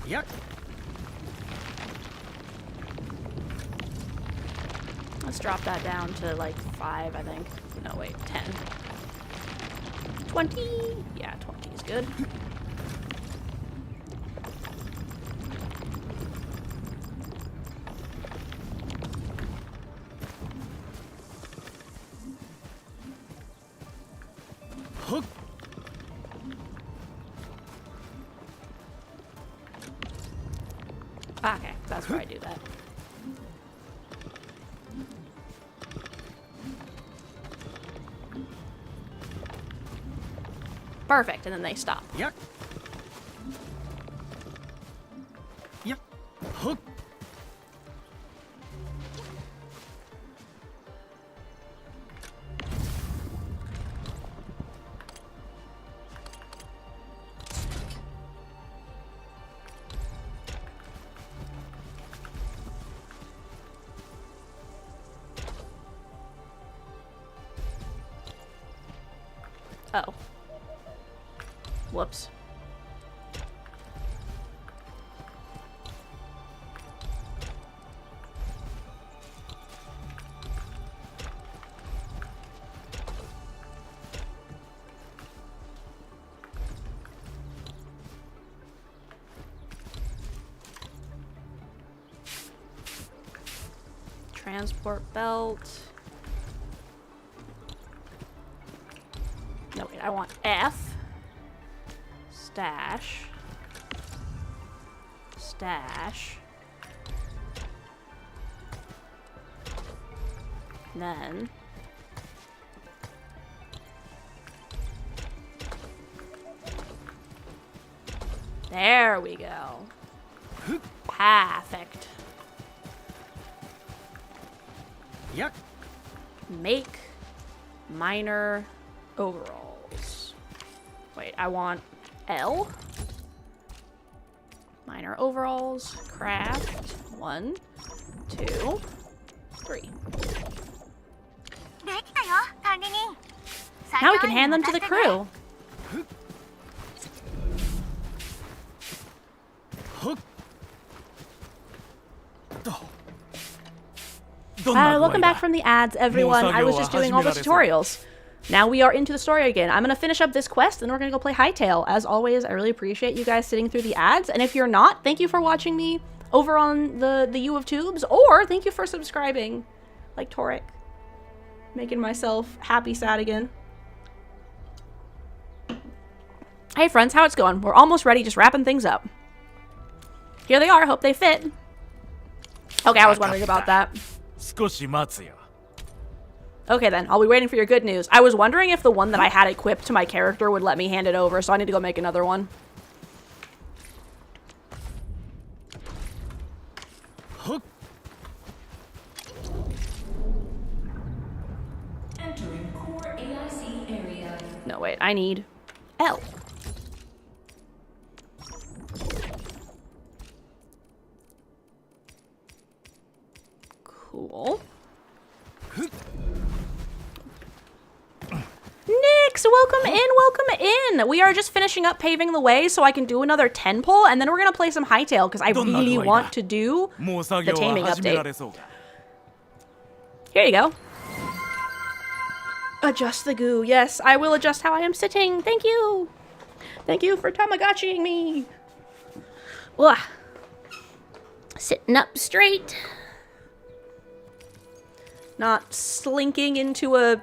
Yep. Let's drop that down to like 5, I think. No, wait, 10. 20! Yeah, 20 is good. Okay, that's where I do that. Perfect, and then they stop. Yep. Yep. Hook. Oh. Whoops. Transport belt. No, wait, I want F. Stash. Stash. Then... there we go. Perfect. Yuck. Make minor overalls. Wait, I want L. Minor overalls. Craft. 1, 2, 3. Now we can hand them to the crew. Welcome back from the ads, everyone. I was just doing all the tutorials. Now we are into the story again. I'm going to finish up this quest, and then we're going to go play Hytale. As always, I really appreciate you guys sitting through the ads. And if you're not, thank you for watching me over on the U of Tubes, or thank you for subscribing, like Toric. Making myself happy sad again. Hey friends, how it's going? We're almost ready, just wrapping things up. Here they are, hope they fit. Okay, I was wondering about that. Okay then, I'll be waiting for your good news. I was wondering if the one that I had equipped to my character would let me hand it over, so I need to go make another one. Entering core AIC area. No, wait, I need L. Cool. Nix, welcome in, welcome in. We are just finishing up paving the way so I can do another 10 pull, and then we're going to play some Hytale because I really want to do the taming update. Here you go. Adjust the goo. Yes, I will adjust how I am sitting. Thank you. Thank you for Tamagotchiing me. Ugh. Sitting up straight. Not slinking into a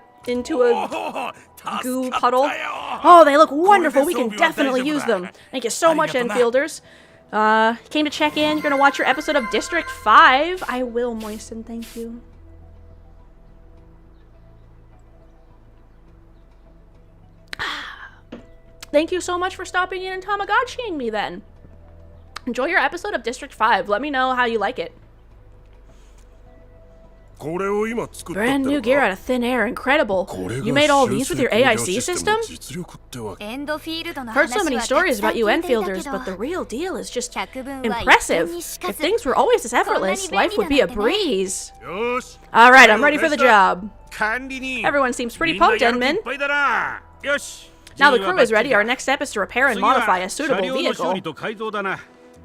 goo puddle. Oh, they look wonderful. We can definitely use them. Thank you so much, Enfielders. Came to check in. You're going to watch your episode of District 5. I will, Moisten. Thank you. Thank you so much for stopping in and Tamagotchiing me then. Enjoy your episode of District 5. Let me know how you like it. Brand new gear out of thin air. Incredible. You made all these with your AIC system? Heard so many stories about you Enfielders, but the real deal is just impressive. If things were always this effortless, life would be a breeze. Alright, I'm ready for the job. Everyone seems pretty pumped, Enman. Now the crew is ready. Our next step is to repair and modify a suitable vehicle.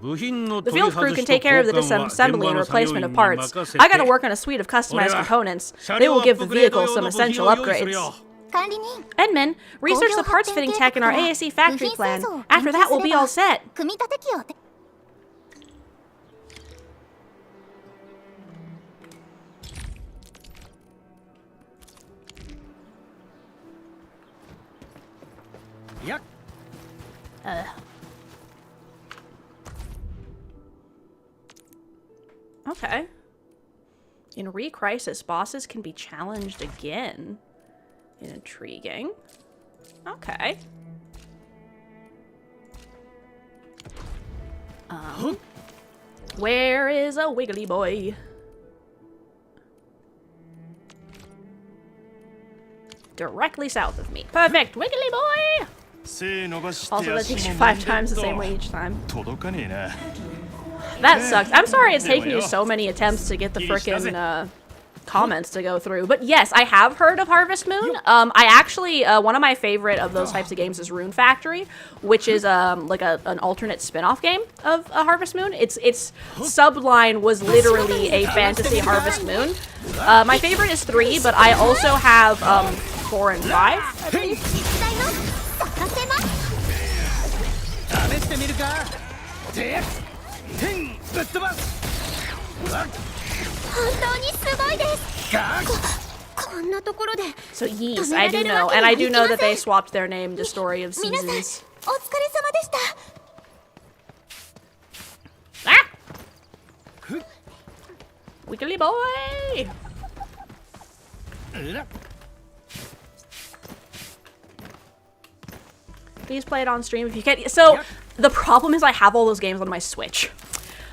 The field crew can take care of the disassembly and replacement of parts. I gotta work on a suite of customized components. They will give the vehicle some essential upgrades. Edmund, research the parts fitting tech in our ASC factory plan. After that, we'll be all set. Yuck. Okay. In Re-Crisis, bosses can be challenged again. Intriguing. Okay. Where is a wiggly boy? Directly south of me. Perfect, wiggly boy! Also, that takes you 5 times the same way each time. That sucks. I'm sorry it's taken you so many attempts to get the frickin' comments to go through. But yes, I have heard of Harvest Moon. I actually, one of my favorite of those types of games is Rune Factory, which is like an alternate spin-off game of Harvest Moon. Its subline was literally a fantasy Harvest Moon. My favorite is 3, but I also have 4 and 5, I believe. So yes, I do know, and I do know that they swapped their name to Story of Seasons. Ah! Wiggly boy! Please play it on stream if you can. So, the problem is I have all those games on my Switch.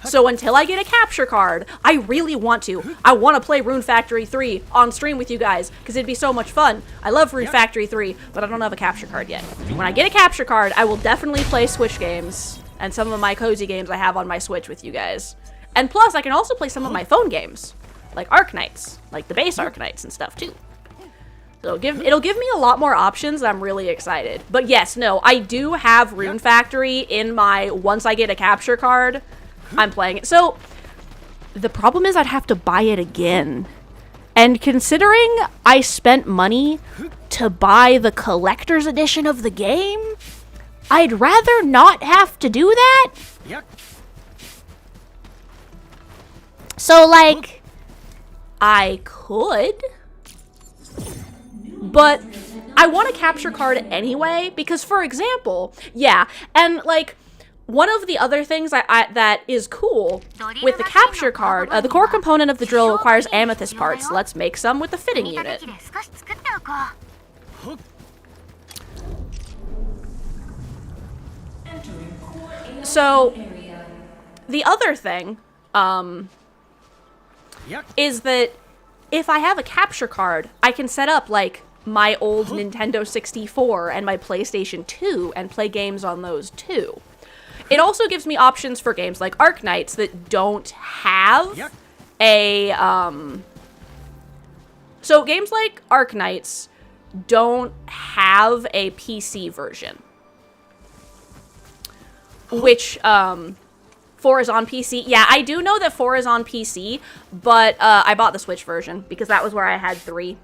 So until I get a capture card, I really want to. I want to play Rune Factory 3 on stream with you guys, because it'd be so much fun. I love Rune Factory 3, but I don't have a capture card yet. When I get a capture card, I will definitely play Switch games, and some of my cozy games I have on my Switch with you guys. And plus, I can also play some of my phone games, like Arknights, like the base Arknights and stuff too. So it'll give me a lot more options, and I'm really excited. But yes, no, I do have Rune Factory in my, once I get a capture card, I'm playing it. So, the problem is I'd have to buy it again. And considering I spent money to buy the collector's edition of the game, I'd rather not have to do that. So, like, I could, but I want a capture card anyway, because, for example, yeah, and, like, one of the other things that is cool with the capture card, the core component of the drill requires amethyst parts. Let's make some with the fitting unit. So, the other thing, is that if I have a capture card, I can set up, like, my old Nintendo 64 and my PlayStation 2 and play games on those too. It also gives me options for games like Arknights that don't have a, so games like Arknights don't have a PC version. Which, 4 is on PC. Yeah, I do know that 4 is on PC, but I bought the Switch version because that was where I had 3.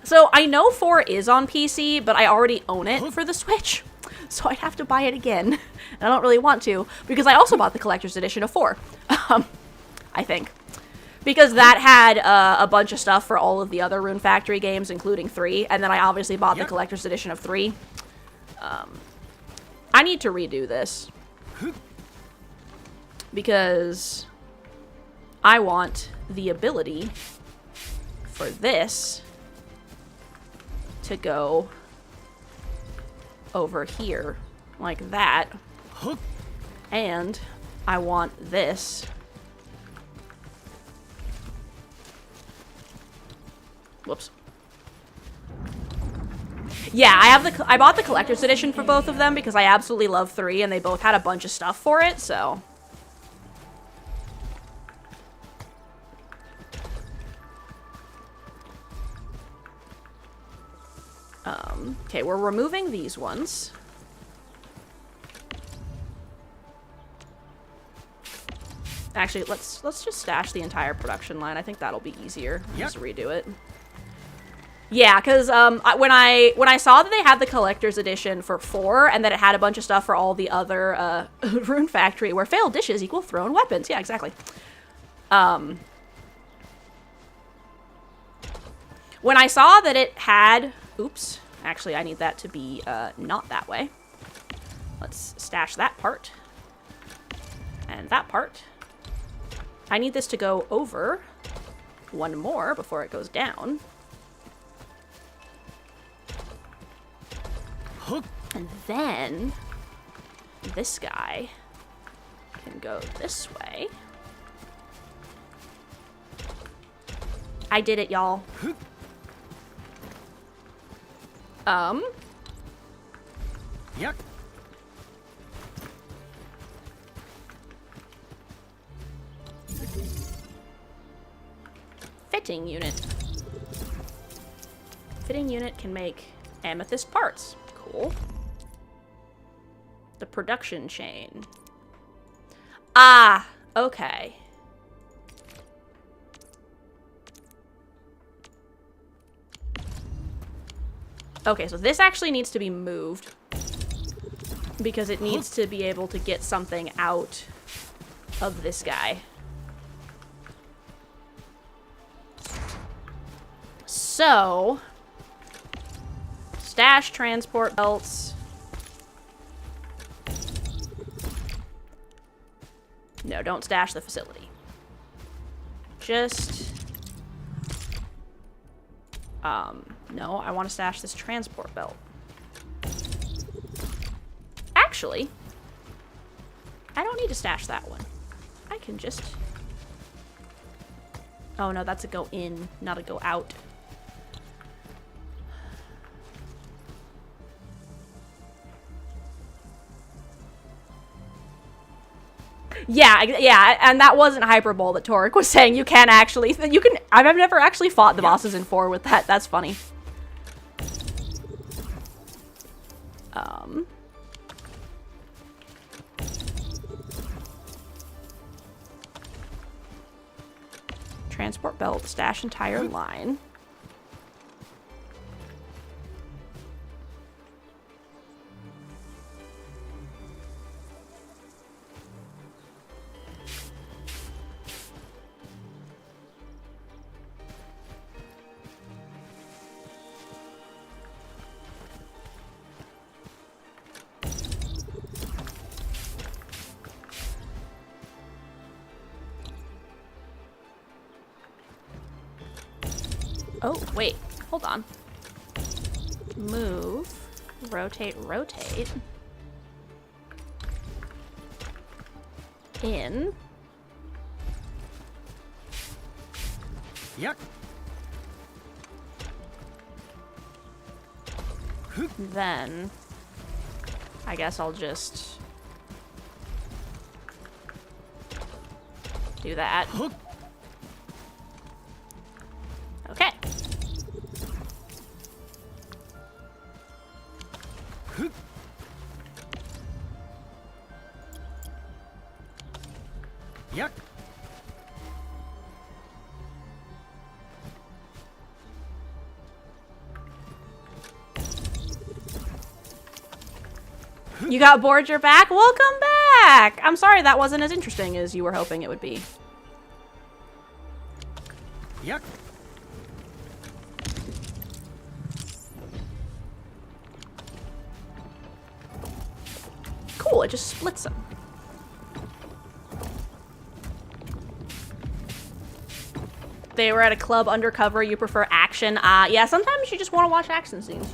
So I know 4 is on PC, but I already own it for the Switch. So I'd have to buy it again. And I don't really want to, because I also bought the collector's edition of 4. I think. Because that had a bunch of stuff for all of the other Rune Factory games, including 3. And then I obviously bought the collector's edition of 3. I need to redo this. Because I want the ability for this to go over here like that, and I want this whoops. Yeah, I bought the collector's edition for both of them because I absolutely love 3 and they both had a bunch of stuff for it, so okay, we're removing these ones. Actually, let's just stash the entire production line. I think that'll be easier. Just redo it. Yeah, because when I saw that they had the collector's edition for 4 and that it had a bunch of stuff for all the other Rune Factory, where failed dishes equal thrown weapons. Yeah, exactly. When I saw that it had, oops. Actually, I need that to be not that way. Let's stash that part. And that part. I need this to go over one more before it goes down. And then this guy can go this way. I did it, y'all. Fitting unit. Fitting unit can make amethyst parts. Cool. The production chain. Ah, okay. Okay, so this actually needs to be moved because it needs to be able to get something out of this guy. So, stash transport belts. No, don't stash the facility. Just No, I want to stash this transport belt. Actually, I don't need to stash that one. I can just... Oh no, that's a go in, not a go out. Yeah, and that wasn't hyperbole that Toric was saying. You can actually, I've never actually fought the bosses in 4 with that. That's funny. Transport belt, stash entire line. Oh, wait. Hold on. Move. Rotate, rotate. In. Yuck. Then I guess I'll just do that. Okay. Yuck. You got bored, you're back? Welcome back! I'm sorry that wasn't as interesting as you were hoping it would be. Yuck. Cool, it just splits them. They were at a club undercover, you prefer action. Yeah, sometimes you just want to watch action scenes.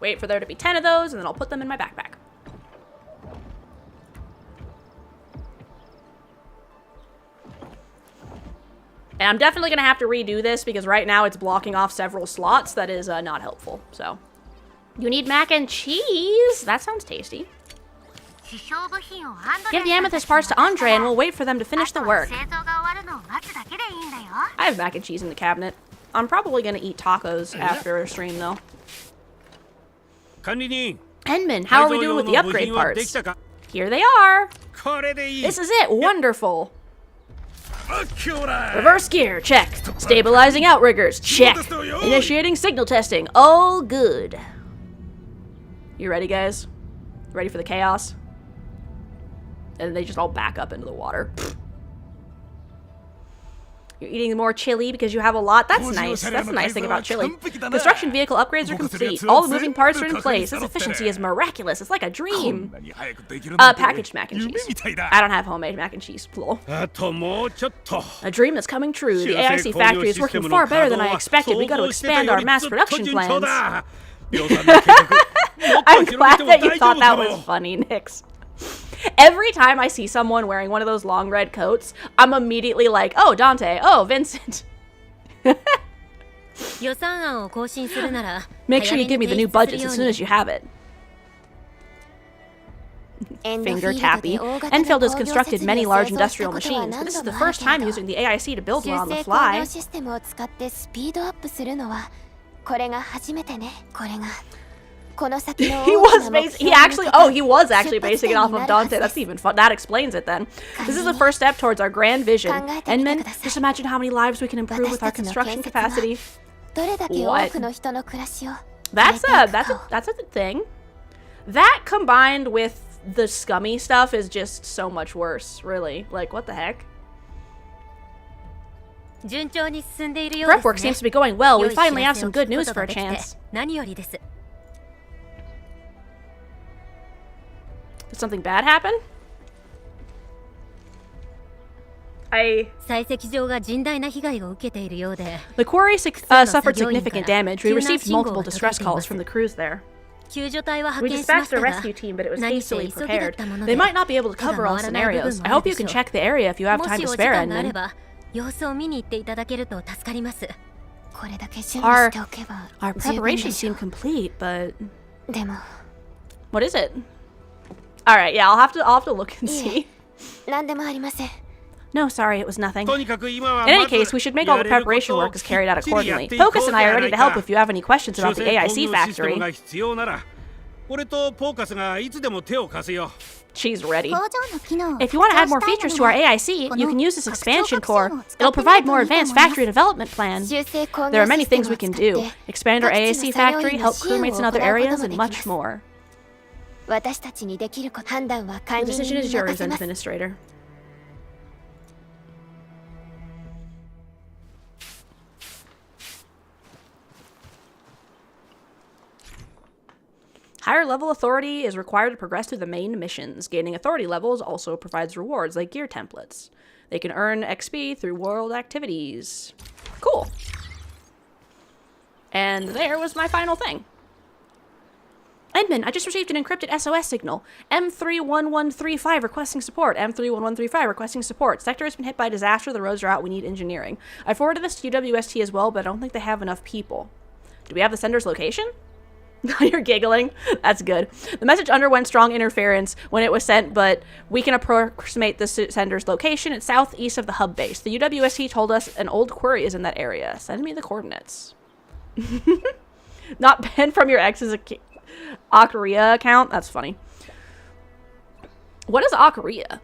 Wait for there to be 10 of those, and then I'll put them in my backpack. And I'm definitely going to have to redo this, because right now it's blocking off several slots. That is not helpful, so. You need mac and cheese? That sounds tasty. Give the amethyst parts to Andre, and we'll wait for them to finish the work. I have mac and cheese in the cabinet. I'm probably going to eat tacos after a stream, though. Enman, how are we doing with the upgrade parts? Here they are. This is it. Wonderful. Reverse gear, check. Stabilizing outriggers, check. Initiating signal testing, all good. You ready, guys? Ready for the chaos? And they just all back up into the water. You're eating more chili because you have a lot. That's nice. That's the nice thing about chili. Construction vehicle upgrades are complete. All the moving parts are in place. This efficiency is miraculous. It's like a dream. Packaged mac and cheese. I don't have homemade mac and cheese. Lol. A dream that's coming true. The AIC factory is working far better than I expected. We got to expand our mass production plans. I'm glad that you thought that was funny, Nix. Every time I see someone wearing one of those long red coats, I'm immediately like, oh, Dante, oh, Vincent. Make sure you give me the new budgets as soon as you have it. Finger tappy. Enfield has constructed many large industrial machines, but this is the first time using the AIC to build one on the fly. He was basing it off of Dante. That's even fun. That explains it then. This is the first step towards our grand vision. Enman, just imagine how many lives we can improve with our construction capacity. What? That's a thing. That combined with the scummy stuff is just so much worse, really. Like, what the heck? Prep work seems to be going well. We finally have some good news for a chance. Did something bad happen? The quarry suffered significant damage. We received multiple distress calls from the crews there. We dispatched a rescue team, but it was hastily prepared. They might not be able to cover all scenarios. I hope you can check the area if you have time to spare, Edmund. Our preparations seem complete, but... What is it? Alright, yeah, I'll have to look and see. No, sorry, it was nothing. In any case, we should make all the preparation work is carried out accordingly. Focus and I are ready to help if you have any questions about the AIC factory. She's ready. If you want to add more features to our AIC, you can use this expansion core. It'll provide more advanced factory development plans. There are many things we can do. Expand our AIC factory, help crewmates in other areas, and much more. The decision is yours, Administrator. Higher level authority is required to progress through the main missions. Gaining authority levels also provides rewards like gear templates. They can earn XP through world activities. Cool. And there was my final thing. Edmund, I just received an encrypted SOS signal. M31135 requesting support. M31135 requesting support. Sector has been hit by a disaster. The roads are out. We need engineering. I forwarded this to UWST as well, but I don't think they have enough people. Do we have the sender's location? You're giggling. That's good. The message underwent strong interference when it was sent, but we can approximate the sender's location. It's southeast of the hub base. The UWST told us an old quarry is in that area. Send me the coordinates. Not banned from your ex's Arknights account? That's funny. What is Arknights?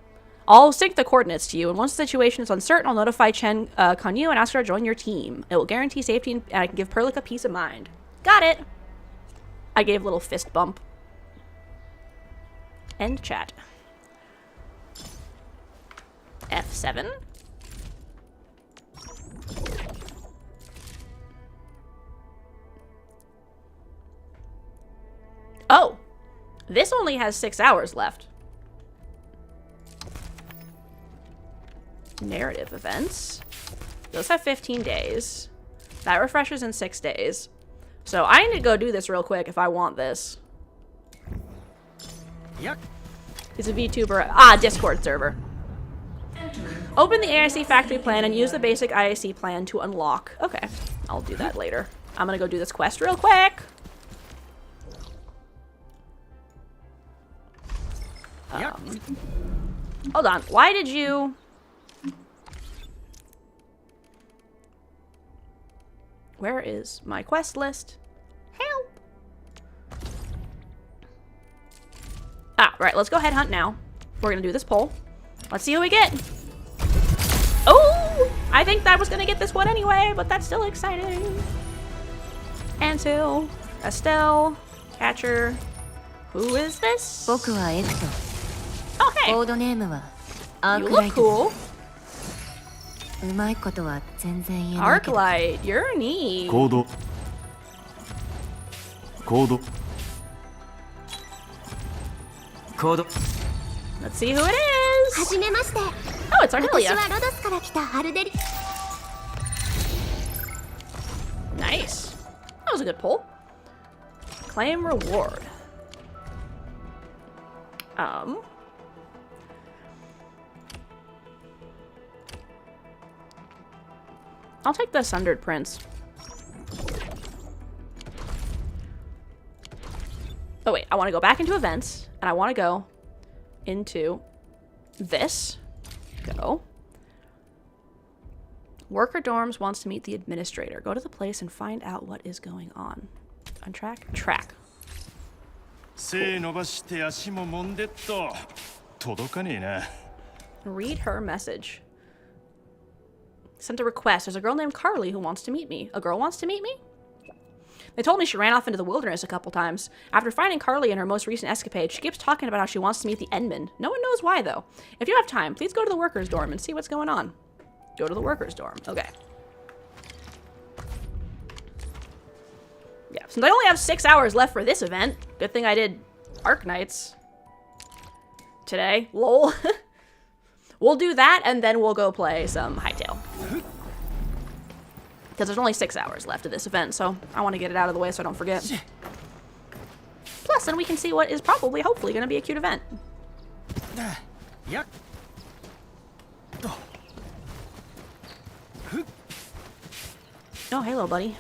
I'll sync the coordinates to you, and once the situation is uncertain, I'll notify Chen Kanyu and ask her to join your team. It will guarantee safety, and I can give Perlica peace of mind. Got it! I gave a little fist bump. End chat. F7. Oh! This only has 6 hours left. Narrative events. Those have 15 days. That refreshes in 6 days. So I need to go do this real quick if I want this. Yep. It's a VTuber. Ah, Discord server. Open the AIC factory plan and use the basic IAC plan to unlock. Okay, I'll do that later. I'm gonna go do this quest real quick. Hold on. Why did you... Where is my quest list? Help! Ah, right. Let's go headhunt now. We're gonna do this poll. Let's see who we get. Oh! I think that was gonna get this one anyway, but that's still exciting. Antil, Estelle, Catcher. Who is this? Oh, hey! You look cool. Arknight, you're neat. Let's see who it is. Oh, it's Ardelia. Nice. That was a good pull. Claim reward. I'll take the Sundered Prince. Oh wait, I want to go back into events, and I want to go into this. Go. Worker dorms wants to meet the administrator. Go to the place and find out what is going on. Untrack? Track. Read her message. Sent a request. There's a girl named Carly who wants to meet me. A girl wants to meet me? They told me she ran off into the wilderness a couple times. After finding Carly in her most recent escapade, she keeps talking about how she wants to meet the Endman. No one knows why, though. If you have time, please go to the workers' dorm and see what's going on. Go to the workers' dorm. Okay. Yeah, since I only have 6 hours left for this event, good thing I did Arknights today. Lol. We'll do that, and then we'll go play some Hytale. Because there's only 6 hours left of this event, so I want to get it out of the way so I don't forget. Plus, then we can see what is probably, hopefully, going to be a cute event. Yuck. Oh, hey, little buddy.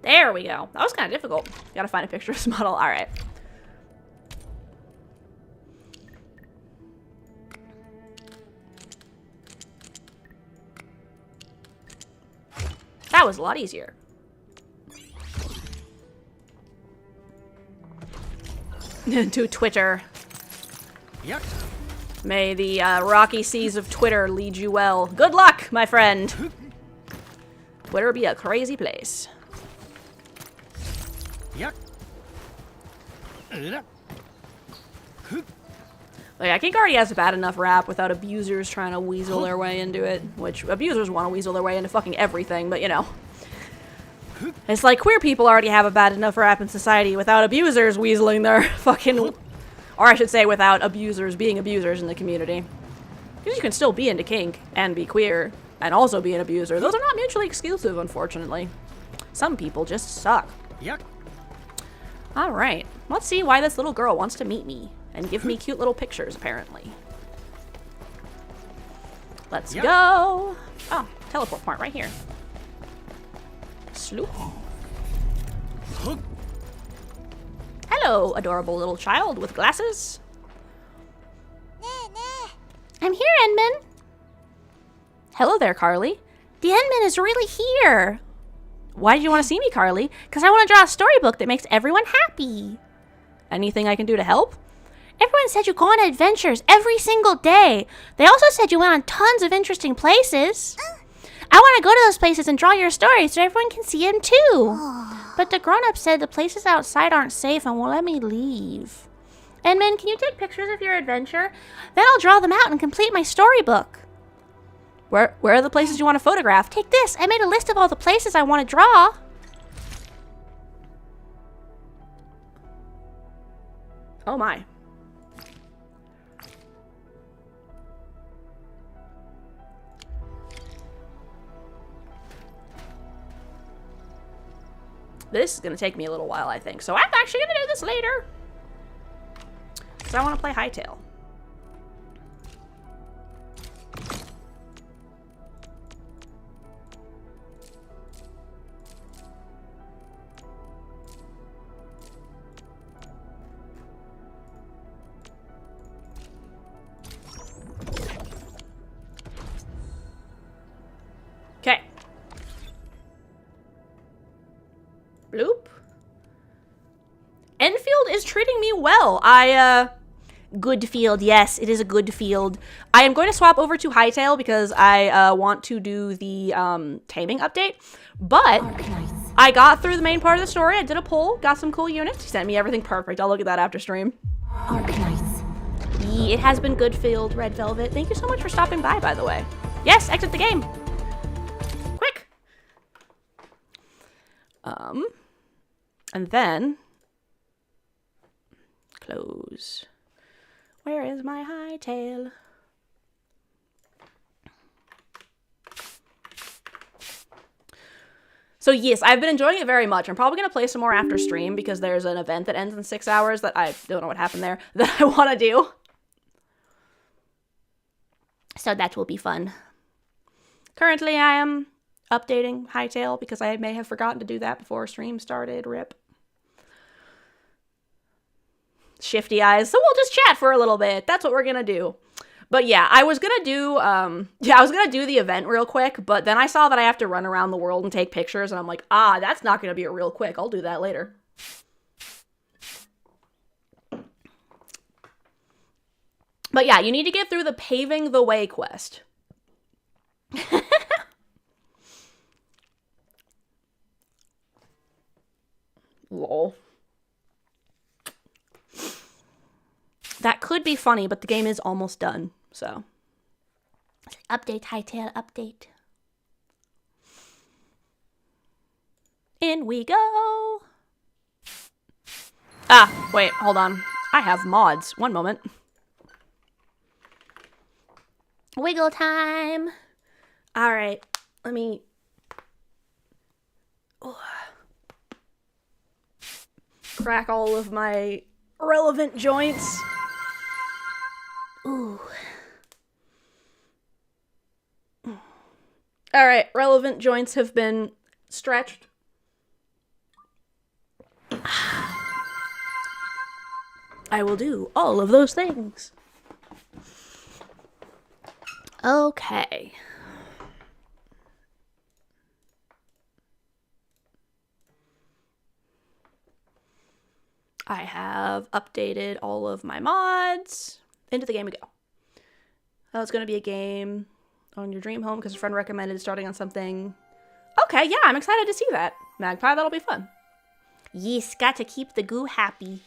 There we go. That was kind of difficult. Gotta find a picture of this model. All right. That was a lot easier. To Twitter. Yuck. May the rocky seas of Twitter lead you well. Good luck, my friend. Twitter be a crazy place. Yuck. Like, I think already has a bad enough rap without abusers trying to weasel their way into it. Which, abusers want to weasel their way into fucking everything, but you know. It's like queer people already have a bad enough rap in society without abusers weaseling their fucking... Or I should say without abusers being abusers in the community. Because you can still be into kink and be queer and also be an abuser. Those are not mutually exclusive, unfortunately. Some people just suck. Yuck. Alright, let's see why this little girl wants to meet me and give me cute little pictures, apparently. Let's go! Oh, teleport point right here. Sloop. Hello, adorable little child with glasses. I'm here, Endman. Hello there, Carly. The Endman is really here. Why did you want to see me, Carly? Because I want to draw a storybook that makes everyone happy. Anything I can do to help? Everyone said you go on adventures every single day. They also said you went on tons of interesting places. I want to go to those places and draw your story so everyone can see them too. But the grown-up said the places outside aren't safe and won't let me leave. Endman, can you take pictures of your adventure? Then I'll draw them out and complete my storybook. Where are the places you want to photograph? Take this. I made a list of all the places I want to draw. Oh my. This is going to take me a little while, I think. So I'm actually going to do this later. Because I want to play Hytale. Okay. Bloop. Enfield is treating me well. Good field. Yes, it is a good field. I am going to swap over to Hytale because I want to do the taming update. But I got through the main part of the story. I did a poll, got some cool units. He sent me everything perfect. I'll look at that after stream. Arknights. It has been good field, Red Velvet. Thank you so much for stopping by the way. Yes, exit the game. Quick. And then close. Where is my Hytale? So yes, I've been enjoying it very much. I'm probably going to play some more after stream because there's an event that ends in 6 hours that I don't know what happened there that I want to do. So that will be fun. Currently I am updating Hytale because I may have forgotten to do that before stream started. Rip. Shifty eyes. So we'll just chat for a little bit. That's what we're gonna do. But yeah, I was gonna do the event real quick, but then I saw that I have to run around the world and take pictures, and I'm like, that's not gonna be a real quick. I'll do that later. But yeah, you need to get through the Paving the Way quest. Lol. That could be funny, but the game is almost done, so. Update, Hytale, update. In we go. Wait, hold on. I have mods. One moment. Wiggle time. All right, let me. Crack all of my relevant joints. Ooh. All right, relevant joints have been stretched. I will do all of those things. Okay. I have updated all of my mods. Into the game we go. It's going to be a game on your dream home because a friend recommended starting on something. Okay, yeah, I'm excited to see that. Magpie, that'll be fun. Yes, got to keep the goo happy.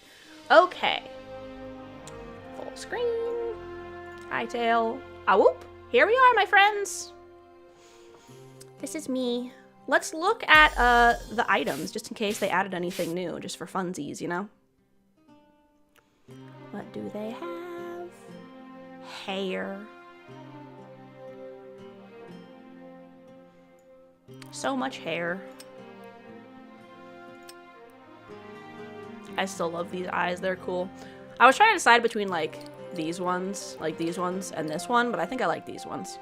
Okay. Full screen. Hytale. Whoop. Here we are, my friends. This is me. Let's look at the items, just in case they added anything new, just for funsies, you know? What do they have? Hair. So much hair. I still love these eyes, they're cool. I was trying to decide between like these ones, and this one, but I think I like these ones.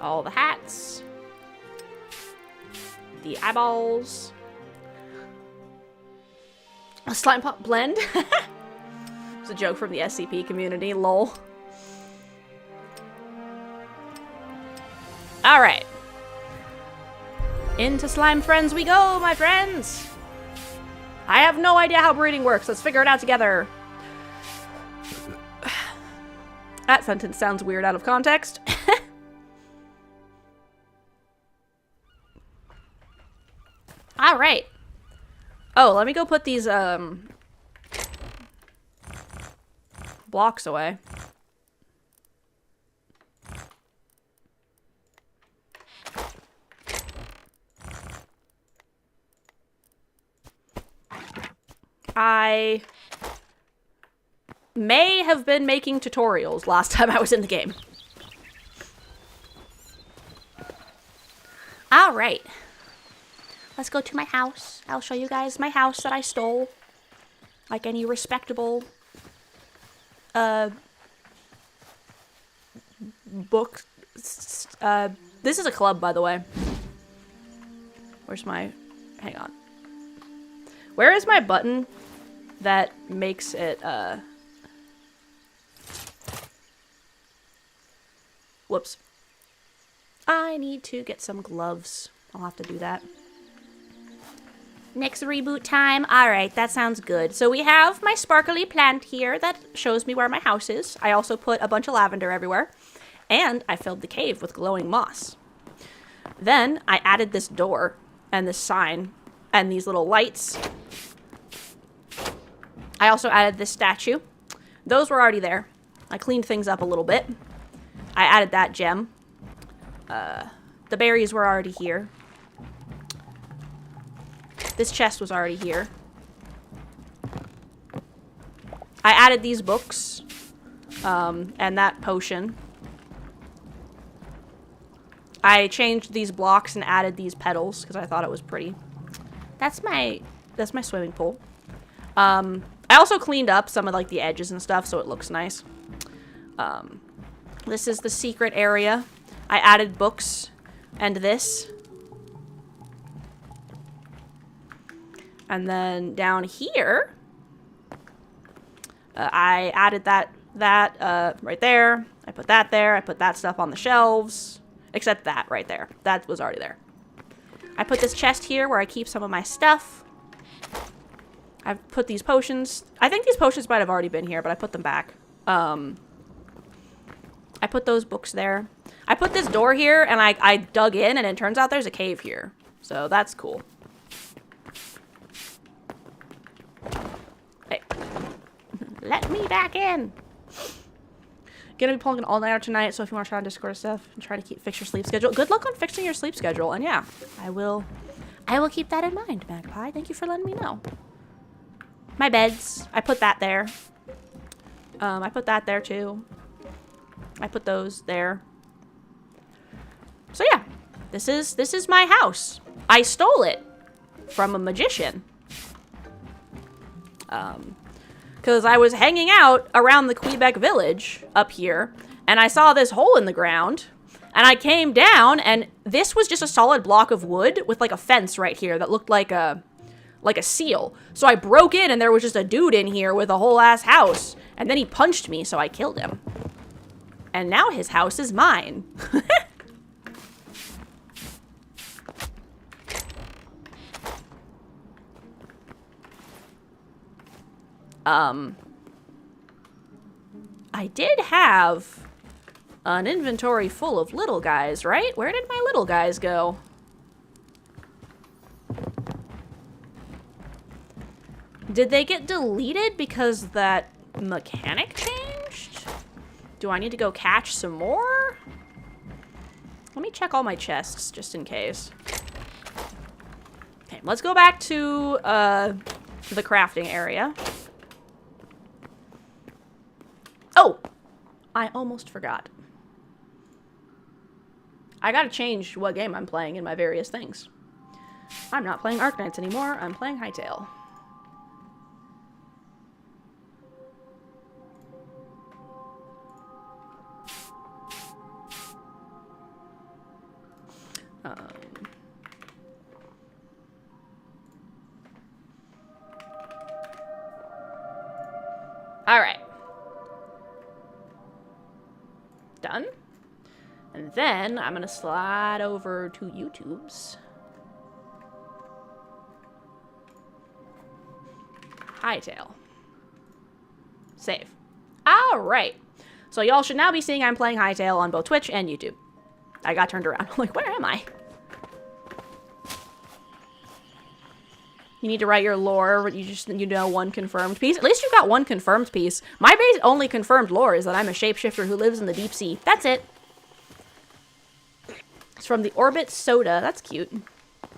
All the hats. The eyeballs. A slime pop blend. It's a joke from the SCP community, lol. Alright. Into slime friends we go, my friends! I have no idea how breeding works. Let's figure it out together. That sentence sounds weird out of context. Alright. Oh, let me go put these, blocks away. I may have been making tutorials last time I was in the game. Alright. Let's go to my house. I'll show you guys my house that I stole. Like any respectable book. This is a club, by the way. Where's my... Hang on. Where is my button that makes it, Whoops. I need to get some gloves. I'll have to do that. Next reboot time. Alright, that sounds good. So we have my sparkly plant here that shows me where my house is. I also put a bunch of lavender everywhere. And I filled the cave with glowing moss. Then I added this door and this sign and these little lights. I also added this statue. Those were already there. I cleaned things up a little bit. I added that gem. The berries were already here. This chest was already here. I added these books. And that potion. I changed these blocks and added these petals because I thought it was pretty. That's my swimming pool. I also cleaned up some of like the edges and stuff so it looks nice. This is the secret area. I added books and this. And then down here, I added that right there. I put that there. I put that stuff on the shelves. Except that right there. That was already there. I put this chest here where I keep some of my stuff. I've put these potions. I think these potions might have already been here, but I put them back. I put those books there. I put this door here, and I dug in, and it turns out there's a cave here. So that's cool. Hey. Let me back in. Gonna be pulling an all-nighter tonight, so if you want to try on Discord stuff and try to fix your sleep schedule. Good luck on fixing your sleep schedule, and yeah, I will keep that in mind, Magpie. Thank you for letting me know. My beds. I put that there. I put that there too. I put those there. So yeah, this is my house. I stole it from a magician. Because I was hanging out around the Quebec village up here, and I saw this hole in the ground, and I came down, and this was just a solid block of wood with like a fence right here that looked like a seal. So I broke in, and there was just a dude in here with a whole ass house, and then he punched me, so I killed him. And now his house is mine. I did have an inventory full of little guys, right? Where did my little guys go? Did they get deleted because that mechanic changed? Do I need to go catch some more? Let me check all my chests just in case. Okay, let's go back to the crafting area. Oh! I almost forgot. I gotta change what game I'm playing in my various things. I'm not playing Arknights anymore, I'm playing Hytale. Alright. Done. And then I'm gonna slide over to YouTube's. Hytale. Save. Alright. So y'all should now be seeing I'm playing Hytale on both Twitch and YouTube. I got turned around. I'm like, where am I? You need to write your lore, but you know one confirmed piece. At least you got one confirmed piece. My base only confirmed lore is that I'm a shapeshifter who lives in the deep sea. That's it. It's from the Orbit Soda. That's cute.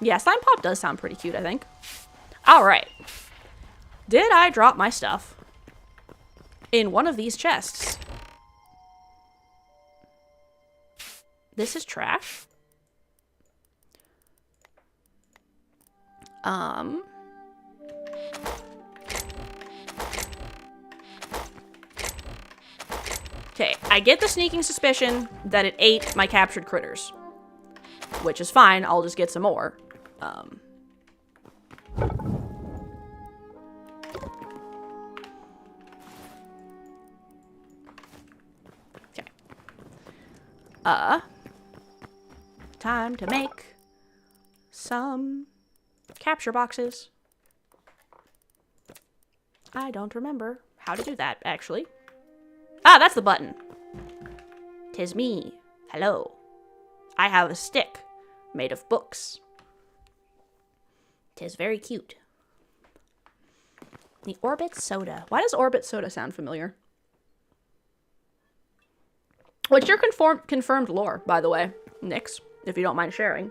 Yeah, Slime Pop does sound pretty cute, I think. Alright. Did I drop my stuff in one of these chests? This is trash. Okay, I get the sneaking suspicion that it ate my captured critters. Which is fine, I'll just get some more. Okay. Time to make some capture boxes. I don't remember how to do that, actually. Ah, that's the button. 'Tis me. Hello. I have a stick made of books. 'Tis very cute. The Orbit Soda. Why does Orbit Soda sound familiar? What's your confirmed lore, by the way, Nyx, if you don't mind sharing?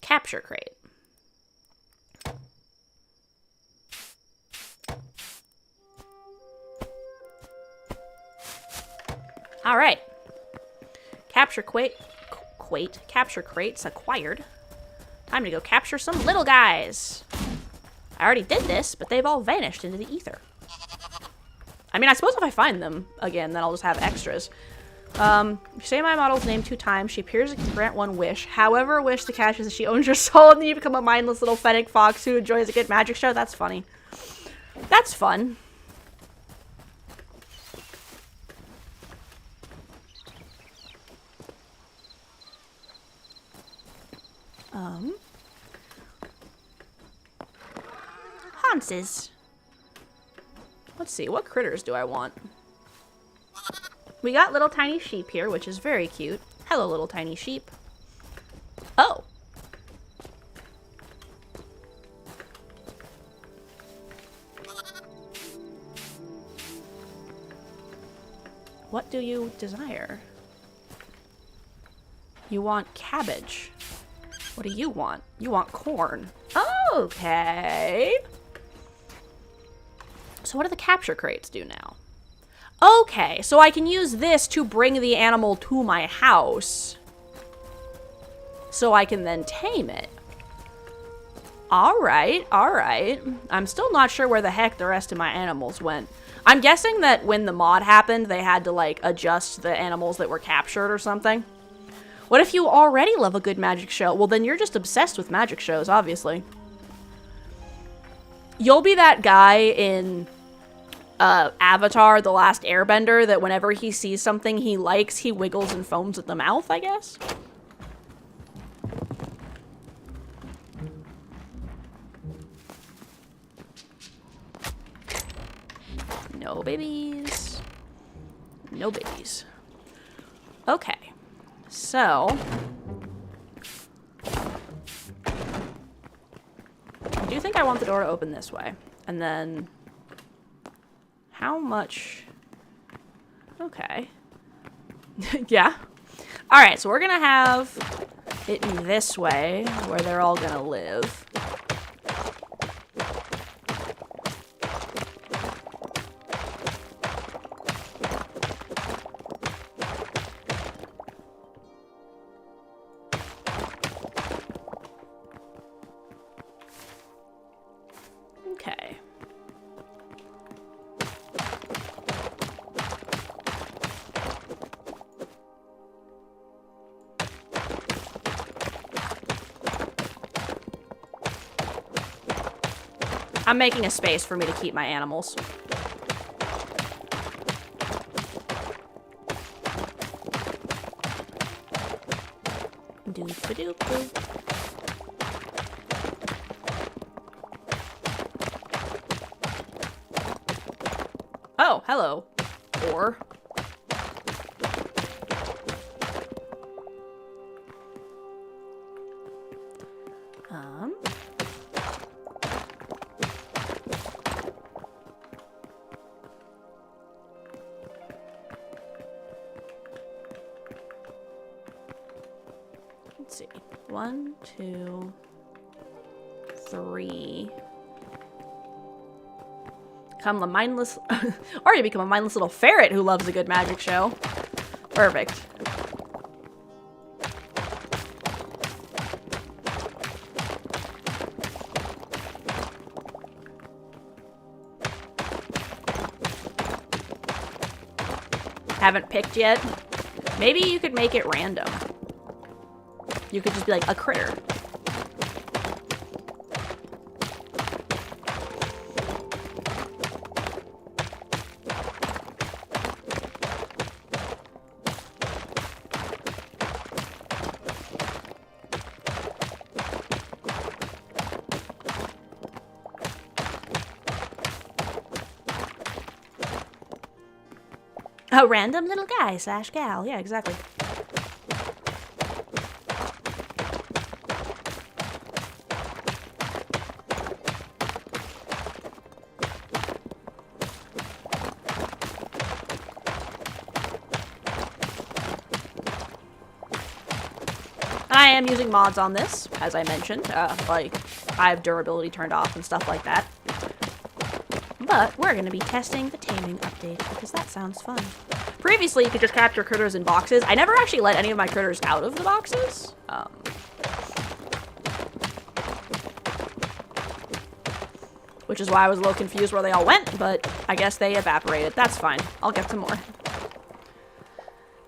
Capture crate. All right. Capture crates acquired. Time to go capture some little guys. I already did this, but they've all vanished into the ether. I mean, I suppose if I find them again, then I'll just have extras. Say my model's name 2 times. She appears to grant 1 wish. However, a wish to catch is that she owns your soul, and then you become a mindless little fennec fox who enjoys a good magic show. That's funny. That's fun. Hanses. Let's see, what critters do I want? We got little tiny sheep here, which is very cute. Hello, little tiny sheep. Oh. What do you desire? You want cabbage. What do you want? You want corn. Okay. So what do the capture crates do now? Okay, so I can use this to bring the animal to my house. So I can then tame it. Alright, alright. I'm still not sure where the heck the rest of my animals went. I'm guessing that when the mod happened, they had to, like, adjust the animals that were captured or something. What if you already love a good magic show? Well, then you're just obsessed with magic shows, obviously. You'll be that guy in Avatar, The Last Airbender, that whenever he sees something he likes, he wiggles and foams at the mouth, I guess? No babies. No babies. Okay. So, I do think I want the door to open this way. And then, how much? Okay. Yeah. Alright, so we're gonna have it in this way, where they're all gonna live. Okay. I'm making a space for me to keep my animals. Doop-a-doop-doop. Oh, hello. Or... Let's see. 1, 2, 3... Become a mindless... already become a mindless little ferret who loves a good magic show. Perfect. Haven't picked yet. Maybe you could make it random. You could just be like a critter. A random little guy / gal. Yeah, exactly. I am using mods on this, as I mentioned. Like, I have durability turned off and stuff like that. But we're going to be testing the taming update, because that sounds fun. Previously, you could just capture critters in boxes. I never actually let any of my critters out of the boxes. Which is why I was a little confused where they all went, but I guess they evaporated. That's fine. I'll get some more.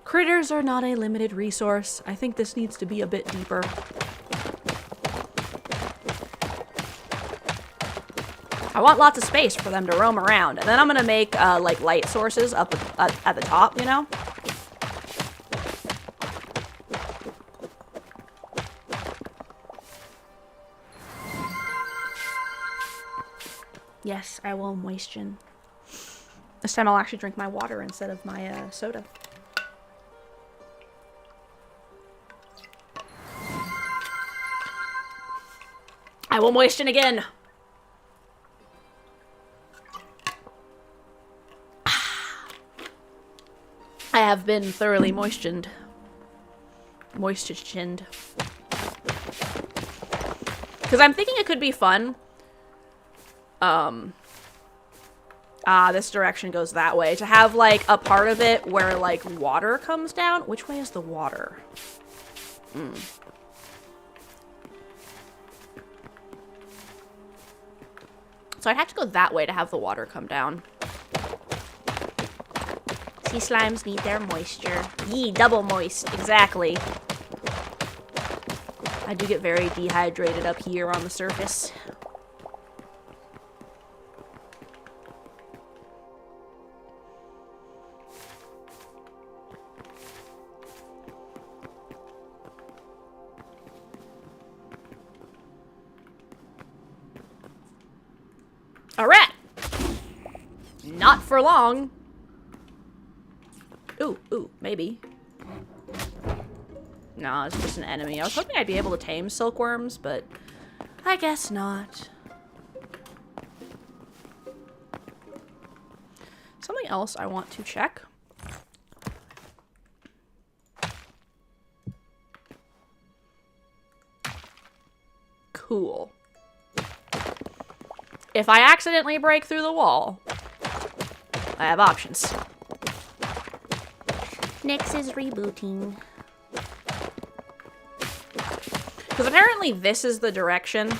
Critters are not a limited resource. I think this needs to be a bit deeper. I want lots of space for them to roam around. And then I'm gonna make, like, light sources up at the top, you know? Yes, I will moisten. This time I'll actually drink my water instead of my, soda. I will moisten again! I have been thoroughly moistened. Moistened. Because I'm thinking it could be fun. This direction goes that way. To have, like, a part of it where, like, water comes down. Which way is the water? So I'd have to go that way to have the water come down. Sea slimes need their moisture. Yee, double moist. Exactly. I do get very dehydrated up here on the surface. Alright! Not for long. Ooh, maybe. No, it's just an enemy. I was hoping I'd be able to tame silkworms, but I guess not. Something else I want to check. Cool. If I accidentally break through the wall, I have options. Nyx is rebooting. Because apparently this is the direction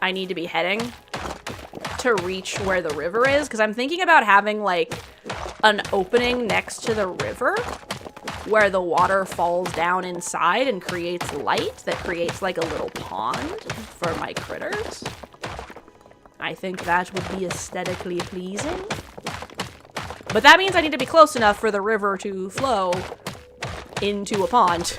I need to be heading to reach where the river is. Because I'm thinking about having, like, an opening next to the river where the water falls down inside and creates light that creates, like, a little pond for my critters. I think that would be aesthetically pleasing. But that means I need to be close enough for the river to flow into a pond.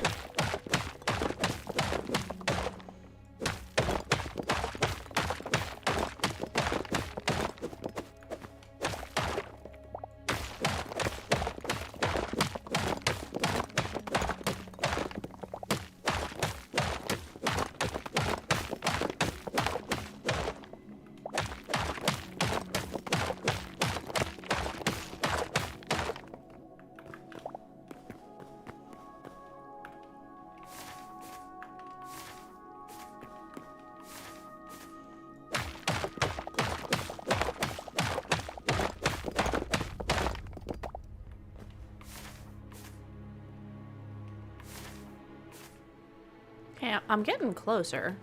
Okay, I'm getting closer.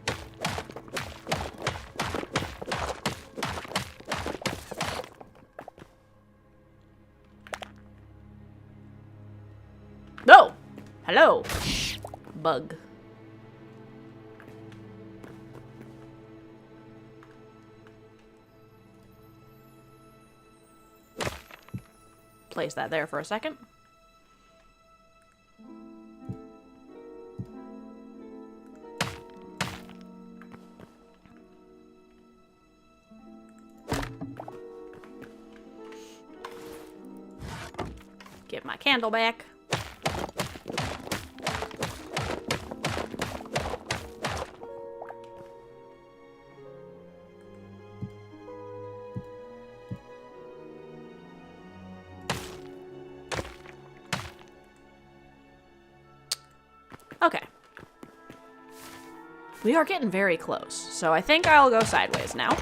No! Hello! Bug. Place that there for a second. Get my candle back. Okay. We are getting very close, so I think I'll go sideways now.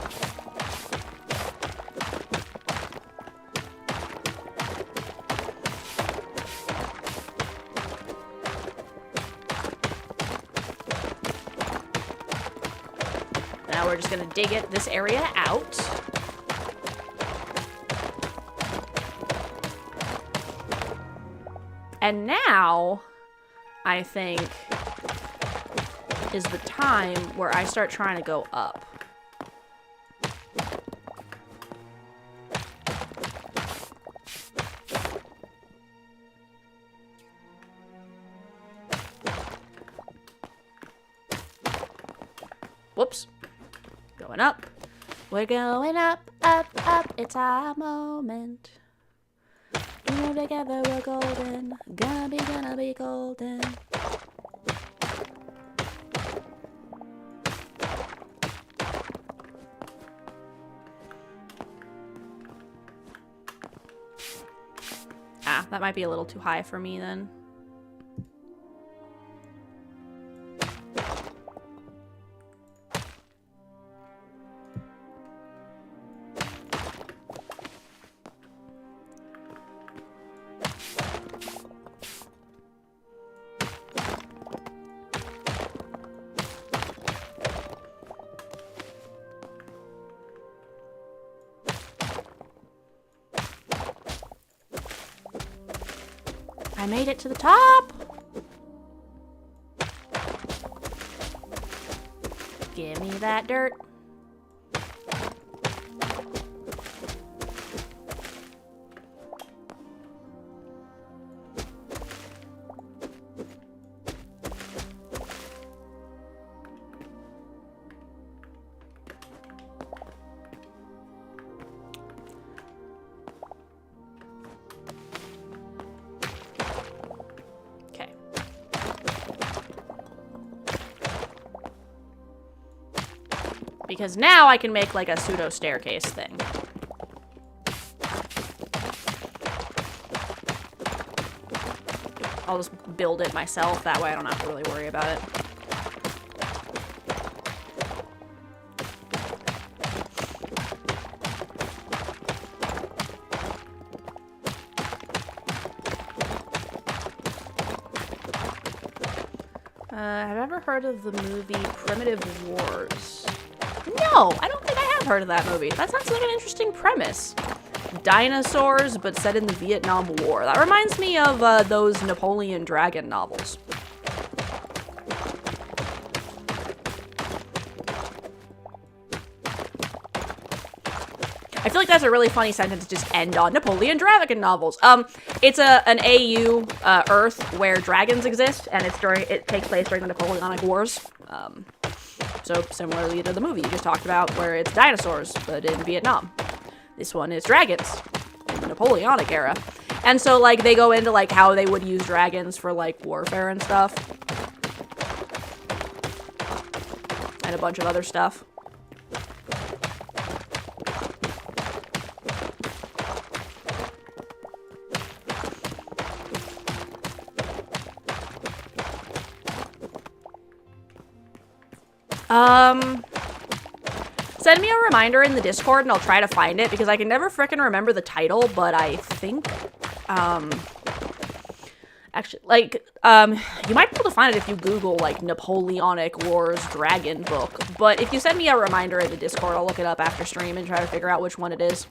we're just gonna dig this area out. And now, I think, is the time where I start trying to go up. Whoops. Going up. We're going up, up, up. It's our moment. We move together, we're golden. Gonna be golden. Ah, that might be a little too high for me then. I made it to the top! Give me that dirt. Because now I can make like a pseudo staircase thing. I'll just build it myself, that way I don't have to really worry about it. Have I ever heard of the movie Primitive Wars? No, I don't think I have heard of that movie. That sounds like an interesting premise. Dinosaurs, but set in the Vietnam War. That reminds me of those Napoleon Dragon novels. I feel like that's a really funny sentence to just end on. Napoleon Dragon novels. It's an AU Earth where dragons exist, and it takes place during the Napoleonic Wars. So similarly to the movie you just talked about, where it's dinosaurs, but in Vietnam. This one is dragons in the Napoleonic era. And so, like, they go into, like, how they would use dragons for, like, warfare and stuff. And a bunch of other stuff. Send me a reminder in the Discord and I'll try to find it, because I can never frickin' remember the title, but I think, actually, like, you might be able to find it if you Google, like, Napoleonic Wars Dragon book, but if you send me a reminder in the Discord, I'll look it up after stream and try to figure out which one it is.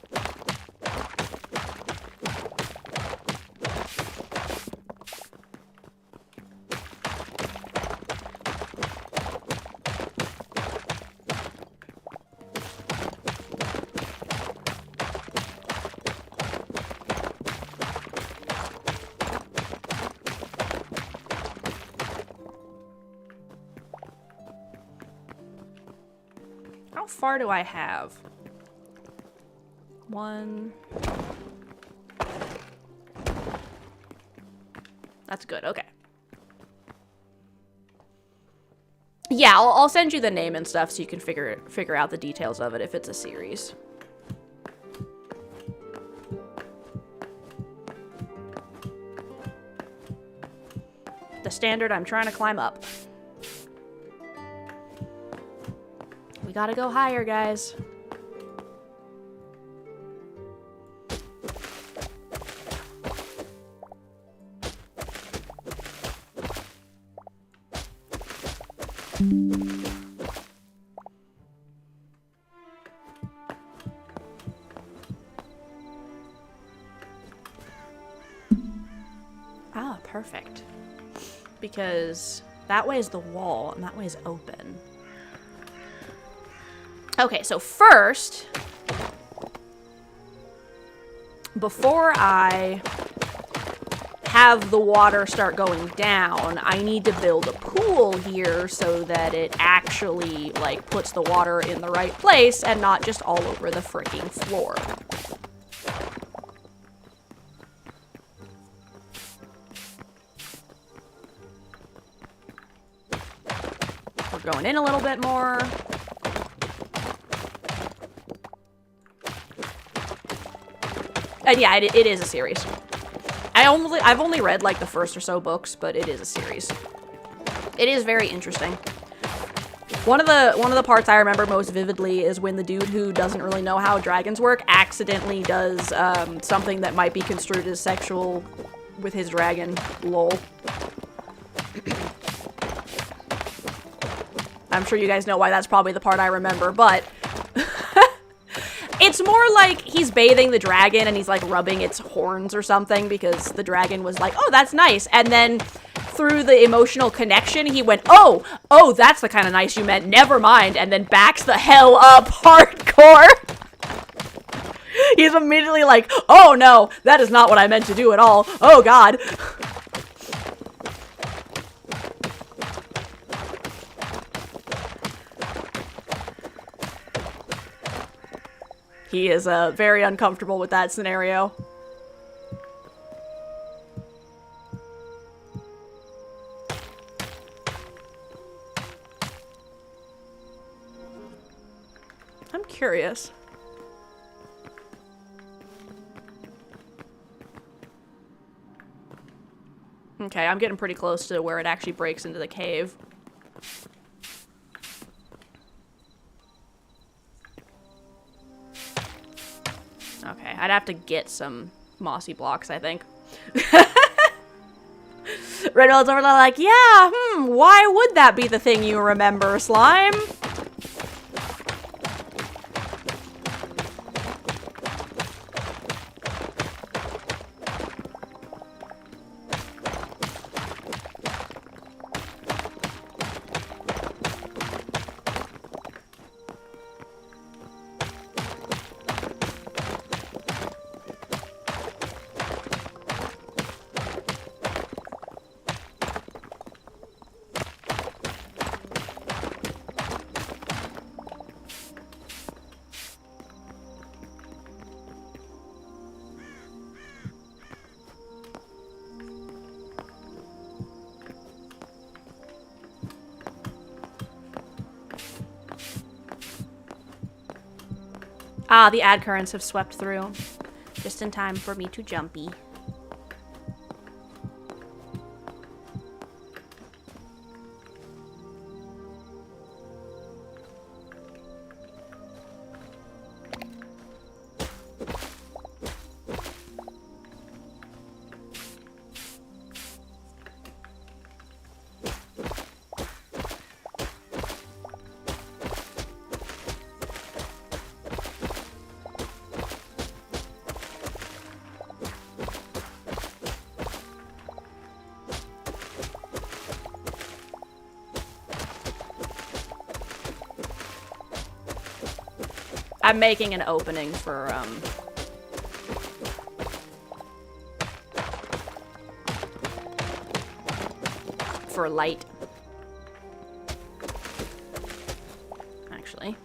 How far do I have? 1. That's good, okay. Yeah, I'll send you the name and stuff so you can figure out the details of it if it's a series. The standard, I'm trying to climb up. We gotta go higher, guys. Perfect. Because that way is the wall, and that way is open. Okay, so first, before I have the water start going down, I need to build a pool here so that it actually, like, puts the water in the right place and not just all over the freaking floor. We're going in a little bit more. And yeah, it is a series. I've only read like the first or so books, but it is a series. It is very interesting. One of the parts I remember most vividly is when the dude who doesn't really know how dragons work accidentally does something that might be construed as sexual with his dragon. Lol. I'm sure you guys know why that's probably the part I remember, but it's more like he's bathing the dragon and he's like rubbing its horns or something because the dragon was like, oh, that's nice. And then through the emotional connection, he went, oh, that's the kind of nice you meant. Never mind. And then backs the hell up hardcore. He's immediately like, oh no, that is not what I meant to do at all. Oh God. He is very uncomfortable with that scenario. I'm curious. Okay, I'm getting pretty close to where it actually breaks into the cave. Okay, I'd have to get some mossy blocks, I think. Red Red's over there like, yeah, why would that be the thing you remember, slime? Ah, the ad currents have swept through. Just in time for me to jumpy. I'm making an opening for light. Actually.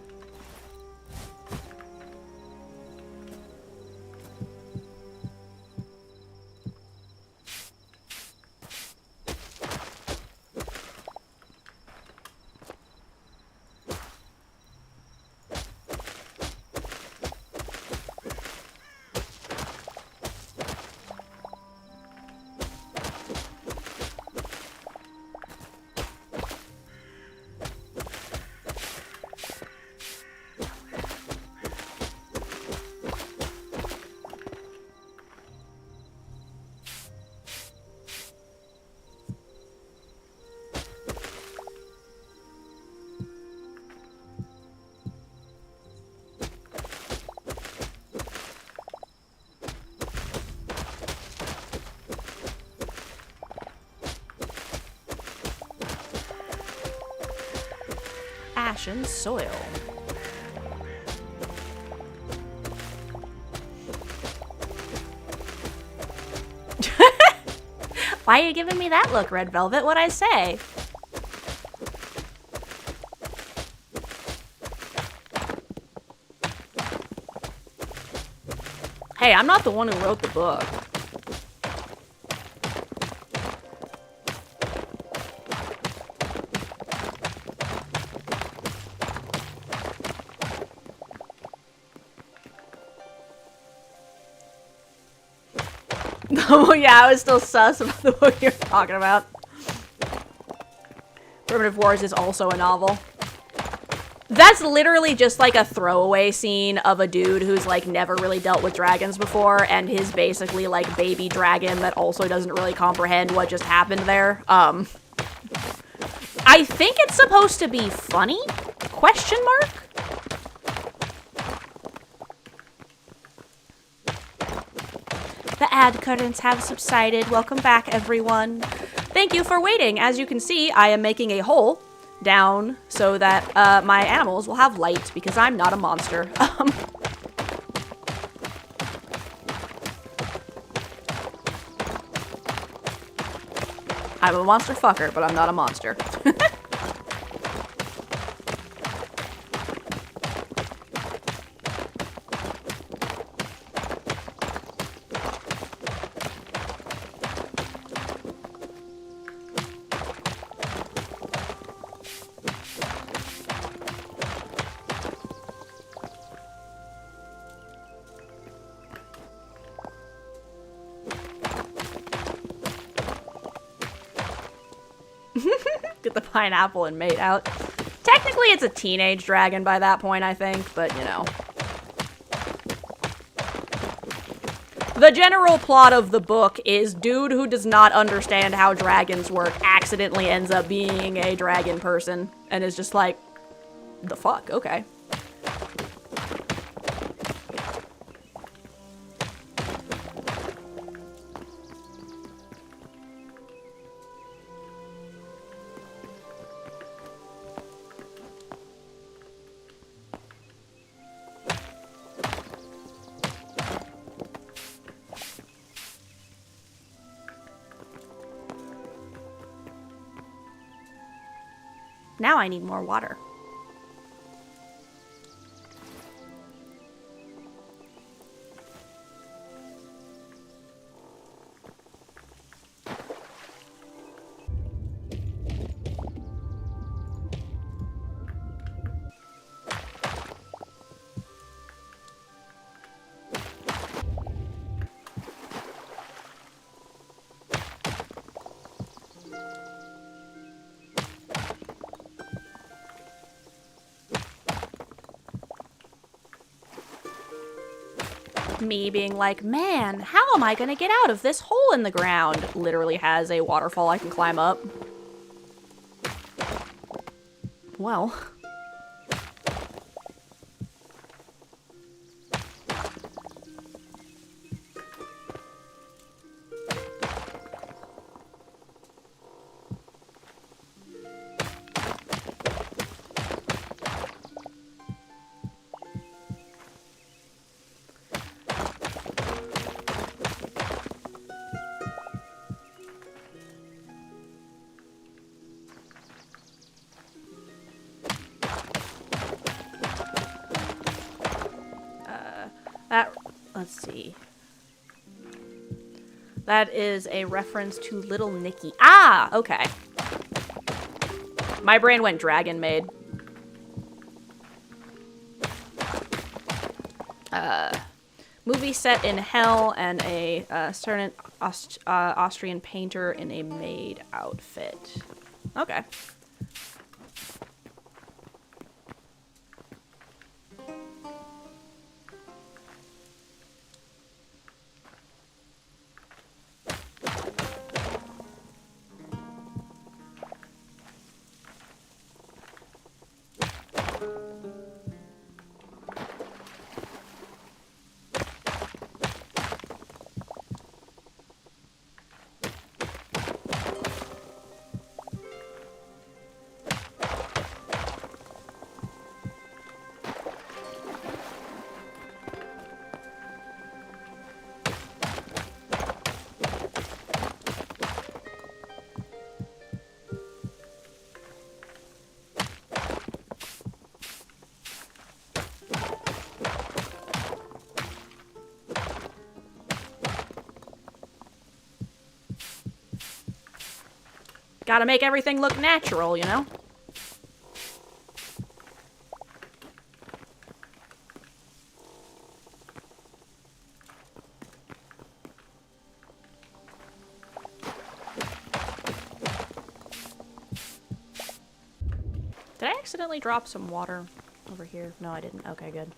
ashen soil. Why are you giving me that look, Red Velvet? What'd I say? Hey, I'm not the one who wrote the book. Oh yeah, I was still sus about the book you're talking about. Primitive Wars is also a novel. That's literally just like a throwaway scene of a dude who's like never really dealt with dragons before, and his basically like baby dragon that also doesn't really comprehend what just happened there. I think it's supposed to be funny? Question mark? The ad curtains have subsided. Welcome back, everyone. Thank you for waiting. As you can see, I am making a hole down so that my animals will have light because I'm not a monster. I'm a monster fucker, but I'm not a monster. Get the pineapple and mate out. Technically, it's a teenage dragon by that point, I think, but you know. The general plot of the book is dude who does not understand how dragons work accidentally ends up being a dragon person and is just like, the fuck, okay. Now I need more water. Me being like, man, how am I gonna get out of this hole in the ground? Literally has a waterfall I can climb up. Well. Let's see. That is a reference to Little Nicky. Ah, okay. My brain went Dragon Maid. Movie set in hell and a certain Austrian painter in a maid outfit. Okay. Gotta make everything look natural, you know? Did I accidentally drop some water over here? No, I didn't. Okay, good.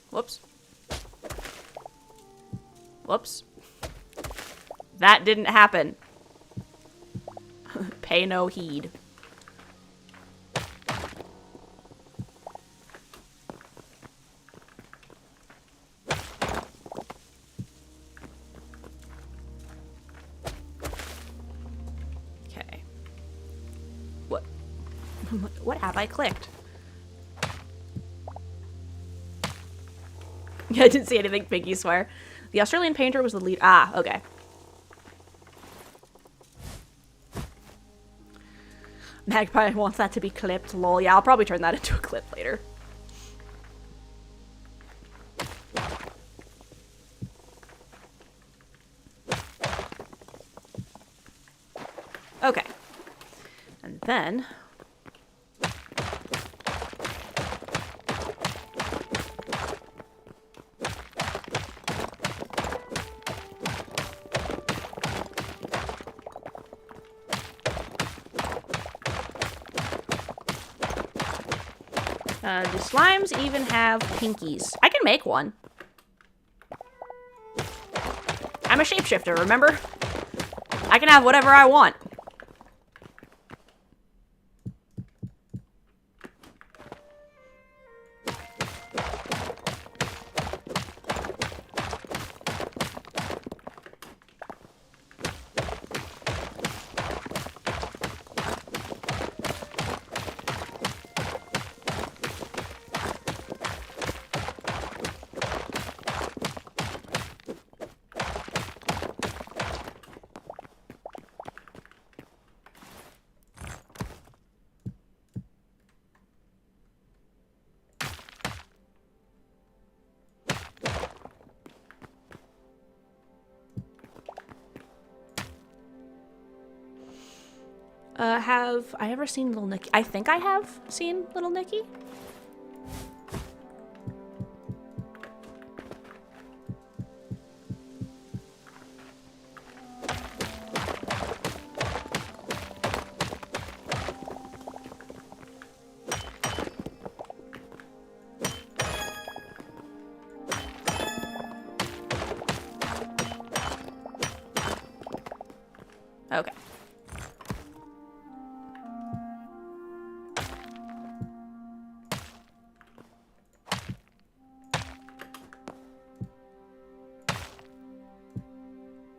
Whoops. Whoops. That didn't happen. Pay no heed. Okay. What? What have I clicked? I didn't see anything, Pinky swear. The Australian painter was the lead. Ah, okay. Magpie wants that to be clipped. Lol. Yeah, I'll probably turn that into a clip later. Okay. And then... do slimes even have pinkies? I can make one. I'm a shapeshifter, remember? I can have whatever I want. Have I ever seen Little Nicky? I think I have seen Little Nicky. Okay.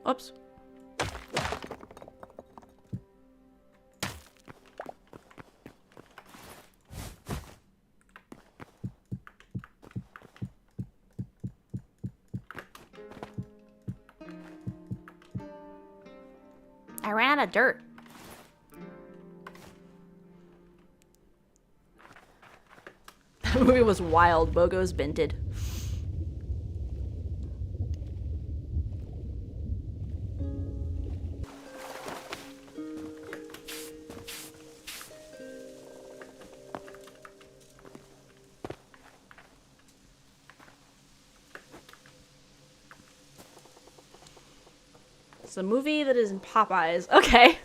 Oops. I ran out of dirt. That movie was wild. Bogo's binted. It's a movie that is in Popeyes. Okay.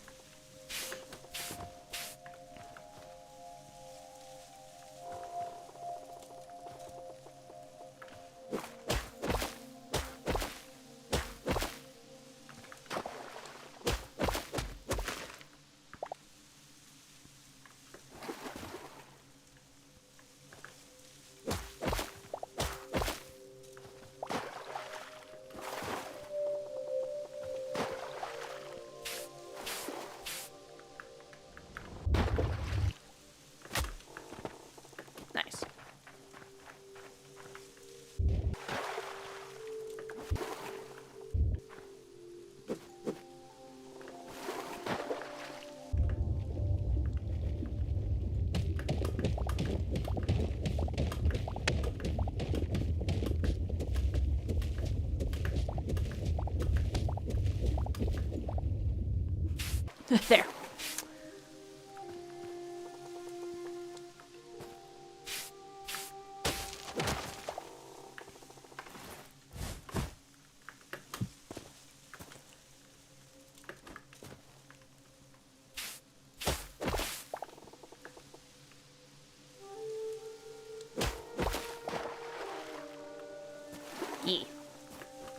There.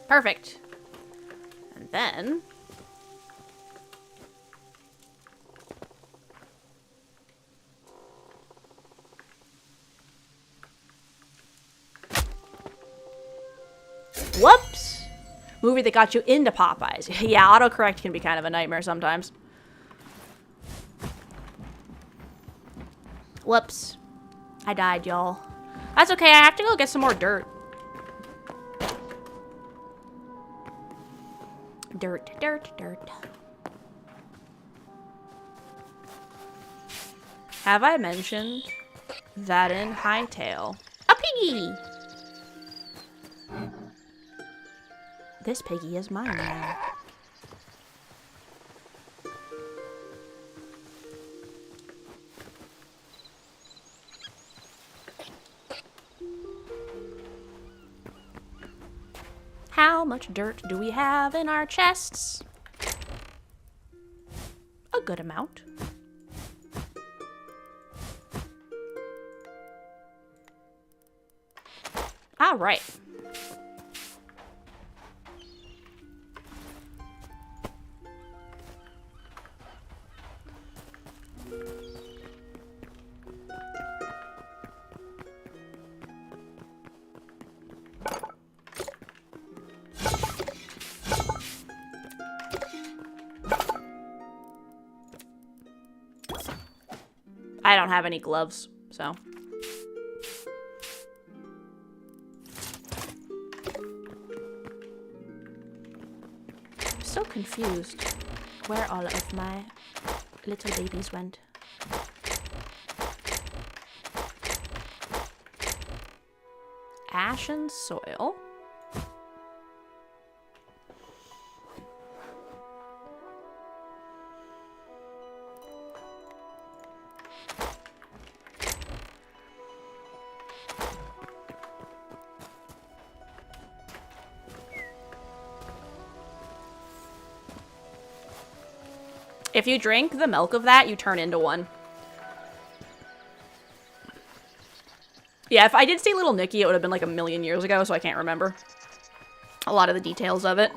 Perfect. And then... Whoops! Movie that got you into Popeyes. Yeah, autocorrect can be kind of a nightmare sometimes. Whoops. I died, y'all. That's okay, I have to go get some more dirt. Dirt, dirt, dirt. Have I mentioned that in Hytale? A piggy! This piggy is mine now. How much dirt do we have in our chests? A good amount. All right. I don't have any gloves, so. I'm so confused where all of my little babies went. Ashen soil. If you drink the milk of that, you turn into one. Yeah, if I did see Little Nicky, it would have been like a million years ago, so I can't remember a lot of the details of it.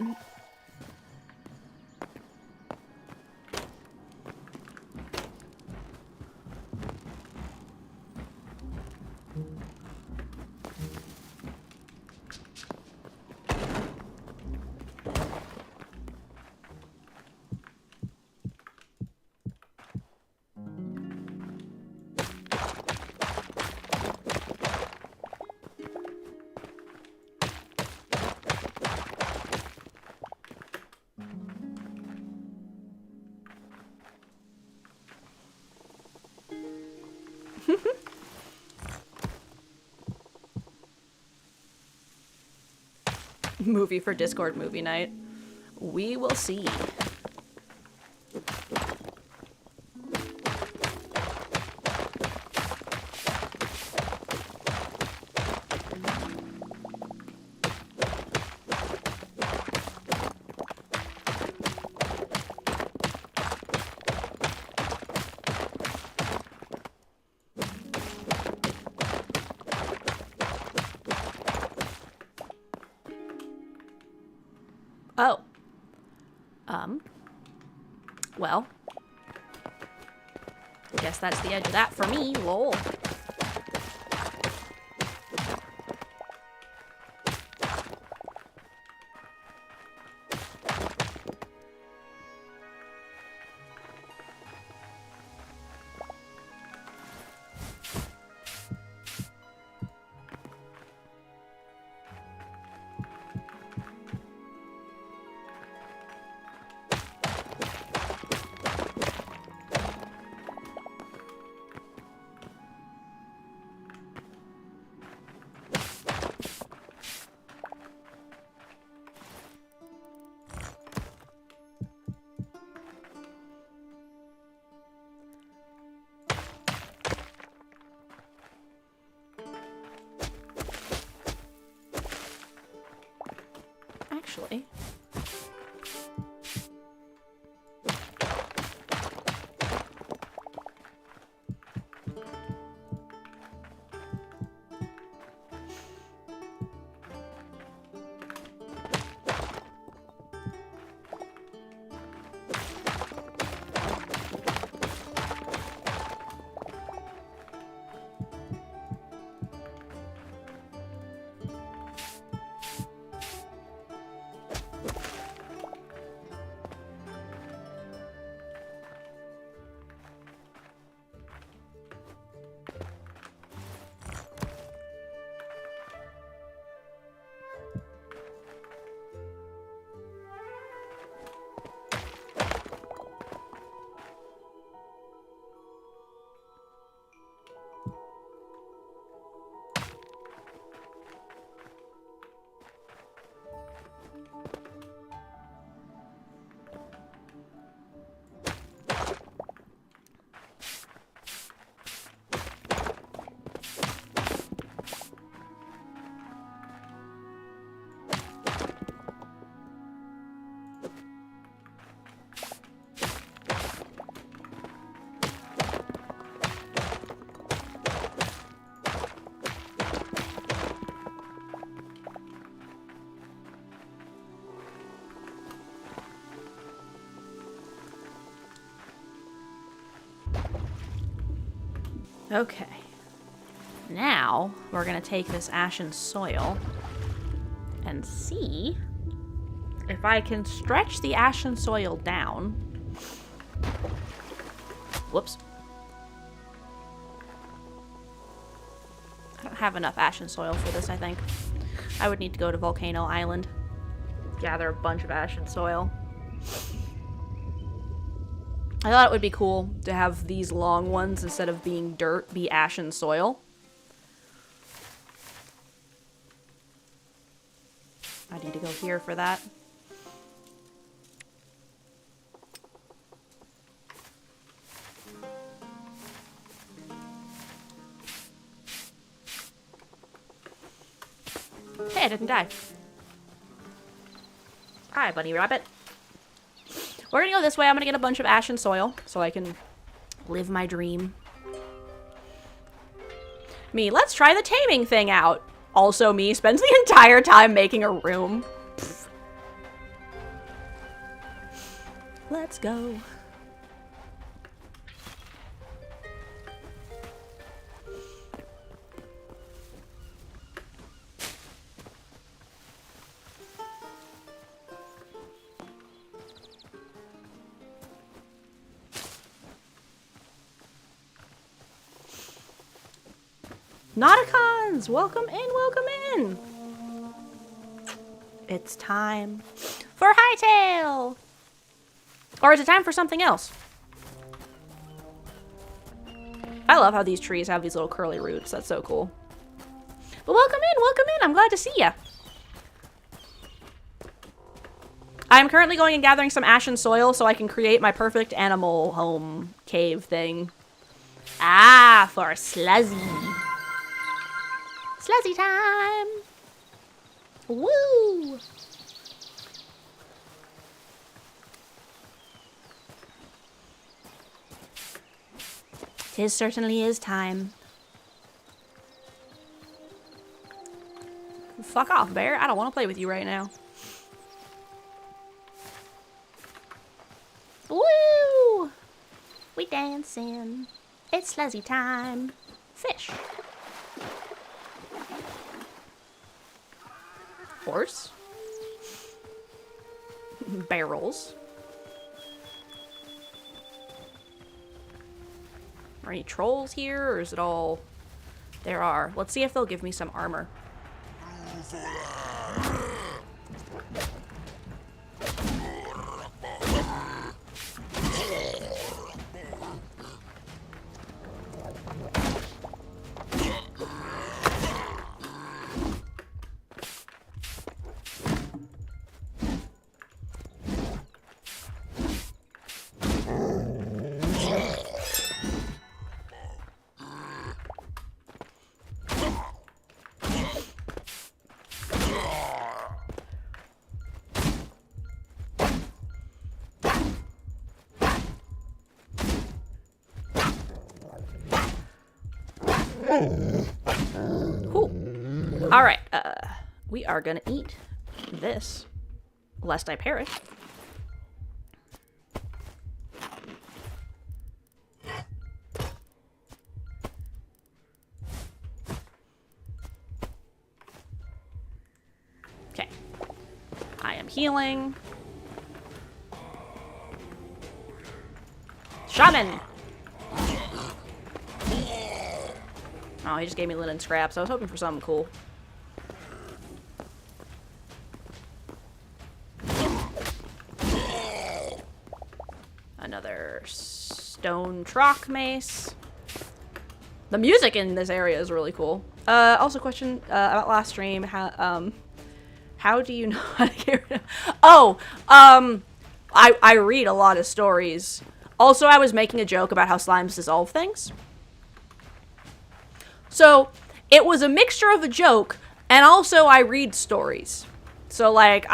Movie for Discord movie night. We will see. Oh. Well. I guess that's the edge of that for me, lol. actually. Okay. Now, we're gonna take this ashen soil and see if I can stretch the ashen soil down. Whoops. I don't have enough ashen soil for this, I think. I would need to go to Volcano Island. Gather a bunch of ashen soil. I thought it would be cool to have these long ones, instead of being dirt, be ashen soil. I need to go here for that. Hey, I didn't die. Hi, bunny rabbit. We're gonna go this way. I'm gonna get a bunch of ashen soil so I can live my dream. Me, let's try the taming thing out. Also me spends the entire time making a room. Pfft. Let's go. Nauticons! Welcome in, welcome in! It's time for Hytale! Or is it time for something else? I love how these trees have these little curly roots. That's so cool. But welcome in! I'm glad to see ya. I'm currently going and gathering some ashen soil so I can create my perfect animal home cave thing. Ah, for Sluzzy. Sluzzy time! Woo! Tis certainly is time. Fuck off, bear. I don't want to play with you right now. Woo! We dancing. It's Sluzzy time. Fish. Horse. Barrels. Are any trolls here, or is it all... There are. Let's see if they'll give me some armor. Cool. Alright, we are gonna eat this, lest I perish. Okay. I am healing. Shaman! Oh, he just gave me linen scraps. I was hoping for something cool. Another stone troc mace. The music in this area is really cool. Also question about last stream, how do you know how to get rid of... Oh, I read a lot of stories. Also, I was making a joke about how slimes dissolve things. So, it was a mixture of a joke, and also I read stories. So, like,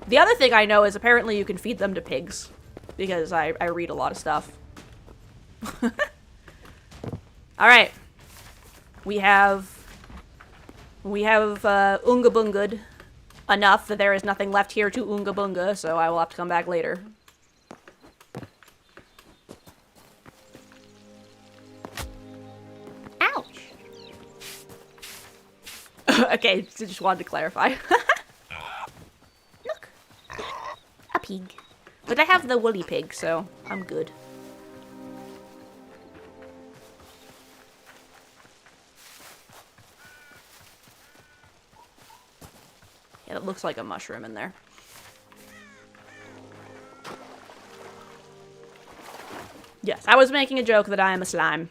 The other thing I know is apparently you can feed them to pigs. Because I read a lot of stuff. Alright. We have Unga Bunga'd enough that there is nothing left here to Unga Bunga, so I will have to come back later. Ouch! Okay, just wanted to clarify. Look! A pig. But I have the woolly pig, so I'm good. Yeah, it looks like a mushroom in there. Yes, I was making a joke that I am a slime,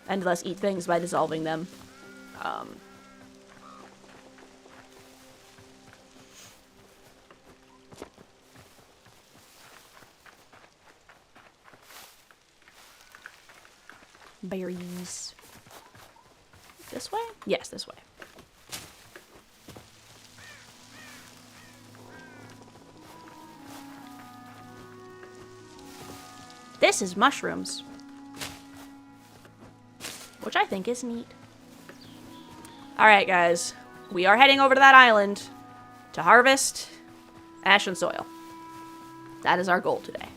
and thus eat things by dissolving them. Berries. This way? Yes, this way. This is mushrooms. Which I think is neat. Alright, guys. We are heading over to that island to harvest ash and soil. That is our goal today.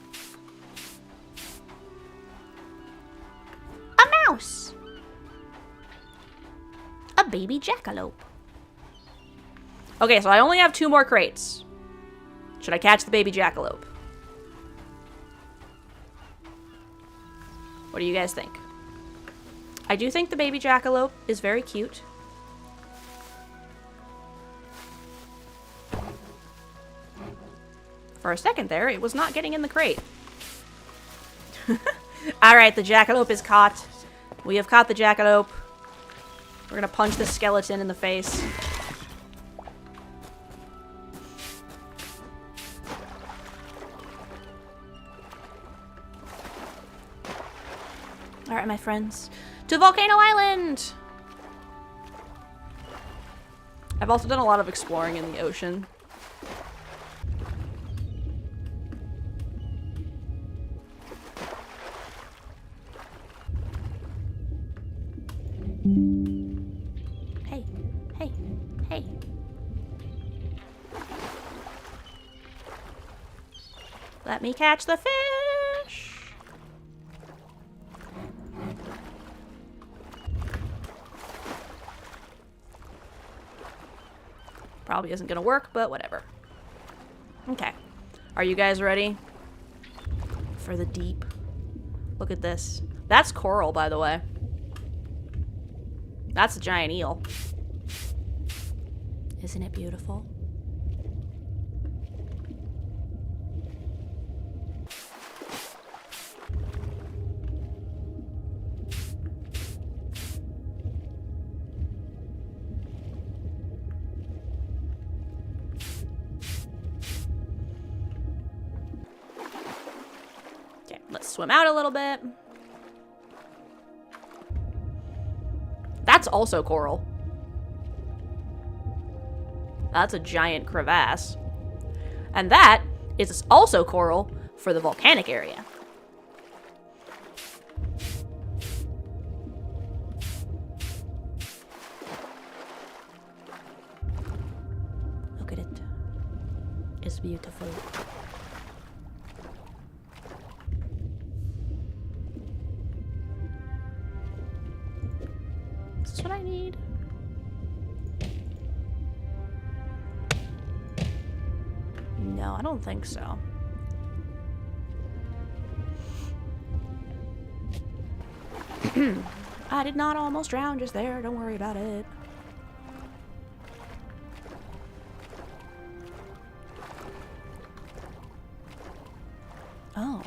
A mouse! A baby jackalope. Okay, so I only have 2 more crates. Should I catch the baby jackalope? What do you guys think? I do think the baby jackalope is very cute. For a second there, it was not getting in the crate. Alright, the jackalope is caught. We have caught the jackalope. We're gonna punch the skeleton in the face. Alright, my friends. To Volcano Island! I've also done a lot of exploring in the ocean. Hey, hey, hey. Let me catch the fish! Probably isn't gonna work, but whatever. Okay. Are you guys ready for the deep? Look at this. That's coral, by the way. That's a giant eel. Isn't it beautiful? Okay, let's swim out a little bit. That's also coral. That's a giant crevasse. And that is also coral for the volcanic area. is beautiful. Is this what I need? No, I don't think so. I did not almost drown just there. Don't worry about it. Oh.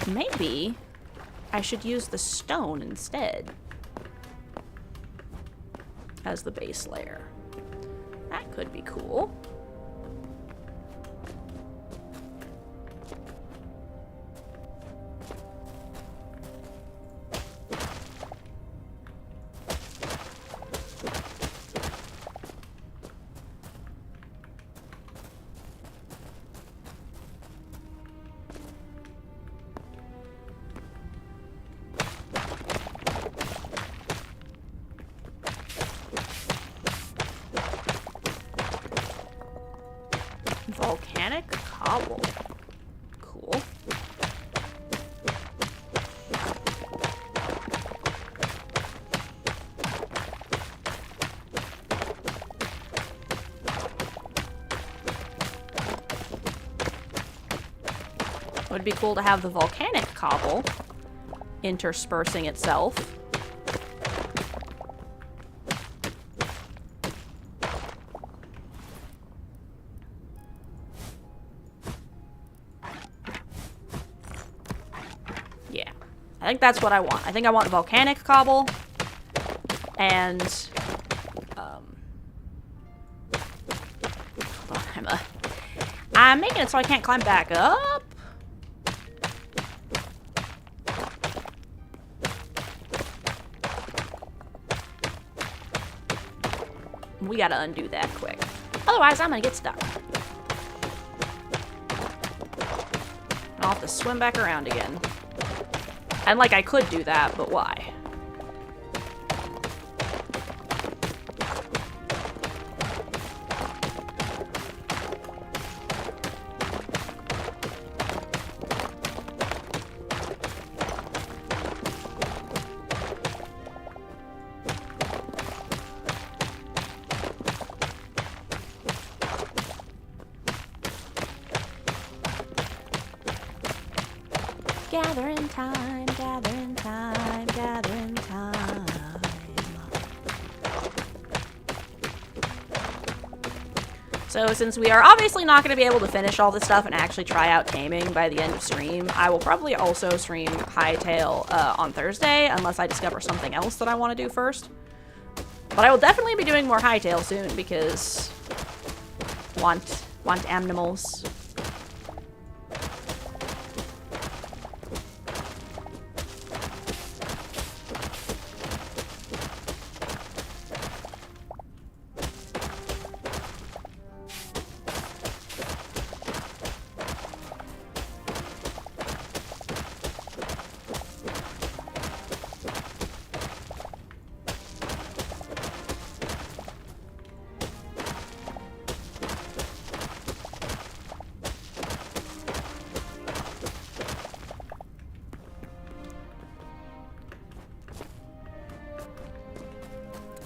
Maybe I should use the stone instead as the base layer. That could be cool. Volcanic cobble. Cool. It would be cool to have the volcanic cobble interspersing itself. I think that's what I want. I think I want volcanic cobble and I'm making it so I can't climb back up. We gotta undo that quick. Otherwise, I'm gonna get stuck. I'll have to swim back around again. And, like, I could do that, but why? Gathering time, gathering time, gathering time. So since we are obviously not going to be able to finish all this stuff and actually try out taming by the end of stream, I will probably also stream Hytale on Thursday, unless I discover something else that I want to do first. But I will definitely be doing more Hytale soon because want animals.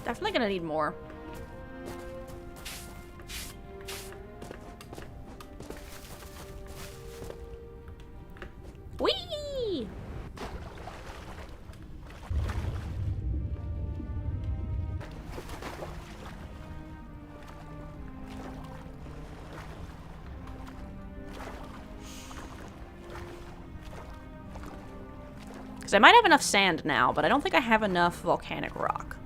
Definitely gonna need more. Whee! Because I might have enough sand now, but I don't think I have enough volcanic rock.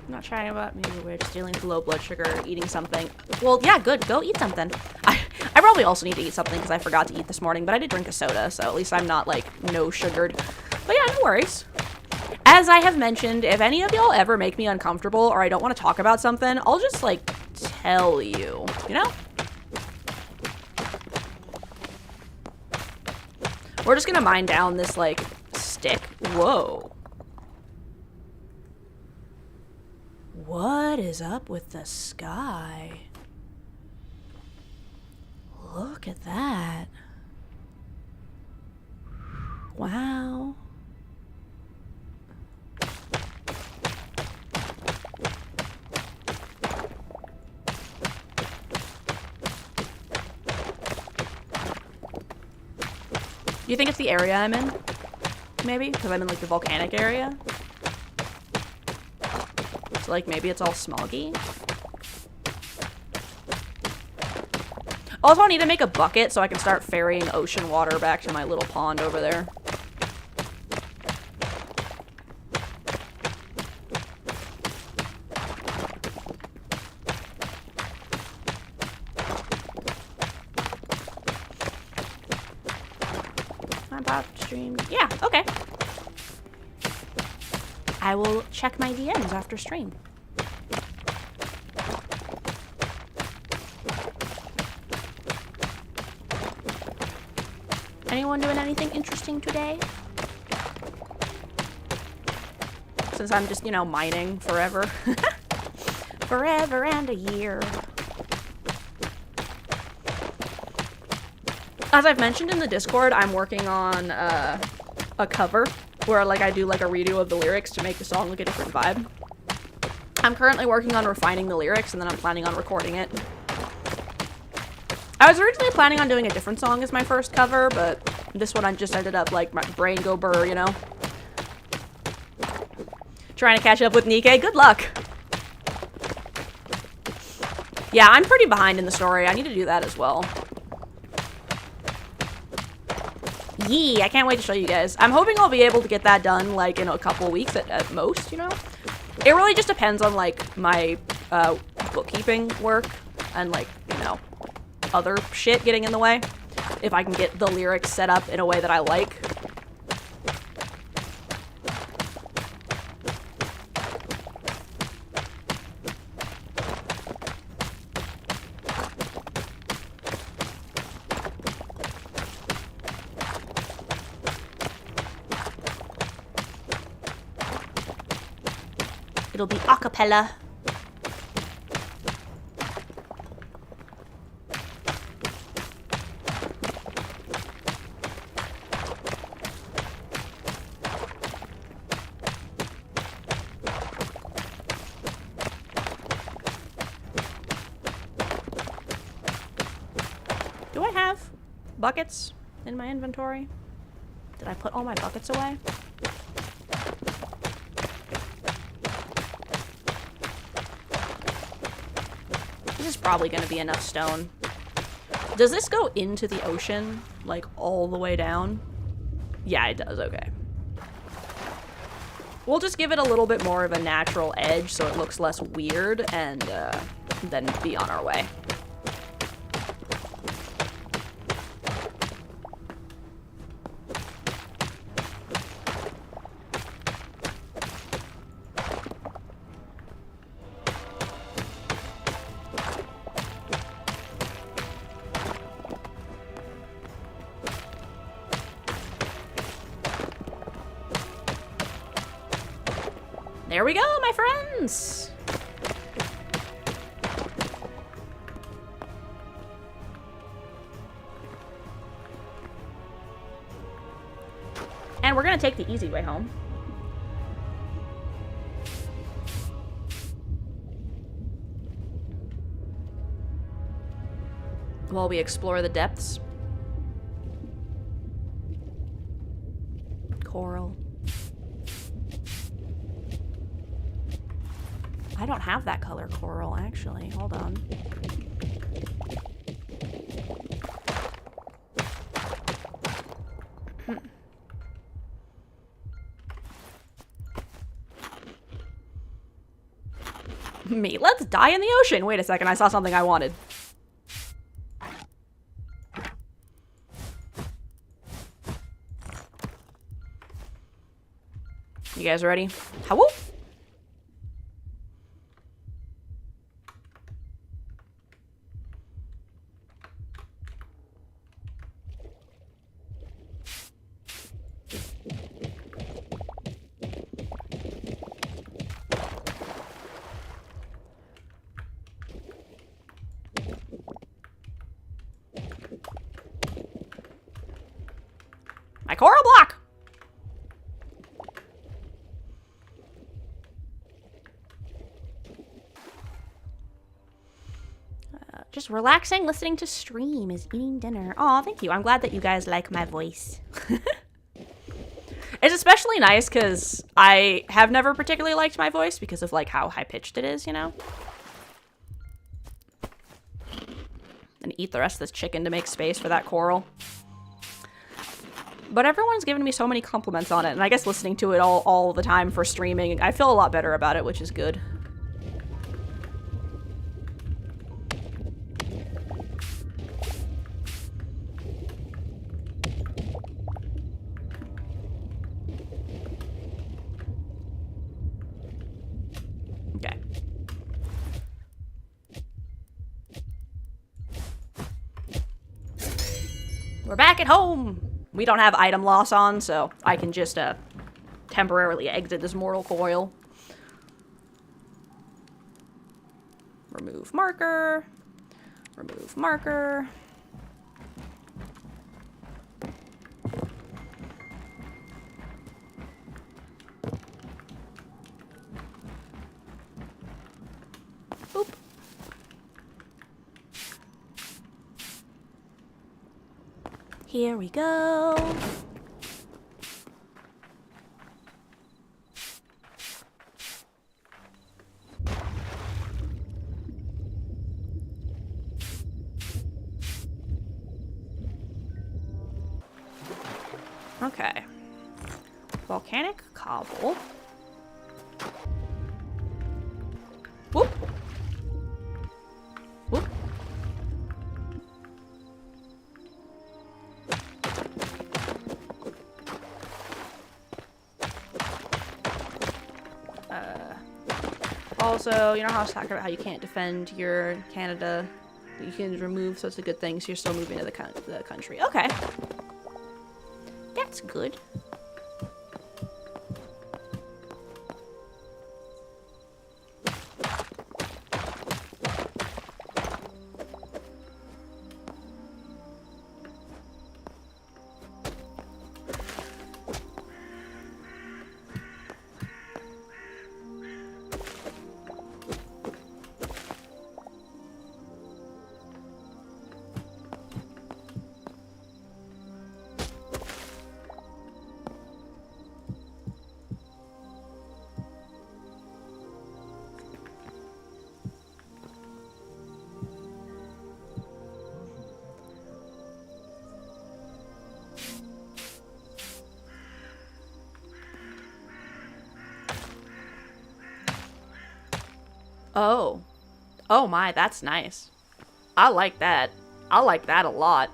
Not trying about maybe we're just dealing with low blood sugar, eating something. Well, yeah, good. Go eat something. I probably also need to eat something because I forgot to eat this morning, but I did drink a soda, so at least I'm not, like, no sugared. But yeah, no worries. As I have mentioned, if any of y'all ever make me uncomfortable or I don't want to talk about something, I'll just, like, tell you, you know? We're just gonna mine down this, like, stick. Whoa. What is up with the sky? Look at that. Wow. Do you think it's the area I'm in? Maybe? Because I'm in, like, the volcanic area? So, like, maybe it's all smoggy? Also, I need to make a bucket so I can start ferrying ocean water back to my little pond over there. I'm about to stream. Yeah, okay. I will check my DMs after stream. Anyone doing anything interesting today? Since I'm just, you know, mining forever. Forever and a year. As I've mentioned in the Discord, I'm working on a cover where, like, I do, like, a redo of the lyrics to make the song look a different vibe. I'm currently working on refining the lyrics, and then I'm planning on recording it. I was originally planning on doing a different song as my first cover, but this one I just ended up, like, my brain go burr, you know? Trying to catch up with Nikkei. Good luck! Yeah, I'm pretty behind in the story. I need to do that as well. Yee, I can't wait to show you guys. I'm hoping I'll be able to get that done, like, in a couple weeks at most, you know? It really just depends on, like, my bookkeeping work and, like, you know, other shit getting in the way. If I can get the lyrics set up in a way that I like. It'll be a cappella. Do I have buckets in my inventory? Did I put all my buckets away? This is probably going to be enough stone. Does this go into the ocean, like, all the way down? Yeah, it does. Okay. We'll just give it a little bit more of a natural edge so it looks less weird, and then be on our way. There we go, my friends! And we're gonna take the easy way home. While we explore the depths. Coral. I don't have that color coral, actually. Hold on. Me, let's die in the ocean. Wait a second, I saw something I wanted. You guys ready? How-woo! Just relaxing, listening to stream is eating dinner. Aw, thank you. I'm glad that you guys like my voice. It's especially nice because I have never particularly liked my voice because of like how high-pitched it is, you know? And eat the rest of this chicken to make space for that coral. But everyone's given me so many compliments on it, and I guess listening to it all the time for streaming, I feel a lot better about it, which is good. Okay. We're back at home! We don't have item loss on, so I can just temporarily exit this mortal coil. Remove marker. Remove marker. Boop. Here we go. Okay. Volcanic cobble. Whoop. Whoop. Also, you know how I was talking about how you can't defend your Canada? You can remove, so it's a good thing, so you're still moving to the country. Okay. That's good. Oh. Oh my, that's nice. I like that. I like that a lot.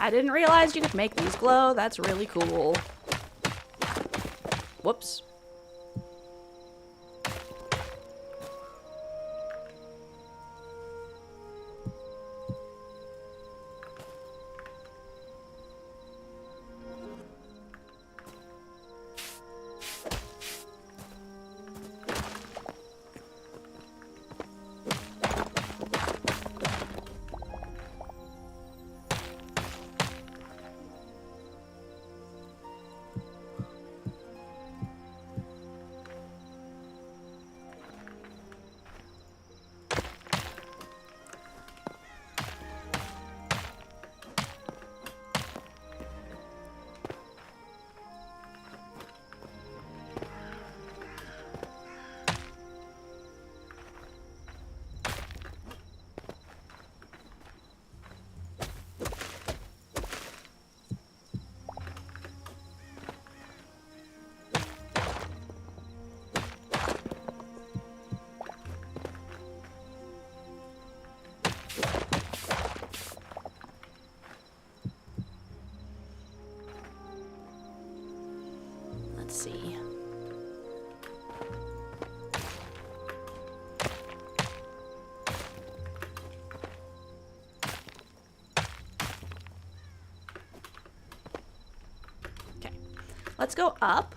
I didn't realize you could make these glow. That's really cool. Whoops. Let's see. Okay. Let's go up.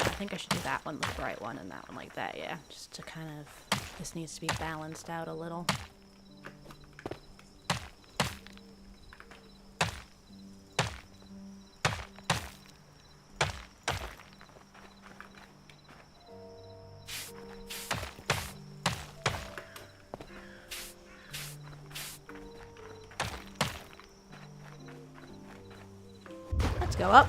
I think I should do that one with the bright one and that one like that, yeah. Just to kind of, this needs to be balanced out a little. Let's go up.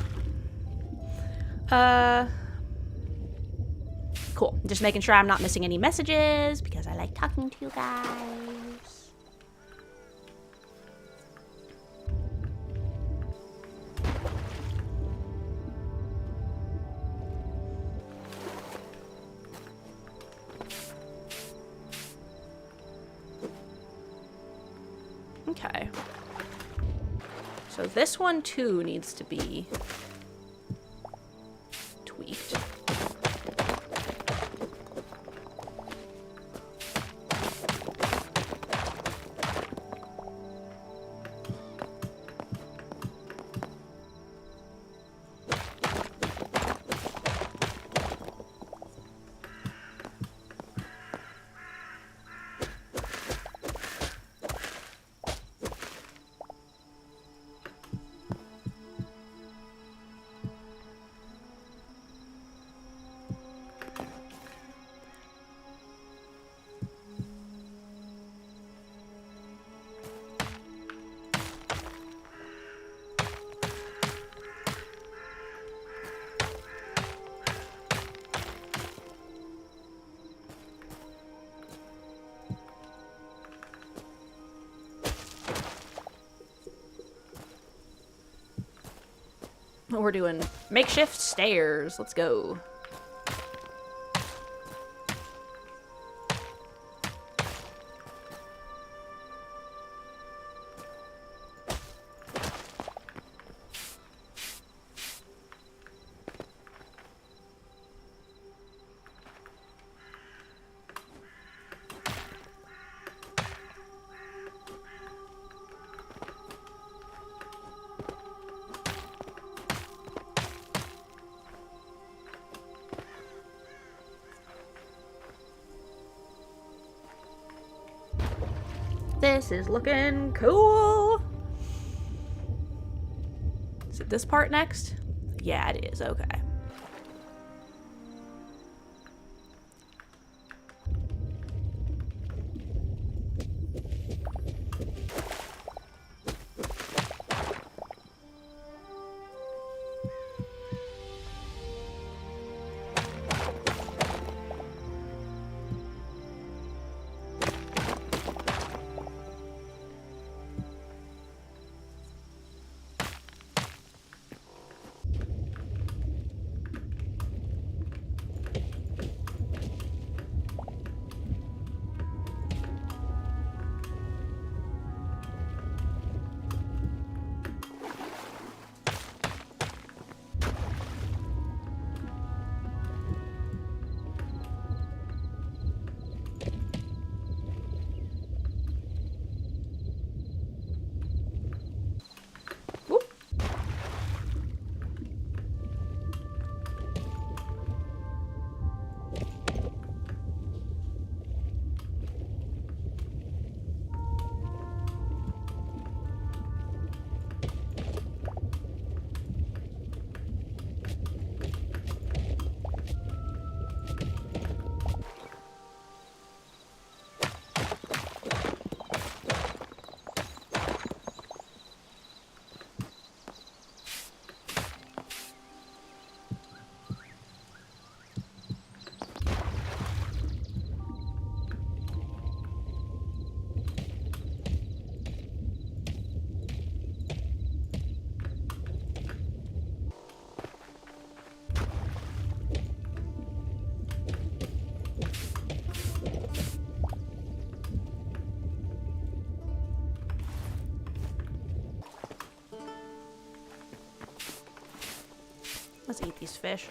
Cool. Just making sure I'm not missing any messages because I like talking to you guys. Okay. So this one too needs to be tweaked. We're doing makeshift stairs. Let's go. This is looking cool. Is it this part next? Yeah, it is. Okay. Let's eat these fish.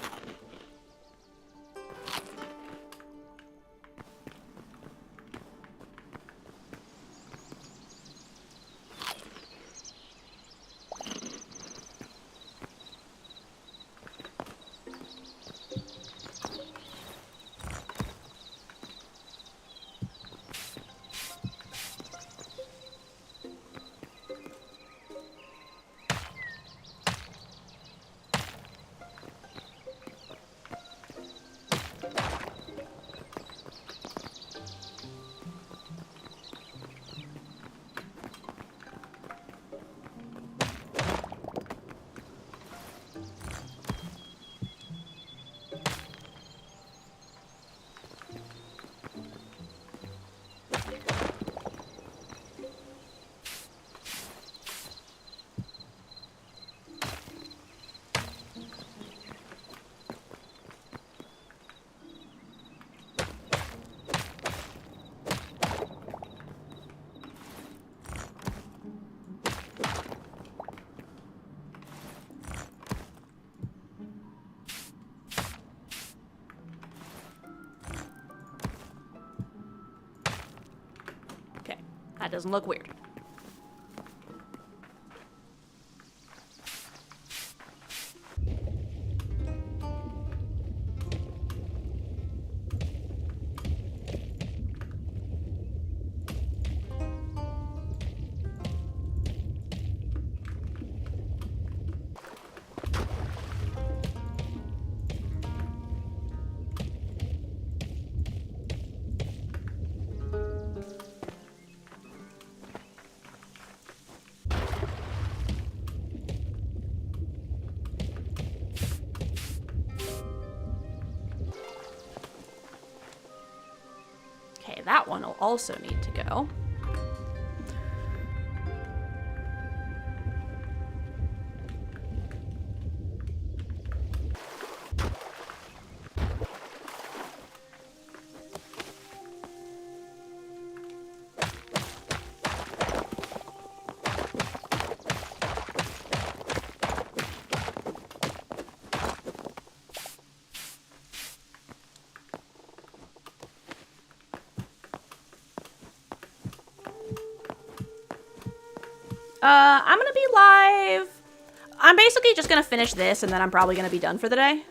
Okay, that doesn't look weird. Okay, that one will also need to go. I'm gonna be live. I'm basically just gonna finish this and then I'm probably gonna be done for the day.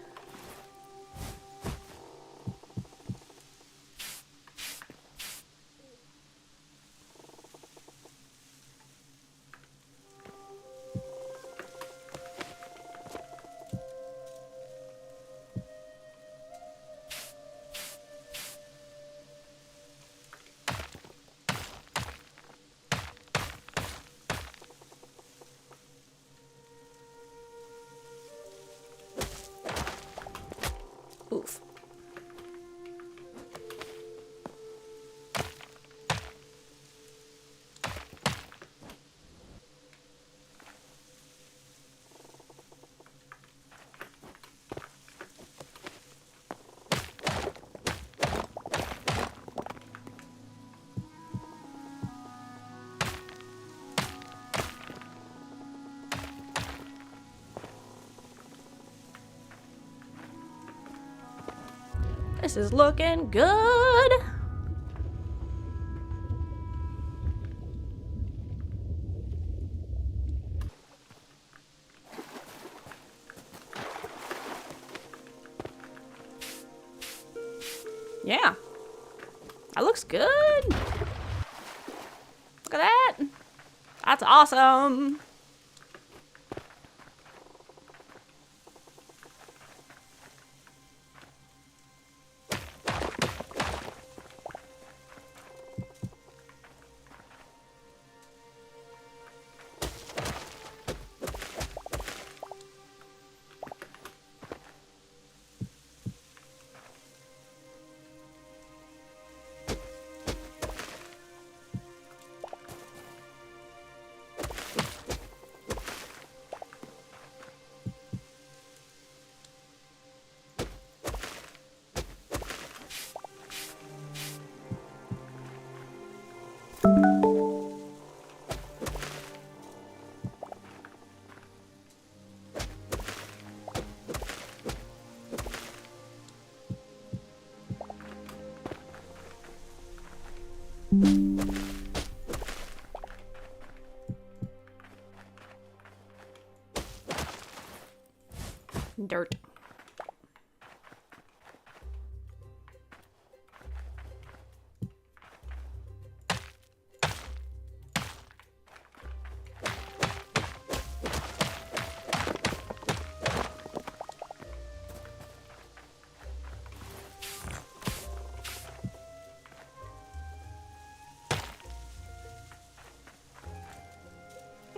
Oof. This is looking good. Yeah. That looks good. Look at that. That's awesome. Dirt.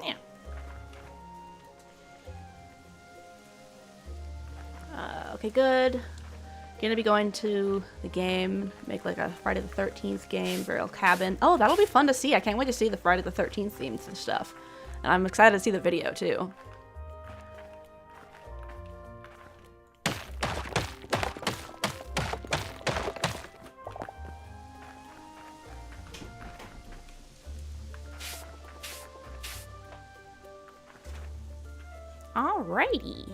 Yeah. Okay, good. Gonna be going to the game, make like a Friday the 13th game, burial cabin. Oh, that'll be fun to see. I can't wait to see the Friday the 13th themes and stuff. And I'm excited to see the video too. Alrighty.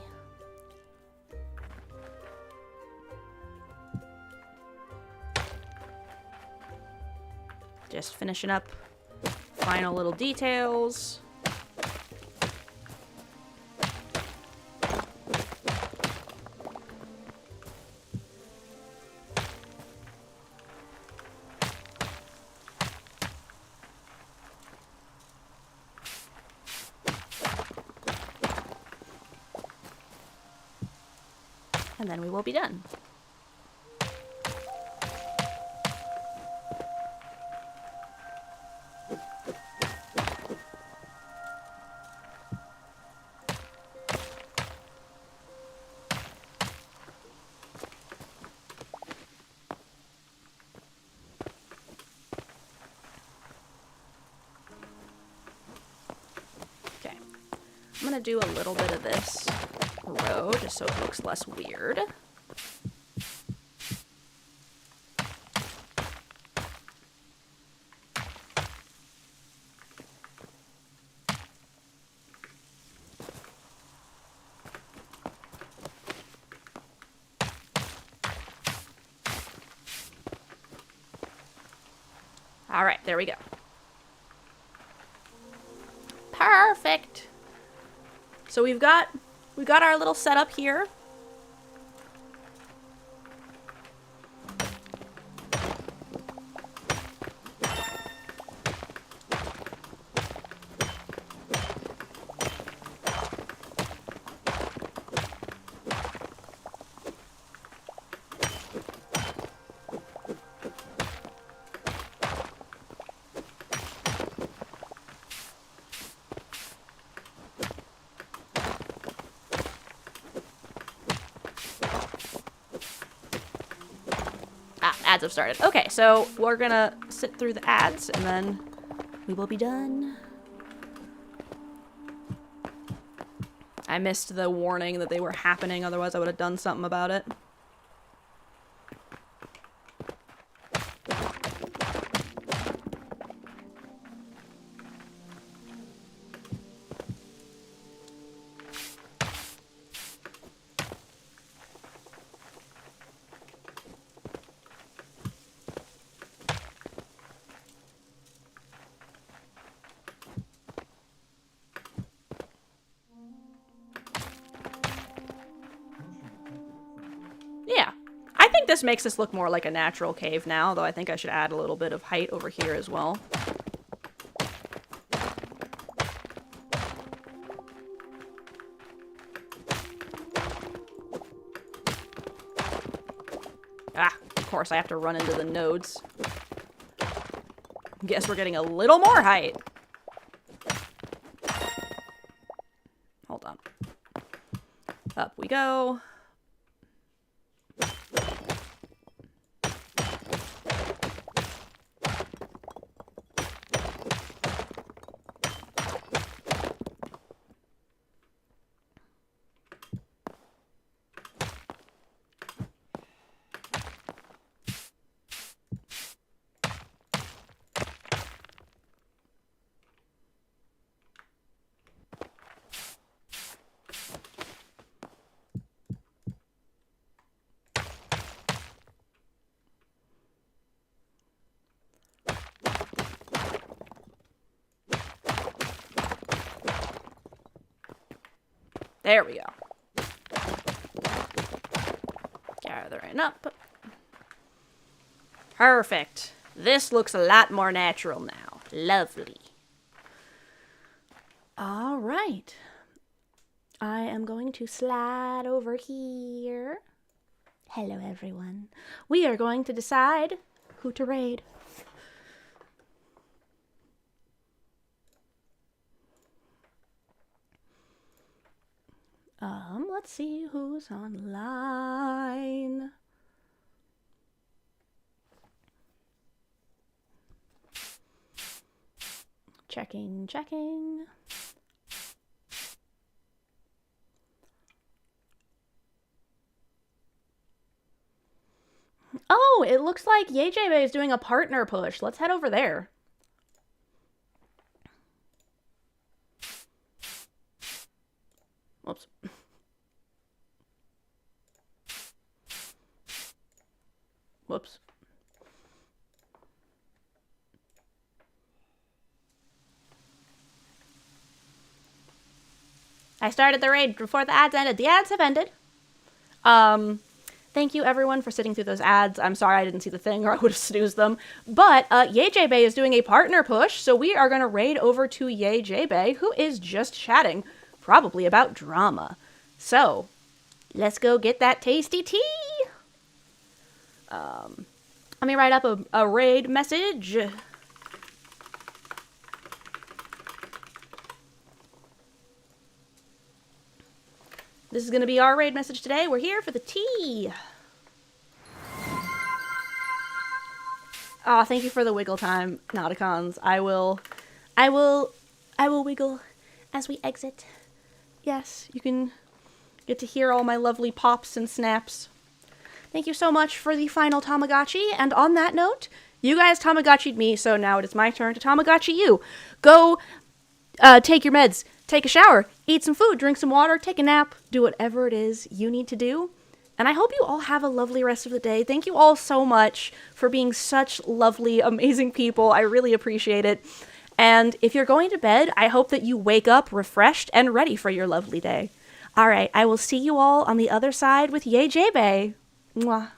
Just finishing up final little details. And then we will be done. Okay, I'm gonna do a little bit of this row just so it looks less weird. All right, there we go. Perfect. So we've got our little setup here. Ads have started. Okay, so we're gonna sit through the ads and then we will be done. I missed the warning that they were happening, otherwise I would have done something about it. Yeah, I think this makes this look more like a natural cave now, though I think I should add a little bit of height over here as well. Ah, of course I have to run into the nodes. Guess we're getting a little more height. Hold on. Up we go. There we go. Gathering up. Perfect. This looks a lot more natural now. Lovely. All right. I am going to slide over here. Hello, everyone. We are going to decide who to raid. Let's see who's online. Checking. Oh, it looks like YJB is doing a partner push. Let's head over there. Whoops. Whoops. I started the raid before the ads ended. The ads have ended. Thank you everyone for sitting through those ads. I'm sorry I didn't see the thing or I would have snoozed them. But YJB is doing a partner push, so we are going to raid over to YJB, who is just chatting, probably about drama. So, let's go get that tasty tea. Let me write up a raid message. This is going to be our raid message today. We're here for the tea. Aw, thank you for the wiggle time, Nauticons. I will wiggle as we exit. Yes, you can get to hear all my lovely pops and snaps. Thank you so much for the final Tamagotchi. And on that note, you guys Tamagotchi'd me, so now it is my turn to Tamagotchi you. Go take your meds, take a shower, eat some food, drink some water, take a nap, do whatever it is you need to do. And I hope you all have a lovely rest of the day. Thank you all so much for being such lovely, amazing people. I really appreciate it. And if you're going to bed, I hope that you wake up refreshed and ready for your lovely day. All right, I will see you all on the other side with YJB. Mwah.